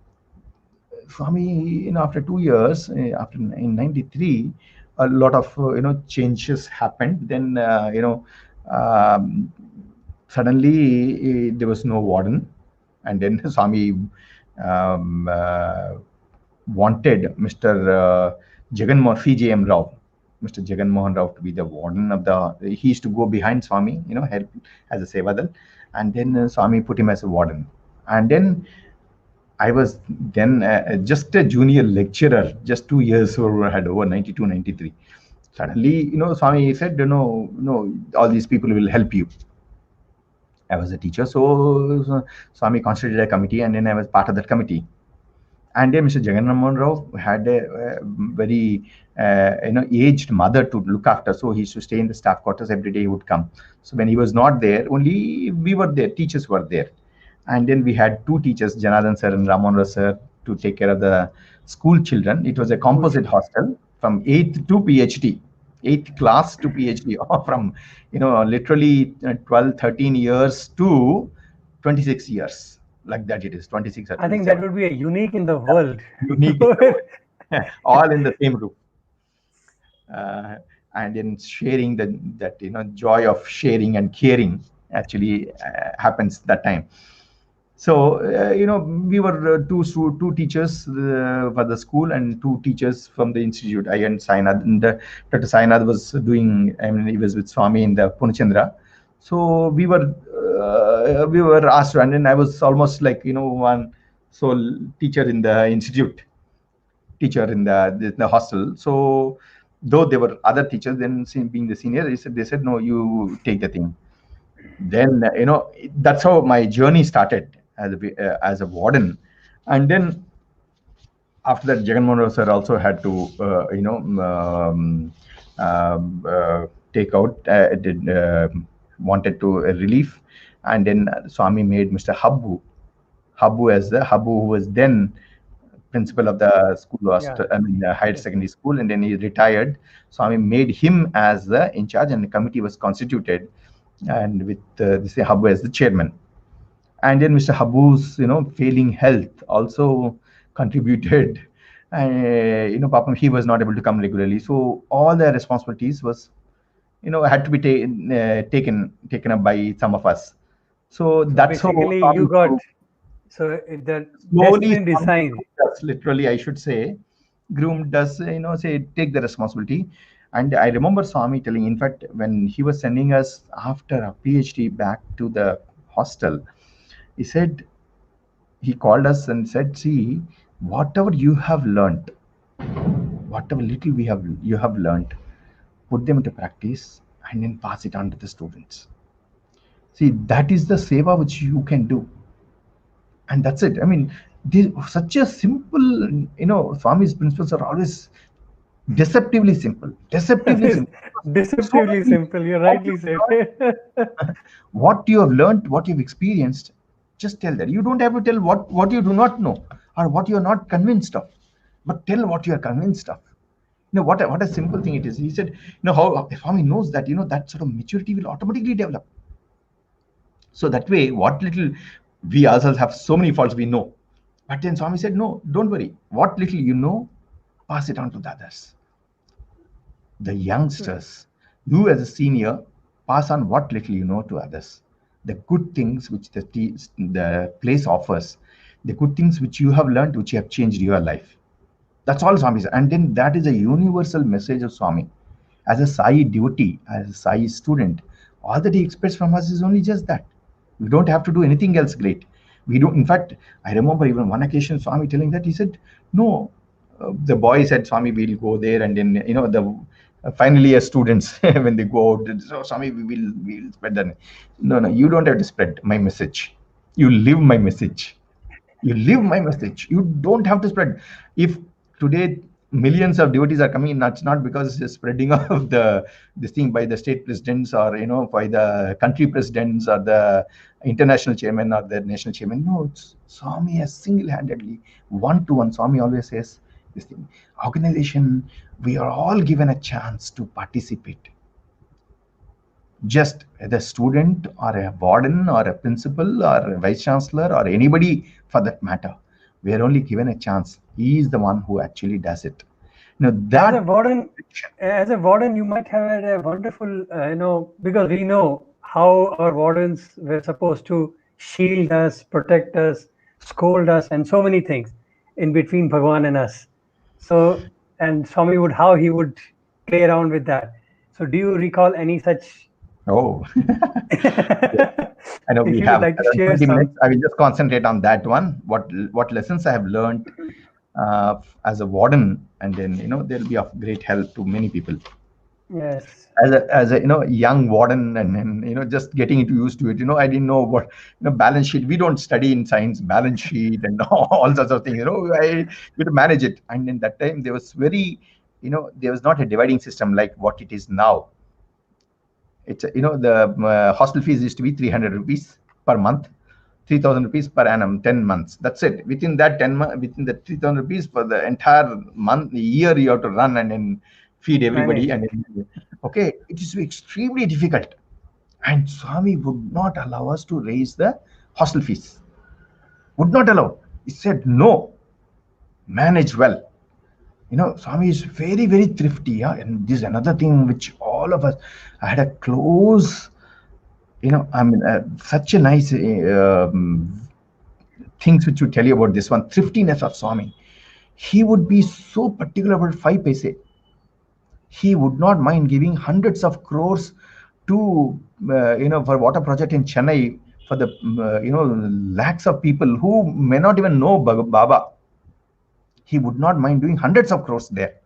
Swami, after 2 years, after in '93, a lot of changes happened. Then um, suddenly there was no warden, and then Swami um, wanted Mr. CJM Rao, Mr. Jagan Mohan Rao, to be the warden of the. He used to go behind Swami, help as a sevadal, and then Swami put him as a warden, and then I was then just a junior lecturer, just 2 years over, had over 92, 93. Suddenly, Swami said, no, all these people will help you. I was a teacher, so Swami constituted a committee, and then I was part of that committee. And then Mr. Jagannath Rao had a very aged mother to look after, so he used to stay in the staff quarters every day. He would come. So when he was not there, only we were there. Teachers were there, and then we had two teachers, Janardhan sir and Ramonra sir, to take care of the school children. It was a composite hostel from 8th to PhD. 8th class to PhD, from literally 12, 13 years to 26 years, like that. It is 26 or I think that 27. would be a unique in the world. Unique in the world. All in the same room. uh, and in sharing that joy of sharing and caring actually happens that time. So we were two teachers for the school and two teachers from the institute. I and Sainath, and Dr. Sainath was doing, I mean, he was with Swami in the Punachandra. So we were asked, and then I was almost like one sole teacher in the institute, teacher in the hostel. So though there were other teachers, then being the senior, they said no, you take the thing. Then that's how my journey started as a warden. And then after that, Jagan Mohan sir also had to take out, wanted to relief, and then Swami made Mr. Habbu as the Habbu, who was then principal of the school, Yeah, I mean, the higher secondary school, and then he retired. Swami made him as the in charge, and the committee was constituted, and with this Habbu as the chairman. And then Mr. Habu's, failing health also contributed. Papa, he was not able to come regularly, so all the responsibilities was, had to be taken up by some of us. So so that's how basically you Swami got, so the slowly, destiny design. literally, I should say, groomed us, say, take the responsibility. And I remember Swami telling, in fact, when he was sending us after a PhD back to the hostel, he said, he called us and said, see, whatever you have learned, whatever little you have learned, put them into practice and then pass it on to the students. See, that is the seva which you can do. And that's it. I mean, such a simple, Swami's principles are always deceptively simple. Deceptively simple. So Deceptively many, simple, you how rightly you've said. learned, what you have learned, what you've experienced, just tell that. You don't have to tell what you do not know or what you're not convinced of, but tell what you are convinced of. What a simple thing it is. He said, how Swami knows that, that sort of maturity will automatically develop. So that way, what little we ourselves have so many faults we know. But then Swami said, no, don't worry. What little you know, pass it on to the others. The youngsters, you as a senior, pass on what little you know to others. The good things which the place offers, the good things which you have learned, which have changed your life. That's all Swami said. And then that is a universal message of Swami. As a Sai devotee, as a Sai student, all that he expects from us is only just that. We don't have to do anything else great. We don't. In fact, I remember even one occasion Swami telling that he said, "No." The boy said, "Swami, we'll go there," and then the final year students when they go out, so Swami, we will spread that. No, no, you don't have to spread my message. You live my message. You live my message. You don't have to spread. If today millions of devotees are coming, that's not because it's spreading of this thing by the state presidents, or by the country presidents, or the international chairman, or the national chairman. No, it's Swami has single-handedly, one to one. Swami always says this thing. Organization, we are all given a chance to participate. Just the student, or a warden, or a principal, or a vice chancellor, or anybody for that matter, we are only given a chance. He is the one who actually does it. As a That warden, you might have had a wonderful, because we know how our wardens were supposed to shield us, protect us, scold us, and so many things in between Bhagwan and us. So, and Swami would, how he would play around with that. So, do you recall any such? oh, I know If we you would have like to around share 20 minutes. some. I will just concentrate on that one. What lessons I have learned as a warden, and then they'll be of great help to many people. Yes. As a young warden, and then just getting into used to it. I didn't know what balance sheet. We don't study in science balance sheet and all sorts of things. I we to manage it. And in that time there was very, there was not a dividing system like what it is now. It's the hostel fees used to be 300 rupees per month, 3,000 rupees per annum, 10 months. That's it. Within that 10 months, within the 3,000 rupees for the entire month, year, you have to run and then feed everybody. Manage. And then, okay, it is extremely difficult. And Swami would not allow us to raise the hostel fees. Would not allow. He said, no, manage well. Swami is very, very thrifty. Yeah? And this is another thing which all of us, I had a close, I mean, such a nice things which would tell you about this one, thriftiness of Swami. He would be so particular about 5 paise. He would not mind giving hundreds of crores to, for water project in Chennai, for the, lakhs of people who may not even know Baba. He would not mind doing hundreds of crores there.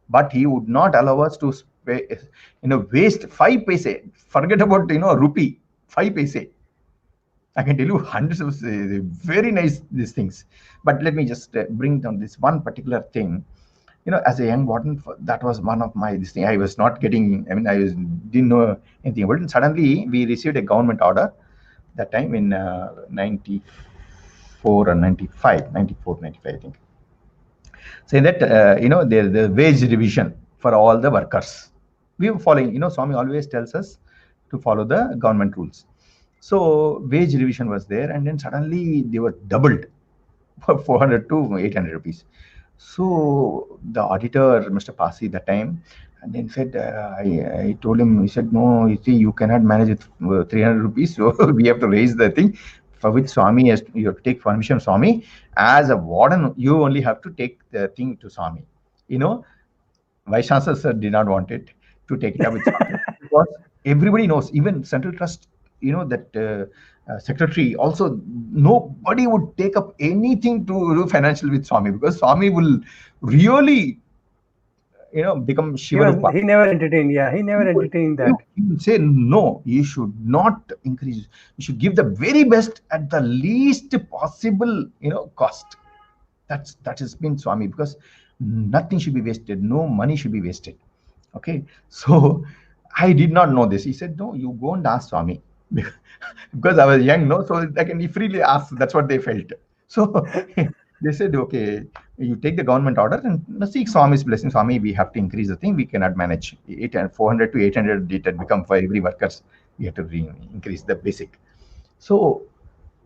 But he would not allow us to waste 5 paise. Forget about, rupee, 5 paise. I can tell you hundreds of very nice these things. But let me just bring down this one particular thing. As a young warden, that was one of my this thing. I was not getting. I mean, didn't know anything about it. And suddenly, we received a government order that time in 94 or 95, 94, 95, I think, saying that there's the wage revision for all the workers. We were following. Swami always tells us to follow the government rules. So wage revision was there, and then suddenly they were doubled for 400 to 800 rupees. So the auditor, Mr. Pasi, that time, and then said, I told him, he said, no, you see, you cannot manage it 300 rupees, so we have to raise the thing, for which Swami has, you have to take permission, Swami. As a warden, you only have to take the thing to Swami. Vice Chancellor sir did not want it to take it up with Swami, because everybody knows, even Central Trust, that secretary also, nobody would take up anything to do financial with Swami, because Swami will really, become Shivarupa. He never entertained. Yeah, he never He will, entertained that. he will say, no, you should not increase. You should give the very best at the least possible, cost. That has been Swami, because nothing should be wasted. No money should be wasted. Okay. So I did not know this. He said, no, you go and ask Swami. Because I was young, no, so I can freely ask. That's what they felt. So they said, okay, you take the government order and seek Swami's blessing. Swami, we have to increase the thing. We cannot manage 400 to 800. It had become for every workers. We have to increase the basic. So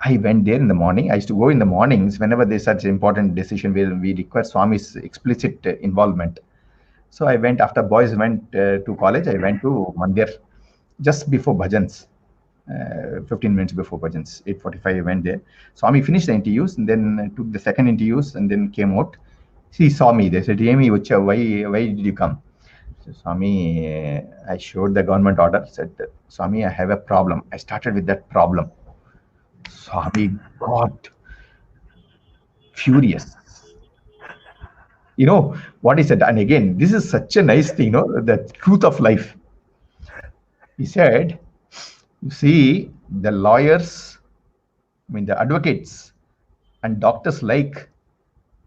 I went there in the morning. I used to go in the mornings whenever there's such an important decision where we require Swami's explicit involvement. So I went, after boys went to college, I went to Mandir just before bhajans. 15 minutes before bhajans, 8:45 I went there. Swami finished the interviews and then took the second interviews and then came out. He saw me. They said, Amy, why did you come? So, Swami, I showed the government order. Said, Swami, I have a problem. I started with that problem. Swami got furious. You know what he said? And again, this is such a nice thing, the truth of life. He said, you see, the lawyers, I mean, the advocates and doctors like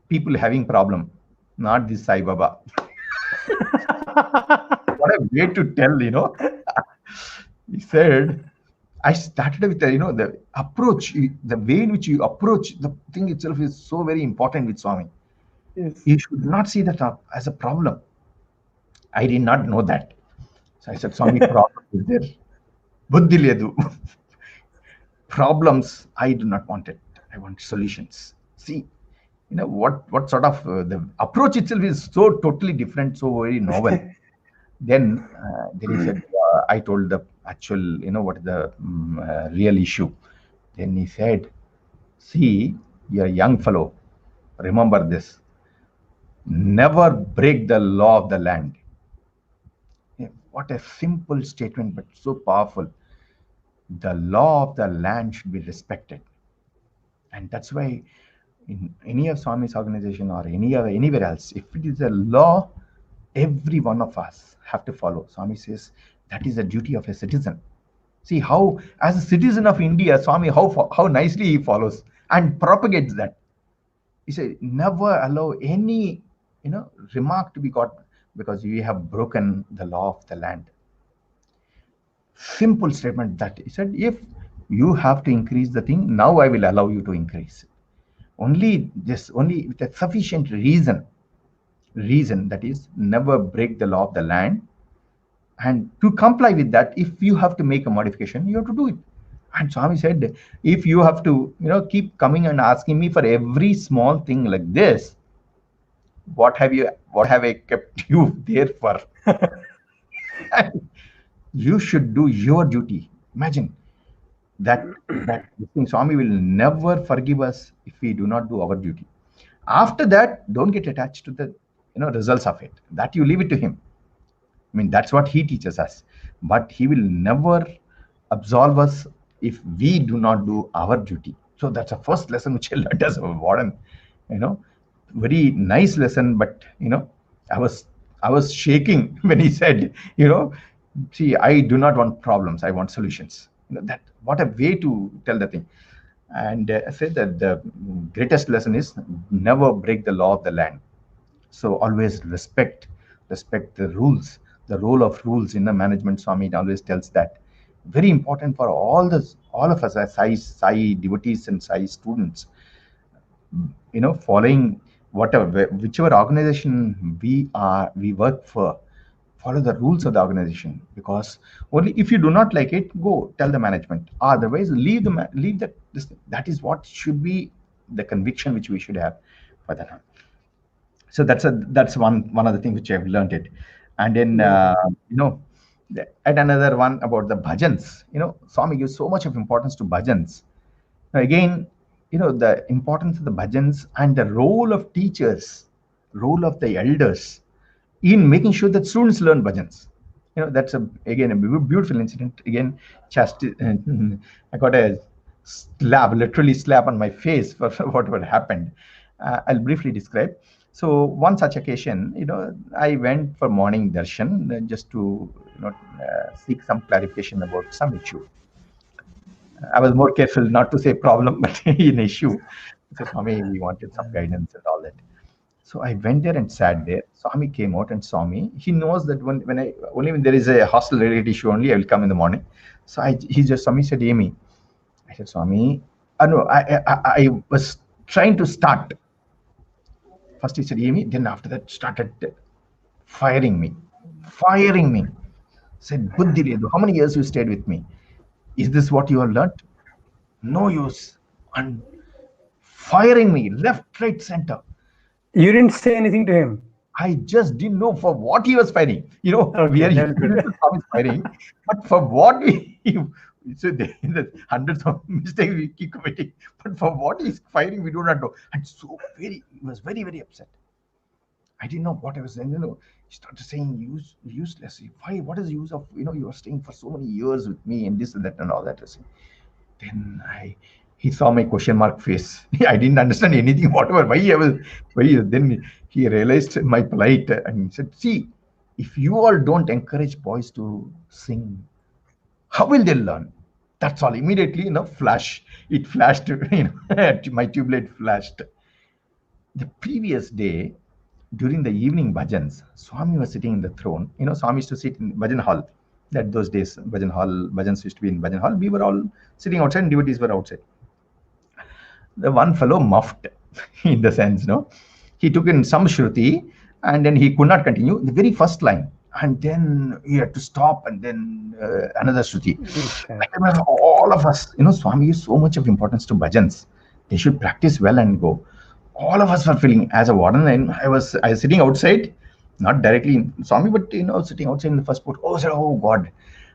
people having problem, not this Sai Baba. What a way to tell. He said, I started with the approach, the way in which you approach the thing itself is so very important with Swami. Yes. You should not see that as a problem. I did not know that. So I said, Swami, problem is there. Buddhi ledu. Problems, I do not want it. I want solutions. See, what sort of the approach itself is so totally different, so very novel. Then he said, I told the actual, what is the real issue. Then he said, see, you're a young fellow. Remember this. Never break the law of the land. Yeah, what a simple statement, but so powerful. The law of the land should be respected. And that's why in any of Swami's organization or anywhere else, if it is a law, every one of us have to follow. Swami says that is the duty of a citizen. See how, as a citizen of India, Swami, how nicely he follows and propagates that. He said, never allow any, remark to be got because you have broken the law of the land. Simple statement that he said, if you have to increase the thing, now I will allow you to increase. Only with a sufficient reason, that is, never break the law of the land. And to comply with that, if you have to make a modification, you have to do it. And Swami said, if you have to, keep coming and asking me for every small thing like this, what have I kept you there for? You should do your duty. Imagine that Swami will never forgive us if we do not do our duty. After that, don't get attached to the results of it. That you leave it to him. I mean, that's what he teaches us. But he will never absolve us if we do not do our duty. So that's the first lesson which I learned as a warden. Very nice lesson, but I was shaking when he said, see, I do not want problems, I want solutions. That what a way to tell the thing. And I said that the greatest lesson is never break the law of the land. So always respect the rules, the role of rules in the management. Swami always tells that. Very important for all of us as Sai devotees and Sai students. Following whichever organization we work for, follow the rules of the organization, because only if you do not like it, go tell the management. Otherwise, leave that. That is what should be the conviction which we should have for that. So that's one of the things which I've learned it. And then and another one about the bhajans. Swami gives so much of importance to bhajans. Now again, the importance of the bhajans and the role of teachers, role of the elders in making sure that students learn bhajans. That's again a beautiful incident. Again, I got a literally slap on my face for what happened. I'll briefly describe. So one such occasion, I went for morning darshan just to seek some clarification about some issue. I was more careful not to say problem, but an issue. So Swami, we wanted some guidance and all that. So I went there and sat there. Swami came out and saw me. He knows that when there is a hostel related issue only, I will come in the morning. So Swami said, Amy. I said, Swami, no, I was trying to start. First he said, Amy, then after that started firing me. Said, Buddhi Ledu, how many years you stayed with me? Is this what you have learnt? No use. And firing me left, right, center. You didn't say anything to him? I just didn't know for what he was fighting. Okay, we are used to fighting, but for what So the hundreds of mistakes we keep committing, but for what he's firing, we do not know. And so he was very, very upset. I didn't know what I was saying. He started saying useless. Why? What is the use of you are staying for so many years with me and this and that and all that. Then he saw my question mark face. I didn't understand anything, whatever. Then he realized my plight and he said, "See, if you all don't encourage boys to sing, how will they learn?" That's all. Immediately, flash. It flashed. My tube light flashed. The previous day, during the evening bhajans, Swami was sitting in the throne. Swami used to sit in bhajan hall. That those days, bhajans used to be in bhajan hall. We were all sitting outside, and devotees were outside. The one fellow muffed, in the sense, he took in some shruti, and then he could not continue the very first line, and then he had to stop, and then another shruti. Okay. I remember all of us, Swami is so much of importance to bhajans. They should practice well and go. All of us were feeling as a warden, and I was sitting outside, not directly in Swami, but sitting outside in the first port. Oh God,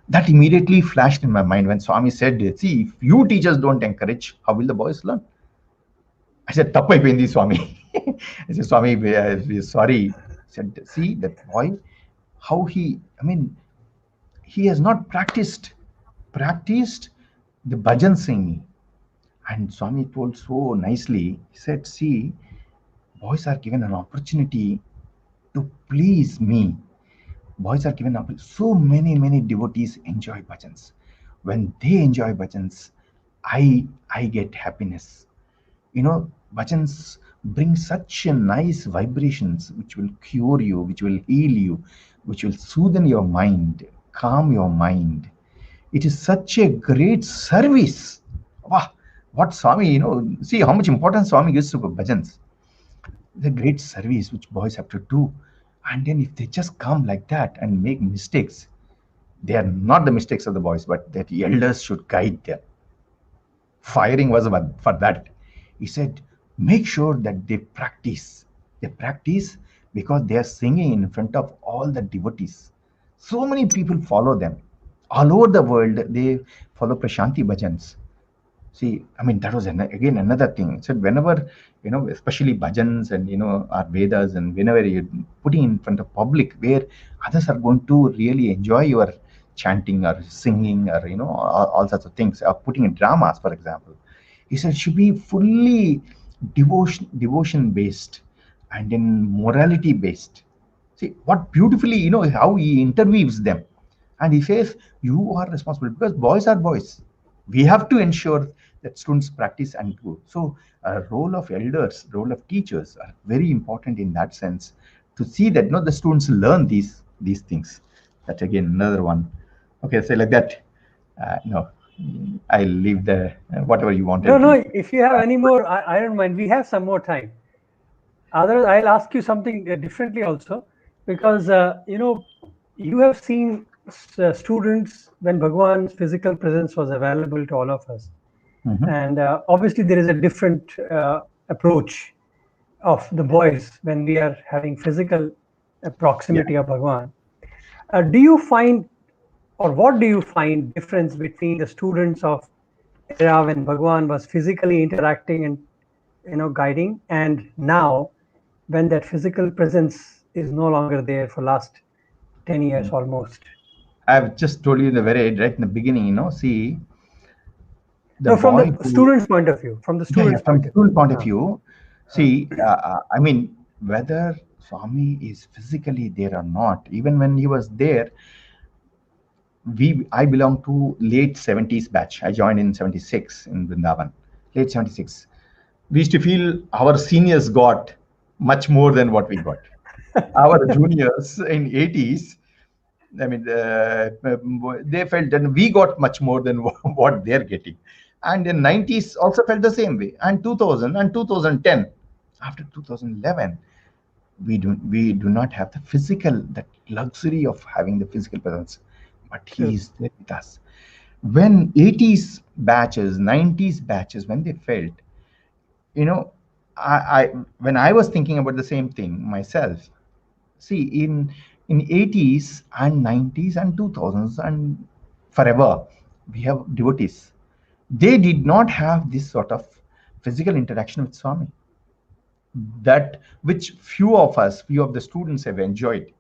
that immediately flashed in my mind when Swami said, "See, if you teachers don't encourage, how will the boys learn?" I said, "Tappaipoindi, Swami." I said, "Swami, we're sorry." He said, "See that boy, how he has not practiced the bhajan singing." And Swami told so nicely. He said, "See, boys are given an opportunity to please me. Boys are given so many devotees enjoy bhajans. When they enjoy bhajans, I get happiness. Bhajans bring such a nice vibrations which will cure you, which will heal you, which will soothe your mind, calm your mind. It is such a great service." Wow, what Swami, see how much importance Swami gives to bhajans. The great service which boys have to do. And then if they just come like that and make mistakes, they are not the mistakes of the boys, but that the elders should guide them. Firing was for that. He said, make sure that they practice. They practice because they are singing in front of all the devotees. So many people follow them. All over the world, they follow Prashanti bhajans. See, that was again another thing. So whenever, especially bhajans and, our Vedas, and whenever you're putting in front of public where others are going to really enjoy your chanting or singing or, all sorts of things, or putting in dramas, for example, he said it should be fully devotion based and then morality based. See what beautifully, how he interweaves them. And he says, you are responsible because boys are boys. We have to ensure that students practice and do. So, role of elders, role of teachers are very important in that sense to see that the students learn these things. That's again another one. Okay, so like that. No, I'll leave the whatever you No, wanted no. to. If you have any more, I don't mind. We have some more time. Otherwise, I'll ask you something differently also, because you have seen students when Bhagwan's physical presence was available to all of us, Mhm. and obviously there is a different approach of the boys when we are having physical Yeah. proximity of Bhagwan. Do you find, or what do you find difference between the students of era when Bhagwan was physically interacting and guiding, and now when that physical presence is no longer there for last 10 years almost? I've just told you the very right in the beginning, see, the No, from boy the who, student's point of view. From the yeah, student's from point of view. student point of Uh, view, uh, see, whether Swami is physically there or not, even when he was there, I belong to late 70s batch. I joined in 76 in Brindavan, late 76. We used to feel our seniors got much more than what we got. Our juniors in 80s, they felt that we got much more than what they're getting. And in 90s also felt the same way. And 2000 and 2010, after 2011, we do not have the physical, that luxury of having the physical presence, but he true. is there with us. When 80s batches, 90s batches, when they felt, you know, I when I was thinking about the same thing myself. See, in 80s and 90s and 2000s and forever, we have devotees. They did not have this sort of physical interaction with Swami, that which few of the students have enjoyed.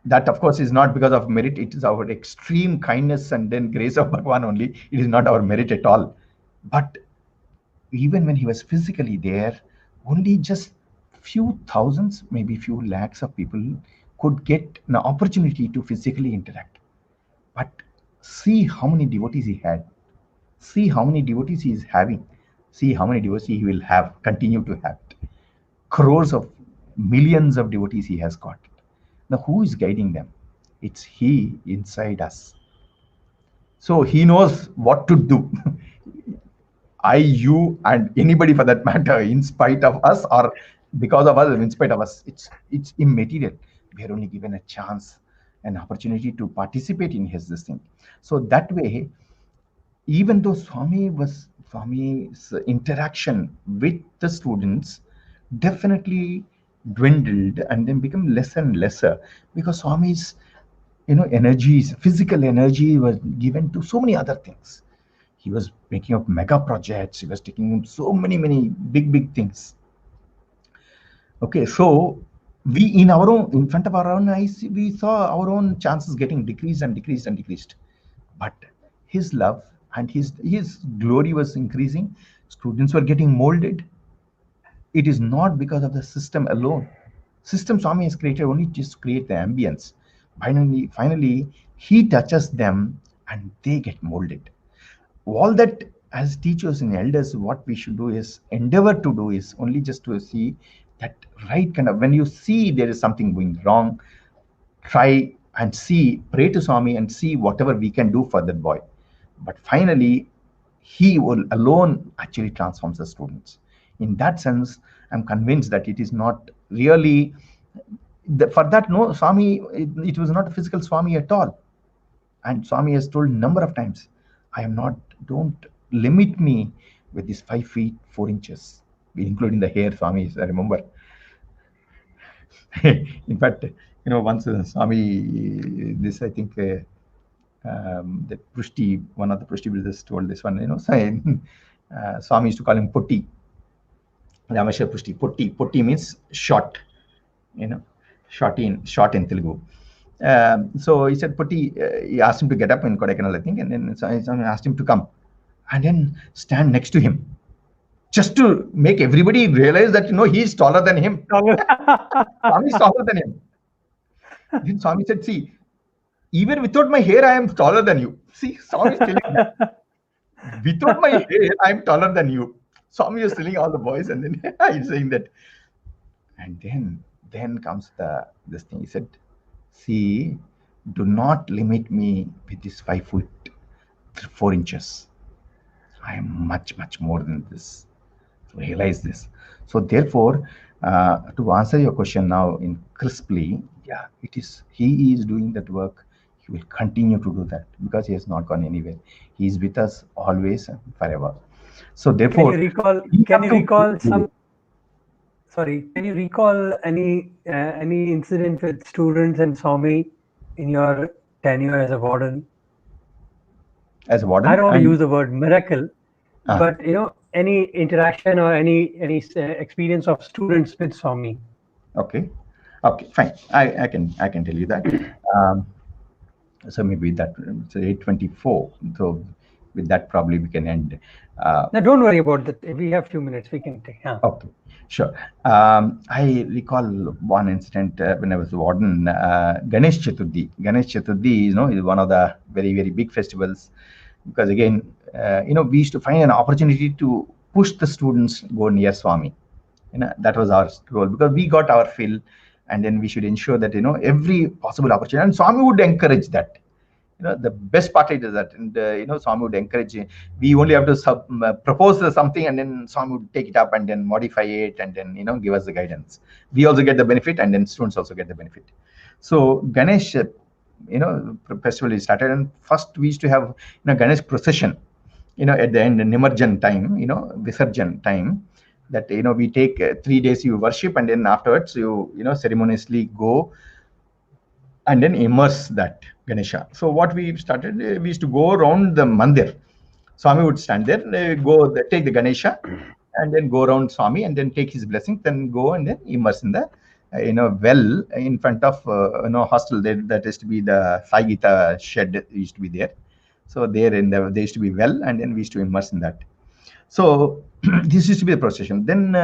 That, of course, is not because of merit. It is our extreme kindness and then grace of Bhagwan only. It is not our merit at all. But even when he was physically there, only just few thousands, maybe few lakhs of people could get an opportunity to physically interact. But see how many devotees he had. See how many devotees he is having. See how many devotees he will have, continue to have. Crores of millions of devotees he has got. Now, who is guiding them? It's he inside us. So he knows what to do. I, you, and anybody for that matter, in spite of us or because of us, in spite of us, it's immaterial. We are only given a chance, an opportunity to participate in his this thing. So that way, even though Swami's interaction with the students definitely dwindled and then become lesser and lesser, because Swami's energies, physical energy was given to so many other things. He was making up mega projects. He was taking so many big things. Okay, so we in front of our own eyes, we saw our own chances getting decreased and decreased and decreased. But his love and his glory was increasing. Students were getting molded. It is not because of the system alone. System Swami has created only just to create the ambience. Finally, he touches them and they get molded. All that, as teachers and elders, what we should do is endeavor to do is only just to see that right kind of, when you see there is something going wrong, try and see, pray to Swami and see whatever we can do for that boy. But finally, he will alone actually transforms the students. In that sense, I'm convinced that it is not really for that. No, Swami, it was not a physical Swami at all. And Swami has told number of times, I am not, don't limit me with these 5 feet 4 inches, including the hair. Swami, I remember. In fact, once Swami, this I think the Prushti, one of the Prushti brothers told this one, saying, Swami used to call him Putti. Rameshwar Prushti. Putti means short, short in Telugu. So he said, Putti, he asked him to get up in Kodaikanal, I think, and then Swami asked him to come and then stand next to him, just to make everybody realize that, he's taller than him. Swami is taller than him. Then Swami said, see, even without my hair, I am taller than you. See, Swami is telling me, without my hair, I am taller than you. Swami is telling all the boys, and then he's saying that. And then comes this thing. He said, see, do not limit me with this 5 foot 4 inches. I am much more than this. Realize this. So therefore, to answer your question now in crisply, yeah, it is. He is doing that work. He will continue to do that because he has not gone anywhere. He is with us always and forever. So therefore, can you recall any incident with students and Swami in your tenure as a warden? As a warden, I don't want to use the word miracle, but any interaction or any experience of students with Swami. Okay, fine. I can tell you that. So maybe that it's 8:24. So with that, probably we can end. No, don't worry about that. If we have few minutes, we can take. Okay, sure. I recall one incident when I was warden. Ganesh Chaturthi. Ganesh Chaturthi, is one of the very big festivals, because again, we used to find an opportunity to push the students go near Swami. That was our role, because we got our fill, and then we should ensure that every possible opportunity, and Swami would encourage that. The best part is that, and Swami would encourage. We only have to propose something, and then Swami would take it up and then modify it, and then give us the guidance. We also get the benefit, and then students also get the benefit. So Ganesh, festival is started, and first we used to have Ganesh procession. At the end, Nimarjan time, Visarjan time, that we take 3 days you worship, and then afterwards you ceremoniously go and then immerse that Ganesha. So what we started, we used to go around the mandir. Swami would stand there, take the Ganesha, and then go around Swami, and then take his blessings, then go and then immerse in the well in front of hostel. There, that used to be the Sai Gita shed used to be there. So there there used to be well, and then we used to immerse in that. So this used to be the procession. Then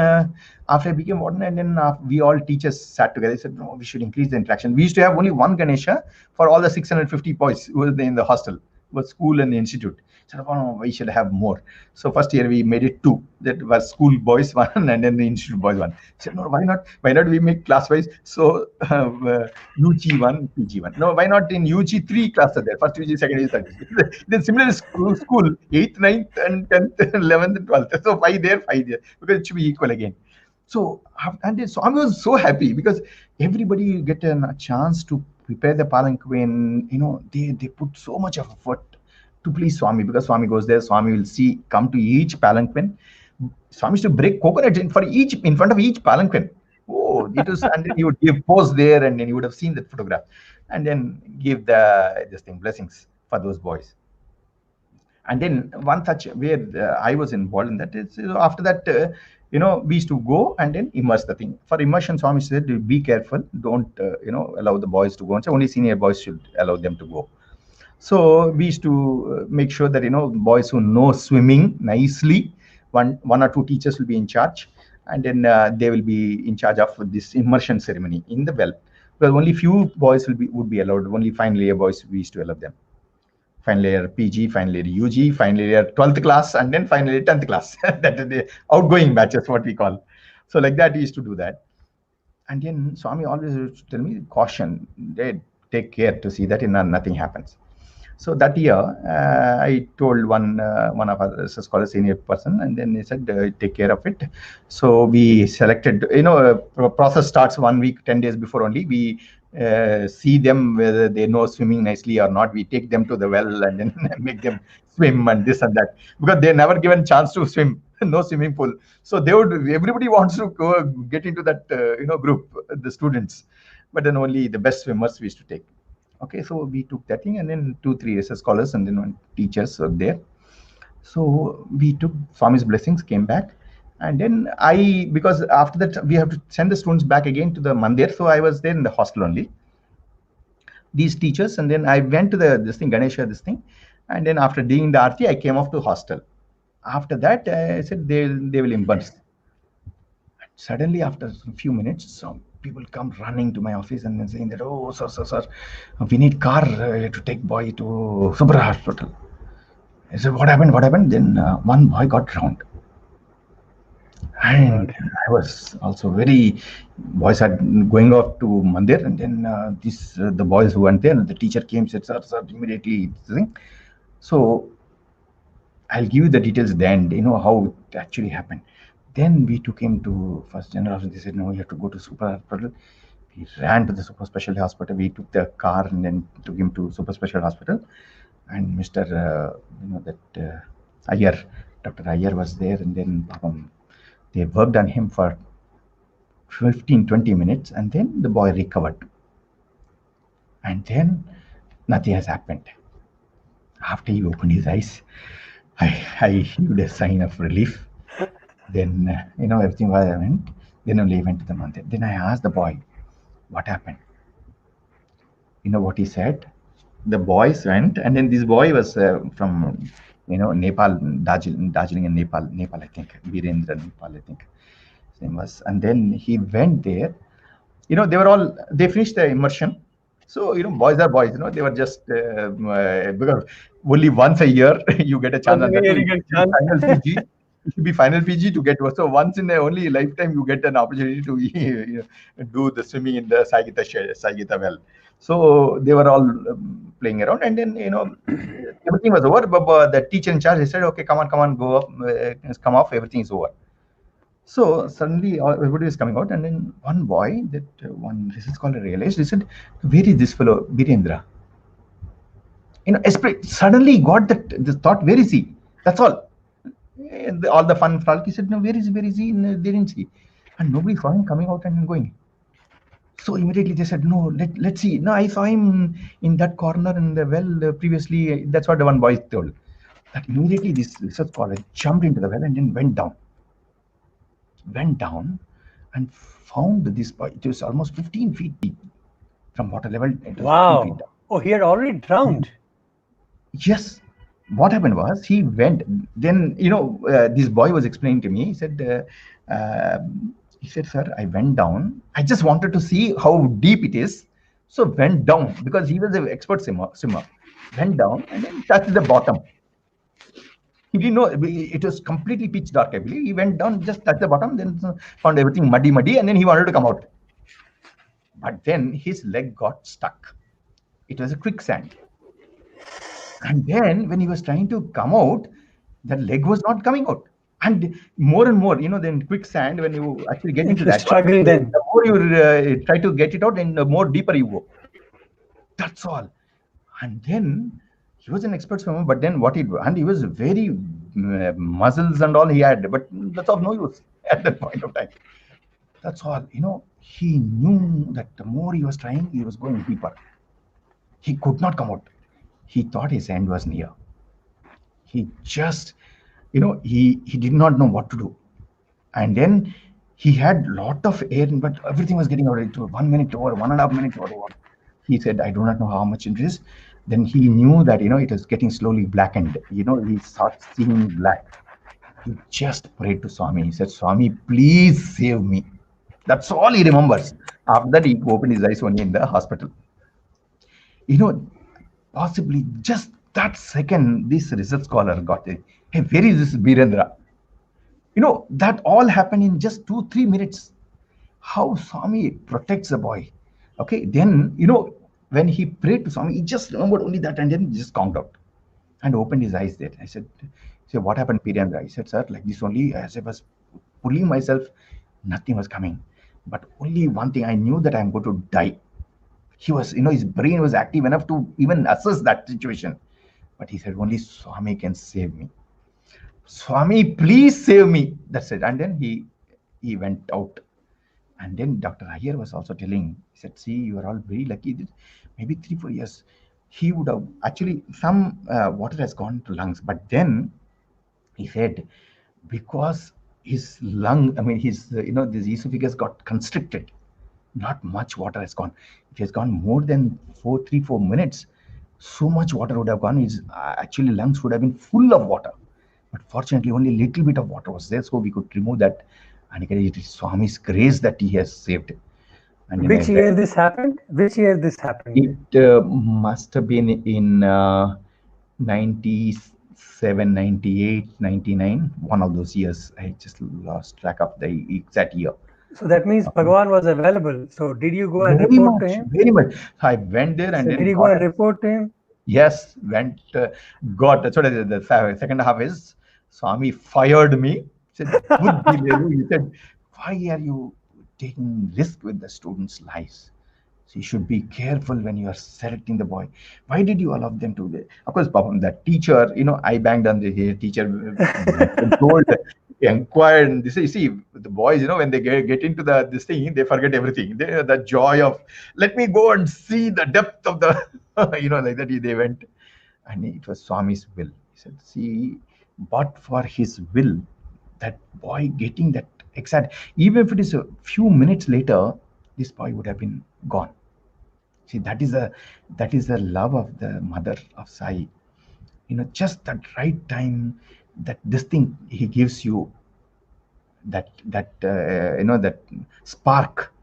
after I became warden, and then we all teachers sat together. They said, no, we should increase the interaction. We used to have only one Ganesha for all the 650 boys who were in the hostel, was school and the institute. So oh, no, we should have more. So first year we made it two. That was school boys one, and then the institute boys one. I said, no, why not? Why not we make class wise? So UG one, PG one. No, why not in UG three classes there? First UG, second UG, third UG. Then similar school, 8th, 9th, and 10th, 11th, and 12th. So 5 there, because it should be equal again. So and then Swami was so happy because everybody get a chance to prepare the palanquin. They put so much of effort to please Swami, because Swami goes there. Swami will come to each palanquin. Swami used to break coconut in front of each palanquin. Oh, it was, and then he would give pose there, and then you would have seen that photograph, and then give this thing blessings for those boys. And then one touch where I was involved in that is, after that, we used to go and then immerse the thing. For immersion, Swami said, be careful, don't allow the boys to go, and so only senior boys should allow them to go. So we used to make sure that boys who know swimming nicely, one or two teachers will be in charge, and then they will be in charge of this immersion ceremony in the well. Because only few boys would be allowed. Only final year boys we used to allow them. Final year PG, final year UG, final year 12th class, and then final year 10th class. That is the outgoing batches, what we call. So like that, we used to do that. And then Swami always used to tell me, caution, they take care to see that nothing happens. So that year, I told one of our scholars, senior person, and then he said, take care of it. So we selected, process starts 1 week, 10 days before only. We see them whether they know swimming nicely or not. We take them to the well and then make them swim and this and that, because they never given chance to swim. No swimming pool. So everybody wants to go get into that group, the students, but then only the best swimmers we used to take. Okay, so we took that thing, and then 2-3 SS scholars and then one teachers were there. So we took Swami's blessings, came back, and then because after that we have to send the students back again to the mandir. So I was there in the hostel only, these teachers, and then I went to this thing, Ganesha, this thing, and then after doing the arti, I came off to hostel. After that, I said they will immerse. Suddenly, after a few minutes, some people come running to my office and then saying that, oh, sir, we need car to take boy to Subra hospital. I said, what happened? Then one boy got drowned. And I was also boys are going off to Mandir, and then the boys who went there, and the teacher came, said, sir, immediately. So I'll give you the details at the end, how it actually happened. Then we took him to first general hospital. They said, no, you have to go to super hospital. We ran to the super specialty hospital. We took the car and then took him to super specialty hospital. And Mr. Iyer, Dr. Iyer was there, and then they worked on him for 15-20 minutes, and then the boy recovered. And then nothing has happened. After he opened his eyes, I heaved a sign of relief. Then, everything was went. Then only went to the mandir. Then I asked the boy, what happened? You know what he said? The boys went, and then this boy was from, Nepal, Darjeeling and Nepal, I think. Virendra, Nepal, I think. His name was. And then he went there. They finished the immersion. So, boys are boys, they were just, because only once a year you get a chance. Final PG. It should be final PG to get. So once in a only lifetime you get an opportunity to do the swimming in the Sai Gita well. So they were all playing around, and then everything was over. But the teacher in charge, he said, "Okay, come on, go up, come off. Everything is over." So suddenly everybody is coming out, and then one boy, one research scholar realized, he said, "Where is this fellow Birendra?" Suddenly got the thought, where is he? That's all. All the fun frolic, he said, no, where is he? They didn't see. And nobody saw him coming out and going. So immediately they said, no, let's see. No, I saw him in that corner in the well previously. That's what the one boy told. That immediately this research scholar jumped into the well and then went down and found this boy. It was almost 15 feet deep from water level. It was 15 feet Wow. down. Oh, he had already drowned. Yes. What happened was he went. Then this boy was explaining to me. He said, "Sir, I went down. I just wanted to see how deep it is, so went down because he was an expert swimmer. Went down and then touched the bottom. He didn't know it was completely pitch dark. I believe he went down, just touched the bottom, then found everything muddy, and then he wanted to come out. But then his leg got stuck. It was a quicksand. And then when he was trying to come out, that leg was not coming out. And more, then quicksand, when you actually get It into was that one, struggle then. the more you try to get it out, and the more deeper you go. That's all. And then he was an expert swimmer, but then and he was very muscles and all he had, but that's of no use at that point of time. That's all. He knew that the more he was trying, he was going deeper. He could not come out. He thought his end was near. He just, he did not know what to do. And then he had lot of air, but everything was getting out. It was 1 minute over, 1.5 minutes over. He said, I do not know how much it is. Then he knew that, it was getting slowly blackened. He starts seeing black. He just prayed to Swami. He said, Swami, please save me. That's all he remembers. After that, he opened his eyes only in the hospital. Possibly just that second, this research scholar got it. Hey, where is this Birendra? That all happened in just 2-3 minutes. How Swami protects the boy. Okay, then, when he prayed to Swami, he just remembered only that and then he just calmed out and opened his eyes there. I said, what happened, Birendra? He said, sir, like this only, as I was pulling myself, nothing was coming. But only one thing, I knew that I'm going to die. He was, his brain was active enough to even assess that situation. But he said, only Swami can save me. Swami, please save me. That's it. And then he went out. And then Dr. Iyer was also telling, he said, see, you are all very lucky. Maybe 3-4 years, he would have actually, some water has gone to lungs. But then he said, because his lung, his, this esophagus got constricted. Not much water has gone. It has gone more than 3-4 minutes. So much water would have gone. His actually lungs would have been full of water. But fortunately, only a little bit of water was there, so we could remove that. And it is Swami's grace that he has saved. And Which year this happened? Which year this happened? It must have been in 97, 98, 99, one of those years. I just lost track of the exact year. So that means Bhagwan was available. So did you go and report to him? Very much. I went there and then did you go and report to him? Yes, went, got, that's what the second half is. Swami fired me. He said, he said, why are you taking risk with the students' lives? So you should be careful when you are selecting the boy. Why did you allow them to? Of course, that teacher, I banged on the teacher, told, inquired. And this, you see, the boys, when they get into this thing, they forget everything. The joy of, let me go and see the depth of the, like that they went. And it was Swami's will. He said, see, but for his will, that boy getting that exact, even if it is a few minutes later, this boy would have been gone. See, that is the love of the mother of Sai. Just that right time, that this thing he gives you, that spark,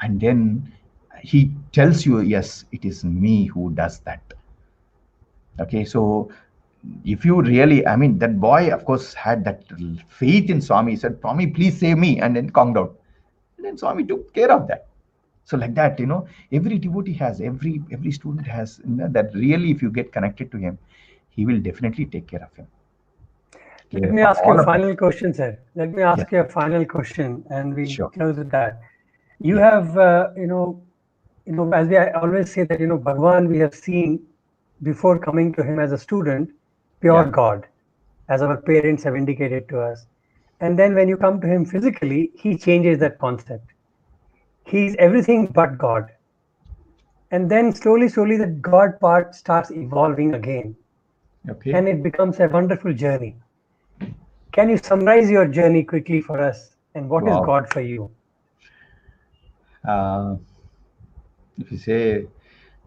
and then he tells you, yes, it is me who does that. Okay, so if you really, that boy, of course, had that faith in Swami. He said, Swami, please save me, and then calmed down. And then Swami took care of that. So like that, every devotee has, every student has, that really, if you get connected to him, he will definitely take care of him. Okay, let me ask you a final question, sir. Let me ask you a final question, and we close with that. You have, as we always say that, Bhagwan we have seen before coming to him as a student, pure God, as our parents have indicated to us. And then when you come to him physically, he changes that concept. He's everything but God. And then slowly, that God part starts evolving again, Okay. and it becomes a wonderful journey. Can you summarize your journey quickly for us? And what is Wow. God for you? Uh, if you say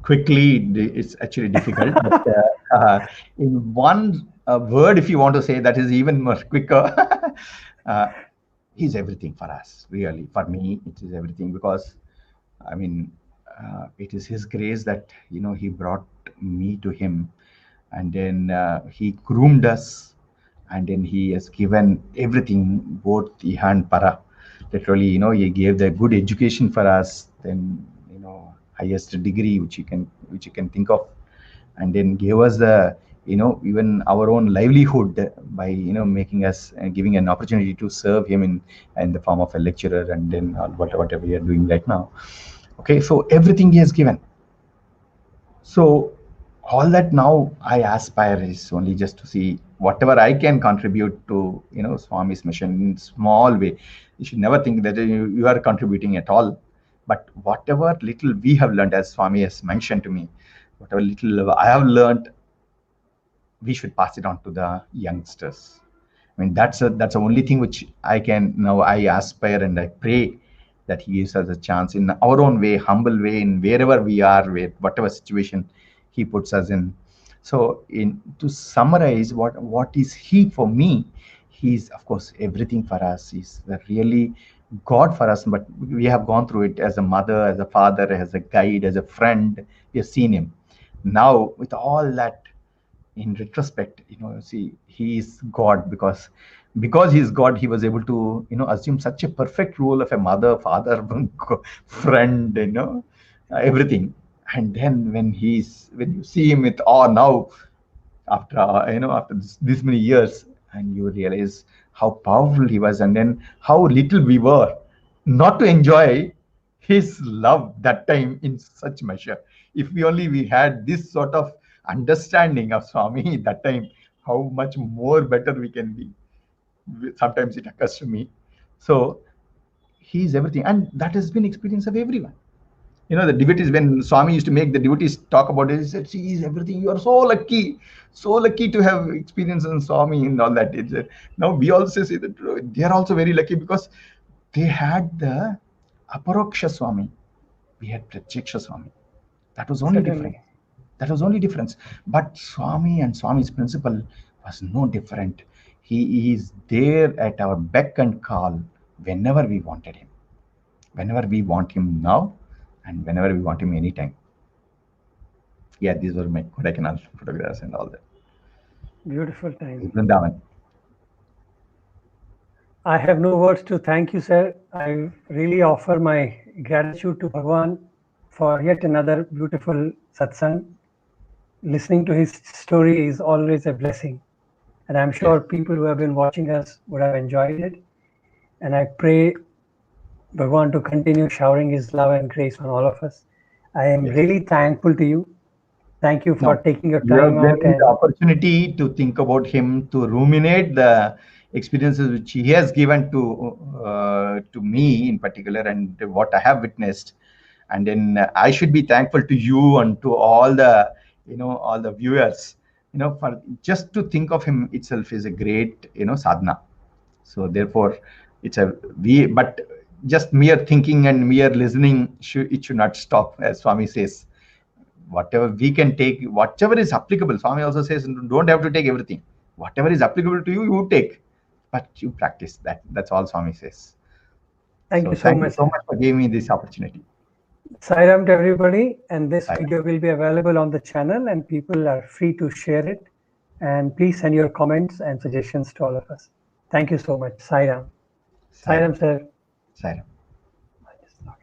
quickly, it's actually difficult. But in one word, if you want to say that is even more quicker, uh, he's everything for us. Really, for me, it is everything because I mean, it is His grace that He brought me to Him, and then He groomed us, and then He has given everything, both Iha and Para. Literally, He gave the good education for us, then highest degree which you can think of, and then gave us the even our own livelihood by making us giving an opportunity to serve Him in the form of a lecturer, and then whatever we are doing right now. Okay, so everything He has given. So all that now I aspire is only just to see whatever I can contribute to Swami's mission in small way. You should never think that you are contributing at all, but whatever little we have learned, as Swami has mentioned to me, whatever little I have learned, we should pass it on to the youngsters. I mean, that's the only thing which I can now. I aspire and I pray that He gives us a chance in our own way, humble way, in wherever we are, with whatever situation He puts us in. So, in to summarize, what is He for me? He's of course everything for us. He's the really God for us. But we have gone through it as a mother, as a father, as a guide, as a friend. We have seen Him. Now, with all that, in retrospect, see, He is God, because He is God, He was able to assume such a perfect role of a mother, father, friend, everything. And then when you see Him with awe now, after after this many years, and you realize how powerful He was, and then how little we were not to enjoy His love that time in such measure. If we had this sort of understanding of Swami that time, how much more better we can be. Sometimes it occurs to me. So He is everything, and that has been experience of everyone. The devotees, when Swami used to make the devotees talk about it, he said, "See, he's everything. You are so lucky to have experience in Swami and all that." Now we also say that they are also very lucky because they had the Aparoksha Swami. We had Pratyaksha Swami. That was only different. Certainly. That was only difference. But Swami and Swami's principle was no different. He is there at our beck and call whenever we wanted Him, whenever we want Him now, and whenever we want Him anytime. Yeah, these were my Kodaikanal photographs and all that. Beautiful time. Vrindavan. I have no words to thank you, sir. I really offer my gratitude to Bhagwan for yet another beautiful satsang. Listening to his story is always a blessing. And I'm Yes. sure people who have been watching us would have enjoyed it. And I pray Bhagwan to continue showering his love and grace on all of us. I am Yes. really thankful to you. Thank you for No, taking your you time have given out. me the And opportunity to think about Him, to ruminate the experiences which He has given to me in particular, and what I have witnessed. And then I should be thankful to you and to all the viewers. For just to think of Him itself is a great sadhana. So therefore, it's a we. But just mere thinking and mere listening, it should not stop, as Swami says. Whatever we can take, whatever is applicable. Swami also says, don't have to take everything. Whatever is applicable to you, you take, but you practice that. That's all Swami says. thank So you so thank you much, so sir. much for giving me this opportunity. Sairam to everybody. And this Sai Ram. video will be available on the channel, and people are free to share it. And please send your comments and suggestions to all of us. Thank you so much. Sairam. Sai Ram. Sairam, sir. Sai Ram.